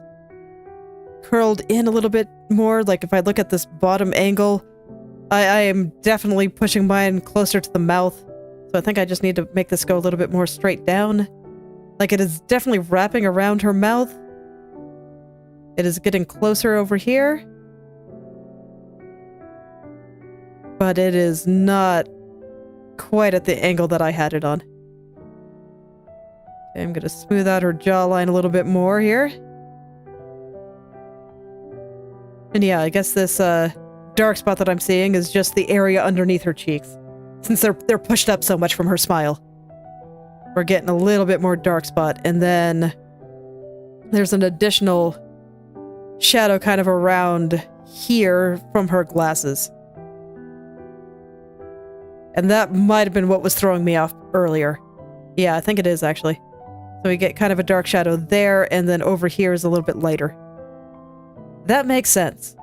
curled in a little bit more. Like if I look at this bottom angle, I am definitely pushing mine closer to the mouth. So I think I just need to make this go a little bit more straight down. Like it is definitely wrapping around her mouth. It is getting closer over here. But it is not quite at the angle that I had it on. Okay, I'm going to smooth out her jawline a little bit more here. And yeah, I guess this dark spot that I'm seeing is just the area underneath her cheeks. Since they're pushed up so much from her smile. We're getting a little bit more dark spot. And then there's an additional shadow kind of around here from her glasses. And that might have been what was throwing me off earlier. Yeah, I think it is actually. So we get kind of a dark shadow there, and then over here is a little bit lighter. That makes sense.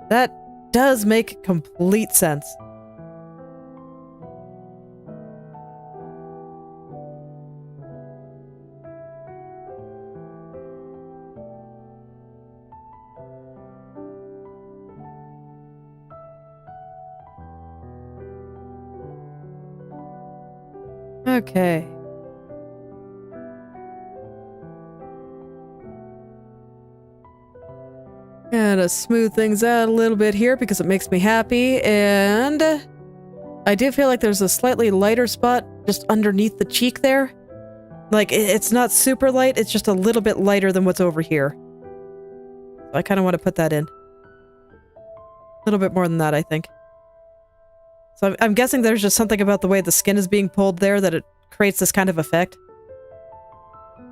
That does make complete sense. Okay. Gotta smooth things out a little bit here because it makes me happy, and I do feel like there's a slightly lighter spot just underneath the cheek there. Like, it's not super light, it's just a little bit lighter than what's over here. So I kind of want to put that in. A little bit more than that, I think. So I'm guessing there's just something about the way the skin is being pulled there that it creates this kind of effect.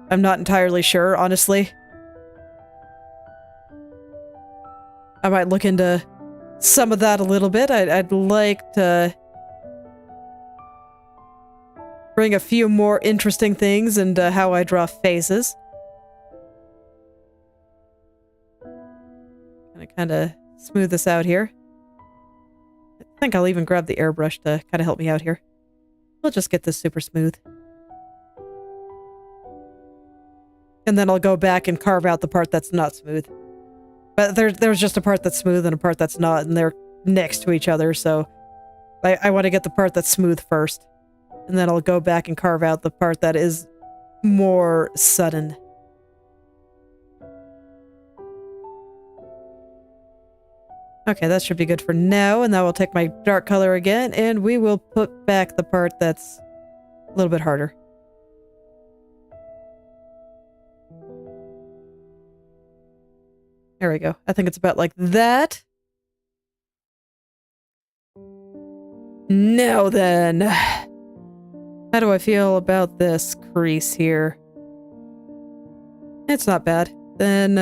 I'm not entirely sure, honestly. I might look into some of that a little bit. I'd like to bring a few more interesting things into how I draw faces. Gonna kind of smooth this out here. I think I'll even grab the airbrush to kind of help me out here. We'll just get this super smooth. And then I'll go back and carve out the part that's not smooth. But there's just a part that's smooth and a part that's not, and they're next to each other, so I want to get the part that's smooth first. And then I'll go back and carve out the part that is more sudden. Okay, that should be good for now, and now I'll take my dark color again, and we will put back the part that's a little bit harder. There we go. I think it's about like that. Now then, how do I feel about this crease here? It's not bad. Then,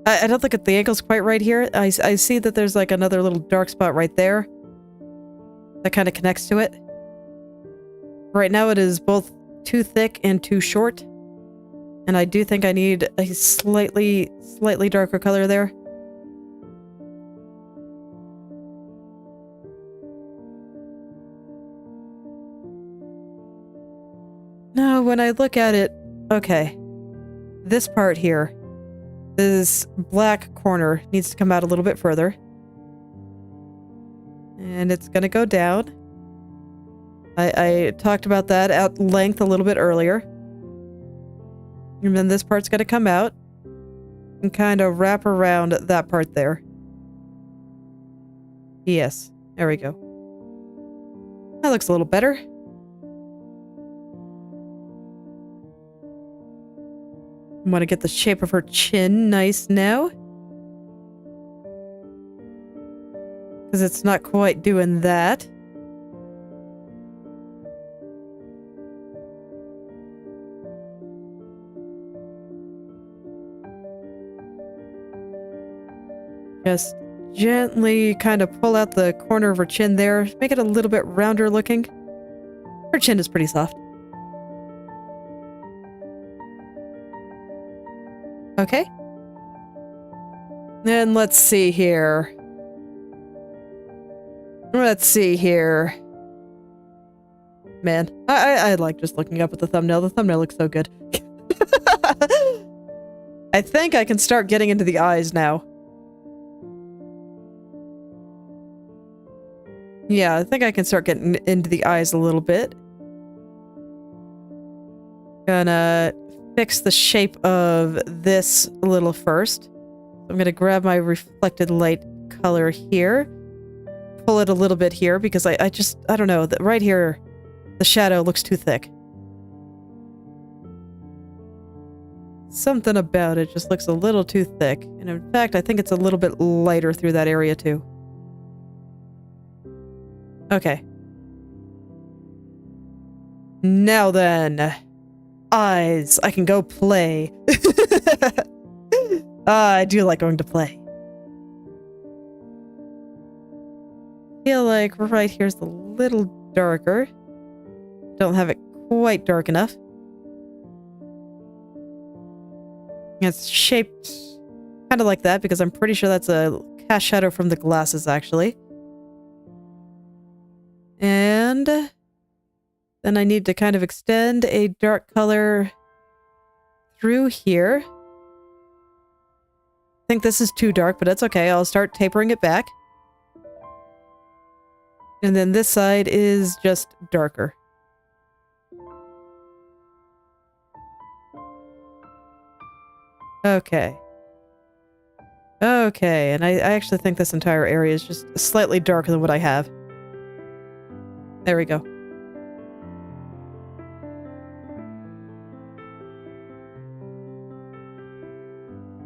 I don't think the angle's quite right here. I see that there's like another little dark spot right there that kind of connects to it. Right now it is both too thick and too short. And I do think I need a slightly darker color there. Now, when I look at it, okay, this part here, this black corner needs to come out a little bit further. And it's gonna go down. I talked about that at length a little bit earlier. And then this part's gonna come out and kind of wrap around that part there. Yes, there we go. That looks a little better. I want to get the shape of her chin nice now. Because it's not quite doing that. Just gently kind of pull out the corner of her chin there. Make it a little bit rounder looking. Her chin is pretty soft. Okay. Then let's see here. Let's see here. Man, I like just looking up at the thumbnail. The thumbnail looks so good. I think I can start getting into the eyes now. Yeah, I think I can start getting into the eyes a little bit. Gonna fix the shape of this a little first. I'm gonna grab my reflected light color here. Pull it a little bit here because I don't know, that right here the shadow looks too thick. Something about it just looks a little too thick. And in fact, I think it's a little bit lighter through that area too. Okay. Now then. Eyes. I can go play. I do like going to play. Feel like right here's a little darker. Don't have it quite dark enough. It's shaped kind of like that because I'm pretty sure that's a cast shadow from the glasses actually. And then I need to kind of extend a dark color through here. I think this is too dark, but that's okay. I'll start tapering it back. And then this side is just darker. Okay. Okay, and I actually think this entire area is just slightly darker than what I have. There we go.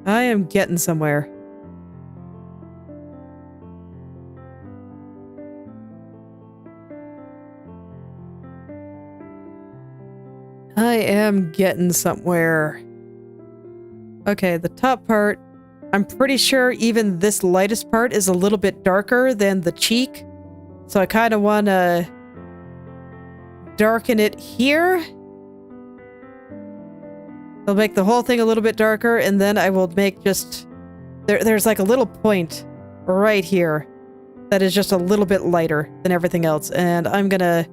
I am getting somewhere. I am getting somewhere. Okay, the top part, I'm pretty sure even this lightest part is a little bit darker than the cheek. So I kind of want to darken it here. I'll make the whole thing a little bit darker, and then I will make just... There's like a little point right here that is just a little bit lighter than everything else, and I'm gonna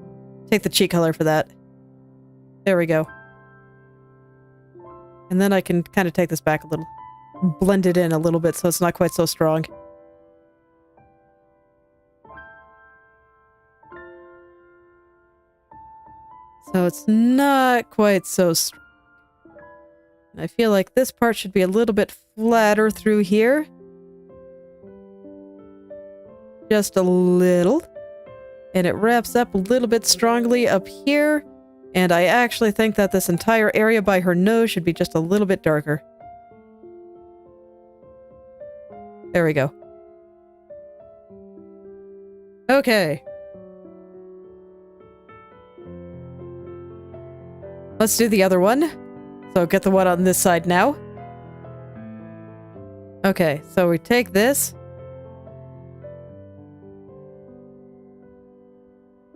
take the cheek color for that. There we go. And then I can kind of take this back a little. Blend it in a little bit so it's not quite so strong. So it's not quite so strong. I feel like this part should be a little bit flatter through here. Just a little. And it wraps up a little bit strongly up here. And I actually think that this entire area by her nose should be just a little bit darker. There we go. Okay. Let's do the other one. So get the one on this side now. Okay, so we take this.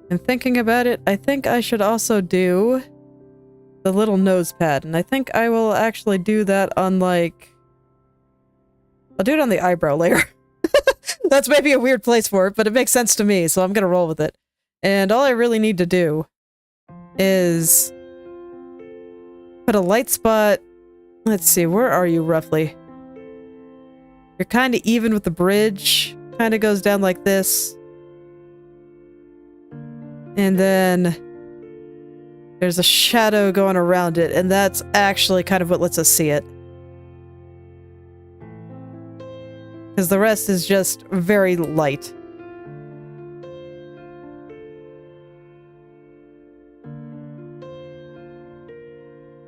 And thinking about it, I think I should also do the little nose pad. And I think I will actually do that on like... I'll do it on the eyebrow layer. That's maybe a weird place for it, but it makes sense to me, so I'm gonna roll with it. And all I really need to do is put a light spot. Let's see, where are you roughly? You're kind of even with the bridge. Kind of goes down like this. And then there's a shadow going around it, and that's actually kind of what lets us see it. Because the rest is just very light.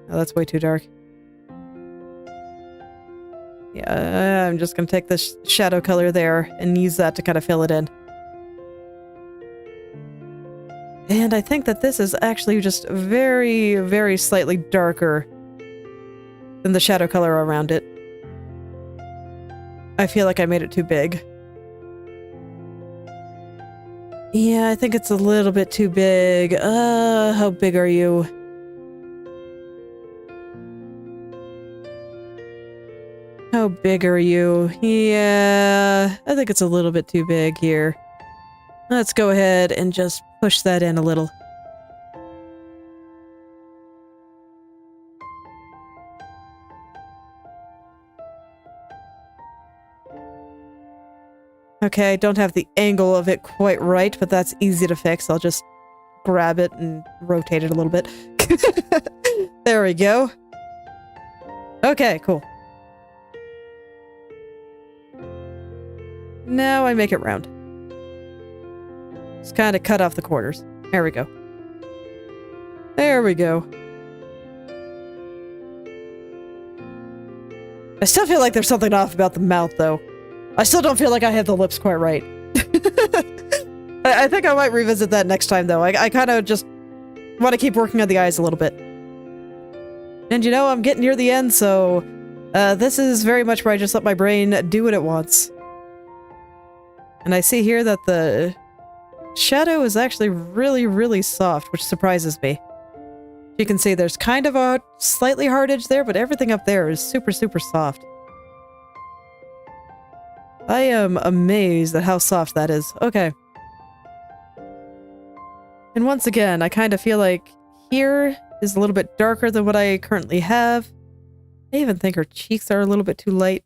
Oh, that's way too dark. Yeah, I'm just gonna take this shadow color there and use that to kind of fill it in. And I think that this is actually just very, very slightly darker than the shadow color around it. I feel like I made it too big. Yeah, I think it's a little bit too big. How big are you? How big are you? Yeah, I think it's a little bit too big here. Let's go ahead and just push that in a little. Okay, I don't have the angle of it quite right, but that's easy to fix. I'll just grab it and rotate it a little bit. There we go. Okay, cool. Now I make it round. Just kind of cut off the corners. There we go. There we go. I still feel like there's something off about the mouth, though. I still don't feel like I have the lips quite right. I think I might revisit that next time, though. I kind of just want to keep working on the eyes a little bit. And you know, I'm getting near the end, so this is very much where I just let my brain do what it wants. And I see here that the shadow is actually really, really soft, which surprises me. You can see there's kind of a slightly hard edge there, but everything up there is super, super soft. I am amazed at how soft that is. Okay. And once again, I kind of feel like here is a little bit darker than what I currently have. I even think her cheeks are a little bit too light.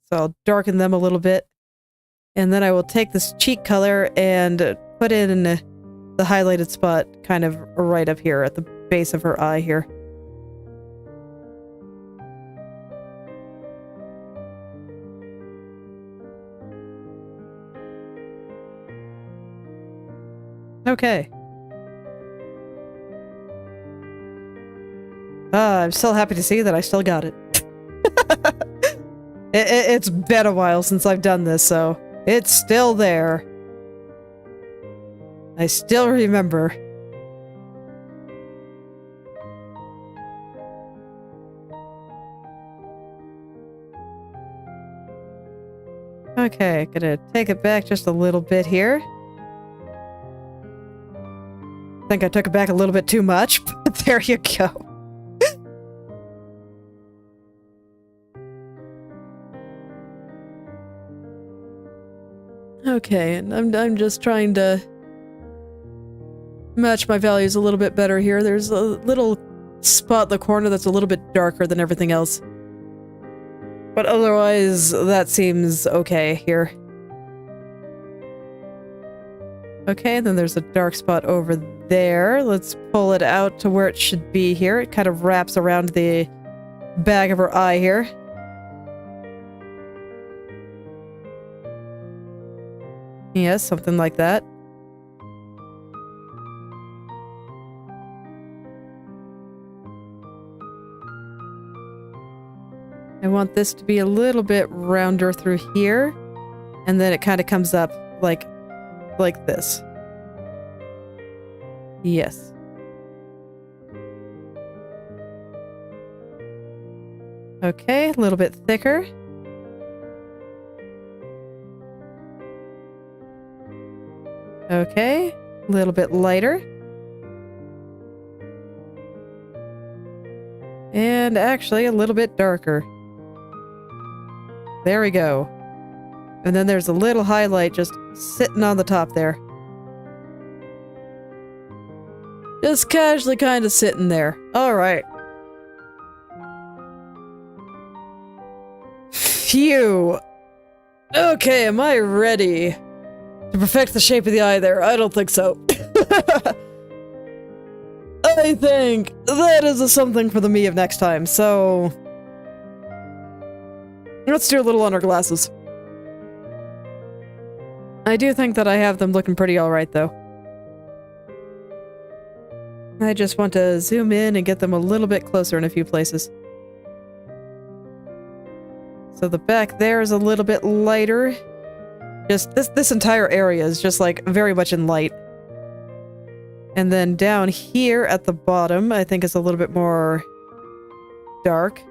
So I'll darken them a little bit. And then I will take this cheek color and put it in the highlighted spot kind of right up here at the base of her eye here. Okay. I'm still happy to see that I still got it. It's been a while since I've done this, so it's still there. I still remember. Okay, gonna take it back just a little bit here. I think I took it back a little bit too much, but there you go. Okay, and I'm just trying to match my values a little bit better here. There's a little spot in the corner that's a little bit darker than everything else. But otherwise, that seems okay here. Okay, then there's a dark spot over there. Let's pull it out to where it should be here. It kind of wraps around the back of her eye here. Yes, something like that. I want this to be a little bit rounder through here, and then it kind of comes up like this. Yes. Okay, a little bit thicker. Okay, a little bit lighter. And actually a little bit darker. There we go. And then there's a little highlight just sitting on the top there. Just casually kind of sitting there. Alright. Phew. Okay, am I ready to perfect the shape of the eye there? I don't think so. I think that is something for the me of next time, so let's do a little on her glasses. I do think that I have them looking pretty alright, though. I just want to zoom in and get them a little bit closer in a few places. So the back there is a little bit lighter. Just this entire area is just like very much in light. And then down here at the bottom, I think is a little bit more dark.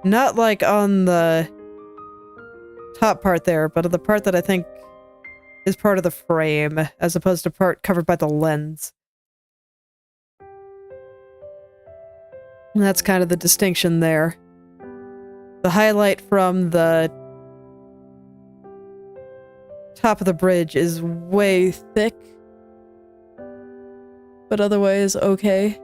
Not like on the top part there, but on the part that I think is part of the frame, as opposed to part covered by the lens. And that's kind of the distinction there. The highlight from the top of the bridge is way thick, but otherwise okay.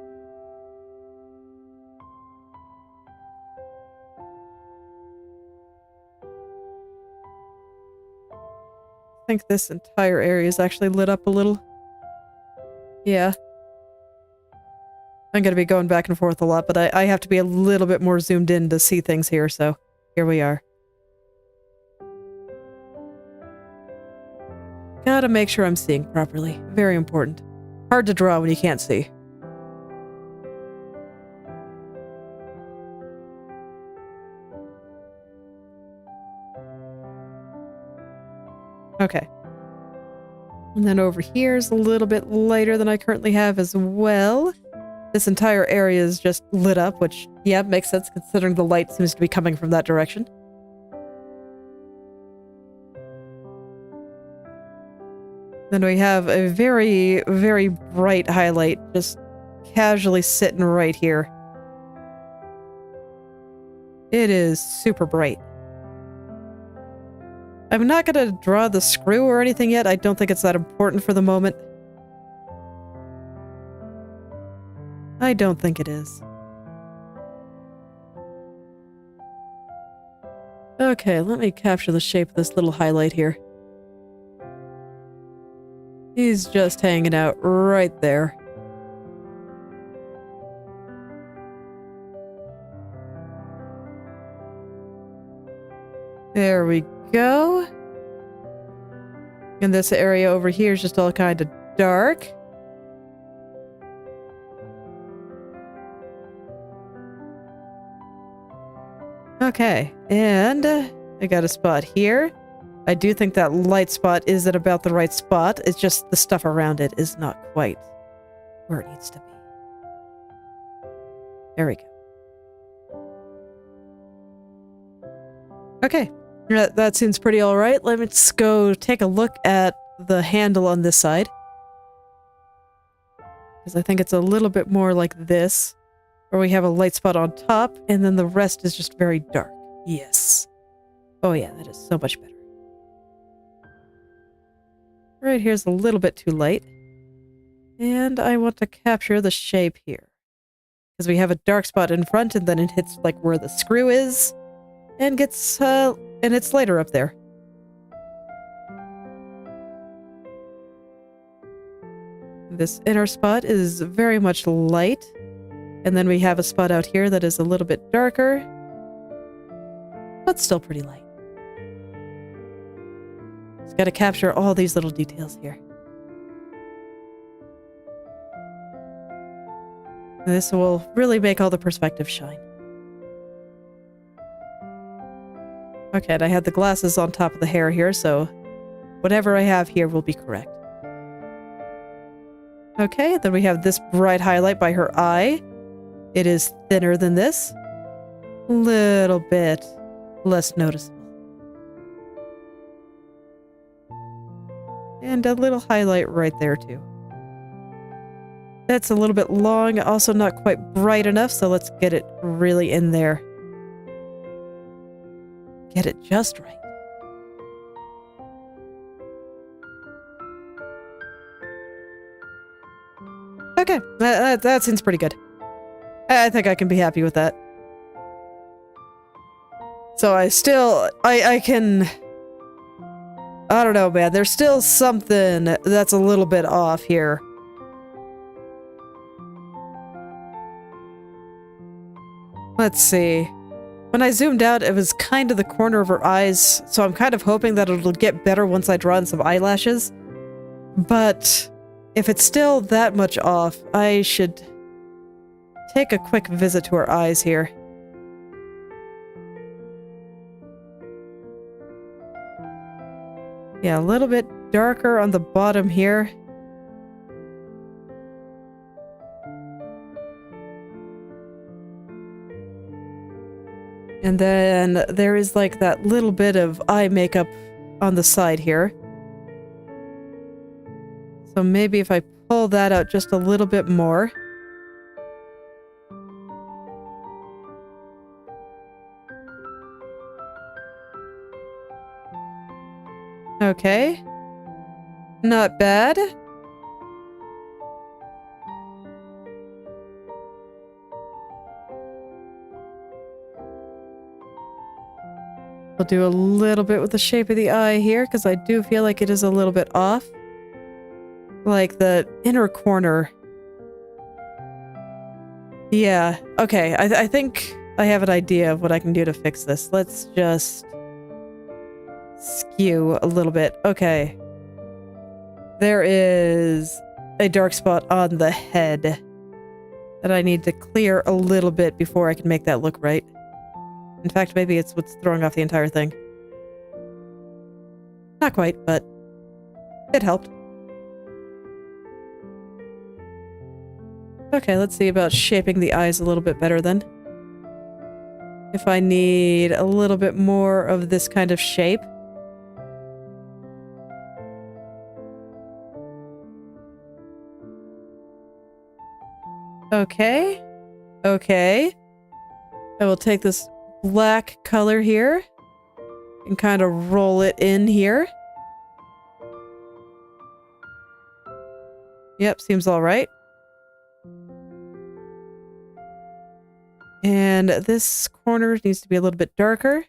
I think this entire area is actually lit up a little. Yeah. I'm going to be going back and forth a lot, but I have to be a little bit more zoomed in to see things here, so here we are. Gotta make sure I'm seeing properly. Very important. Hard to draw when you can't see. Okay. And then over here is a little bit lighter than I currently have as well. This entire area is just lit up, which, yeah, makes sense considering the light seems to be coming from that direction. Then we have a very, very bright highlight just casually sitting right here. It is super bright. I'm not going to draw the screw or anything yet. I don't think it's that important for the moment. I don't think it is. Okay, let me capture the shape of this little highlight here. He's just hanging out right there. There we go. And this area over here is just all kind of dark. Okay, and I got a spot here. I do think that light spot is at about the right spot. It's just the stuff around it is not quite where it needs to be. There we go. Okay, that seems pretty all right. Let's go take a look at the handle on this side. Because I think it's a little bit more like this, where we have a light spot on top, and then the rest is just very dark. Yes. Oh yeah, that is so much better. Right here's a little bit too light. And I want to capture the shape here. Because we have a dark spot in front, and then it hits like where the screw is, and gets, and it's lighter up there. This inner spot is very much light. And then we have a spot out here that is a little bit darker, but still pretty light. Just got to capture all these little details here. And this will really make all the perspective shine. Okay, and I had the glasses on top of the hair here, so whatever I have here will be correct. Okay, then we have this bright highlight by her eye. It is thinner than this. A little bit less noticeable. And a little highlight right there too. That's a little bit long, also not quite bright enough, so let's get it really in there. Get it just right. Okay, that seems pretty good. I think I can be happy with that. So I can... I don't know, man. There's still something that's a little bit off here. Let's see. When I zoomed out, it was kind of the corner of her eyes, so I'm kind of hoping that it'll get better once I draw in some eyelashes. But if it's still that much off, I should take a quick visit to her eyes here. Yeah, a little bit darker on the bottom here. And then there is like that little bit of eye makeup on the side here. So maybe if I pull that out just a little bit more. Okay. Not bad. I'll do a little bit with the shape of the eye here, because I do feel like it is a little bit off. Like the inner corner. Yeah, okay, I think I have an idea of what I can do to fix this. Let's just skew a little bit. Okay. There is a dark spot on the head that I need to clear a little bit before I can make that look right. In fact, maybe it's what's throwing off the entire thing. Not quite, but it helped. Okay, let's see about shaping the eyes a little bit better then. If I need a little bit more of this kind of shape. Okay. Okay. I will take this black color here and kind of roll it in here. Yep, seems all right. And this corner needs to be a little bit darker.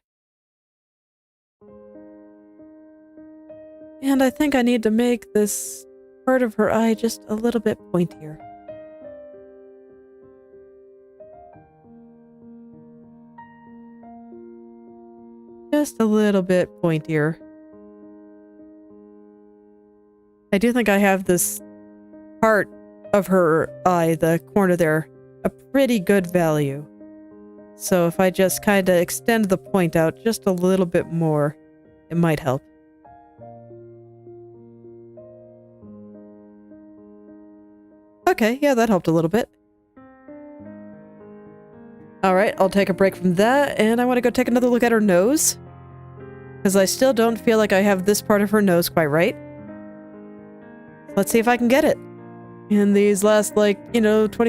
And I think I need to make this part of her eye just a little bit pointier. Just a little bit pointier. I do think I have this part of her eye, the corner there, a pretty good value. So if I just kind of extend the point out just a little bit more, it might help. Okay, yeah, that helped a little bit. Alright, I'll take a break from that, and I want to go take another look at her nose. Because I still don't feel like I have this part of her nose quite right. Let's see if I can get it in these last, 20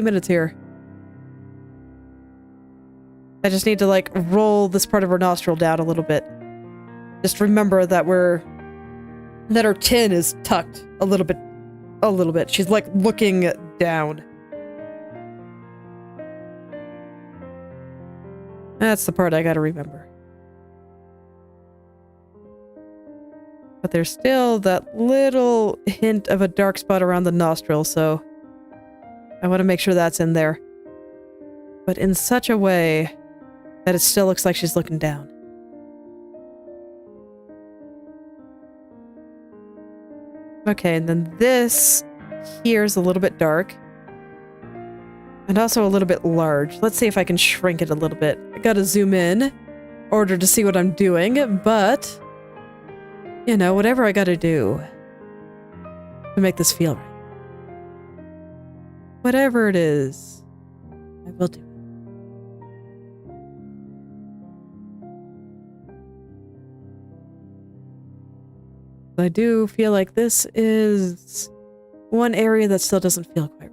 minutes here. I just need to, roll this part of her nostril down a little bit. Just remember that that her chin is tucked a little bit. She's, looking down. That's the part I gotta remember. But there's still that little hint of a dark spot around the nostril, so I want to make sure that's in there. But in such a way that it still looks like she's looking down. Okay, and then this here's a little bit dark. And also a little bit large. Let's see if I can shrink it a little bit. I gotta zoom in order to see what I'm doing, but whatever I gotta do to make this feel right. Whatever it is, I will do. I do feel like this is one area that still doesn't feel quite right.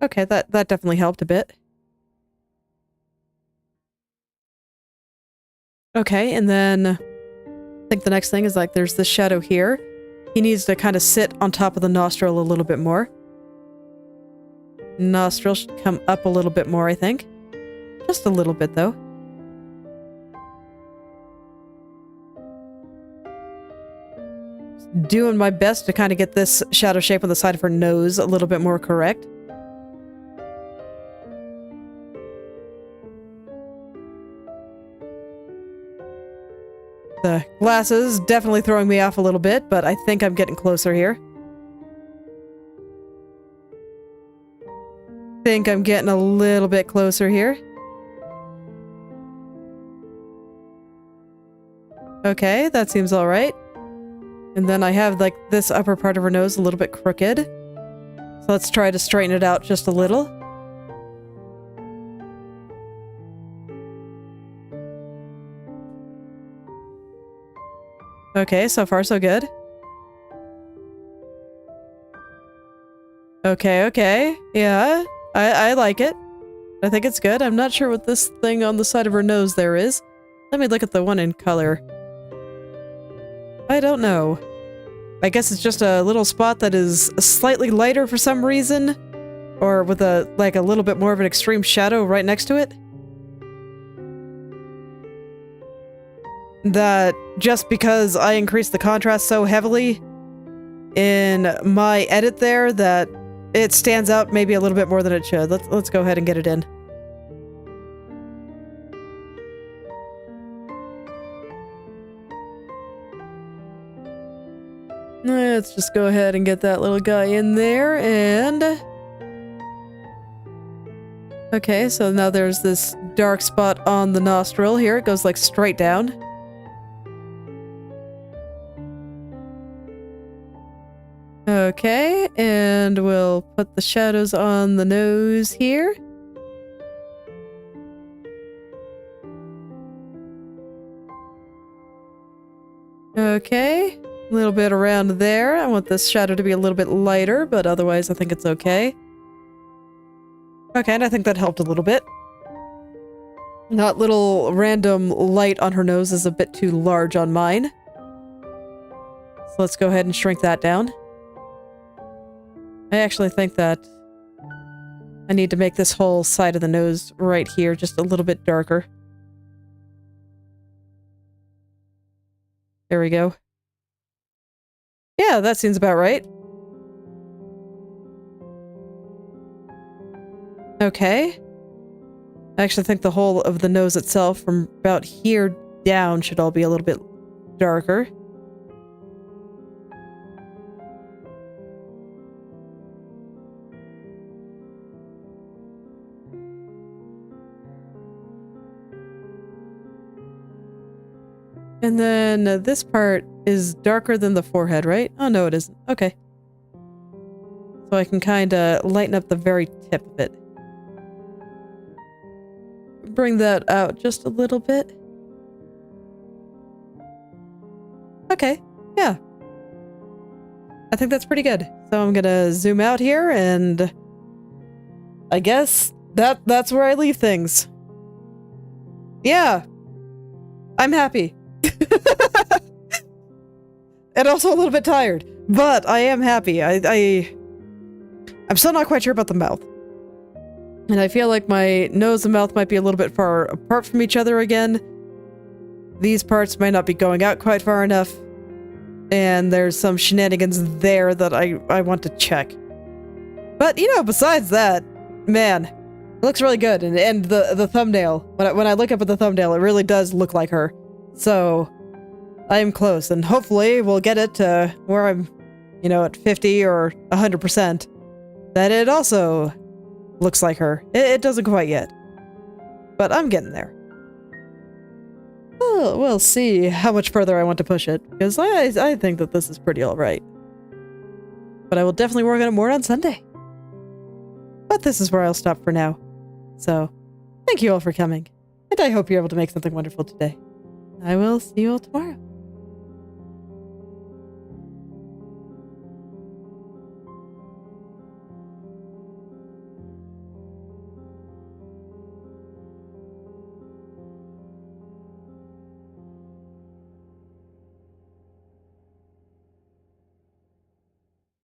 Okay, that definitely helped a bit. Okay, and then I think the next thing is there's this shadow here. He needs to kind of sit on top of the nostril a little bit more. Nostril should come up a little bit more, I think. Just a little bit, though. Just doing my best to kind of get this shadow shape on the side of her nose a little bit more correct. The glasses definitely throwing me off a little bit, but I think I'm getting closer here. Think I'm getting a little bit closer here. Okay, that seems all right. And then I have like this upper part of her nose a little bit crooked. So let's try to straighten it out just a little. Okay, so far so good. Okay. Yeah, I like it. I think it's good. I'm not sure what this thing on the side of her nose there is. Let me look at the one in color. I don't know. I guess it's just a little spot that is slightly lighter for some reason. Or with a little bit more of an extreme shadow right next to it. That just because I increased the contrast so heavily in my edit there that it stands out maybe a little bit more than it should. Let's go ahead and get it in. Let's just go ahead and get that little guy in there, and... Okay, so now there's this dark spot on the nostril here. It goes like straight down. Okay, and we'll put the shadows on the nose here. Okay, a little bit around there. I want this shadow to be a little bit lighter, but otherwise I think it's okay. Okay, and I think that helped a little bit. That little random light on her nose is a bit too large on mine. So let's go ahead and shrink that down. I actually think that I need to make this whole side of the nose right here just a little bit darker. There we go. Yeah, that seems about right. Okay. I actually think the whole of the nose itself from about here down should all be a little bit darker. And then this part is darker than the forehead, right? Oh, no, it isn't. Okay. So I can kind of lighten up the very tip of it. Bring that out just a little bit. Okay, yeah. I think that's pretty good. So I'm gonna zoom out here, and I guess that's where I leave things. Yeah. I'm happy. And also a little bit tired, but I am happy. I'm still not quite sure about the mouth. And I feel like my nose and mouth might be a little bit far apart from each other again. These parts might not be going out quite far enough. And there's some shenanigans there that I want to check. But, you know, besides that, man, it looks really good. And the thumbnail, when I look up at the thumbnail, it really does look like her. So, I'm close, and hopefully we'll get it to where I'm, you know, at 50 or 100%. That it also looks like her. It doesn't quite yet. But I'm getting there. Well, we'll see how much further I want to push it, because I think that this is pretty alright. But I will definitely work on it more on Sunday. But this is where I'll stop for now. So, thank you all for coming, and I hope you're able to make something wonderful today. I will see you all tomorrow.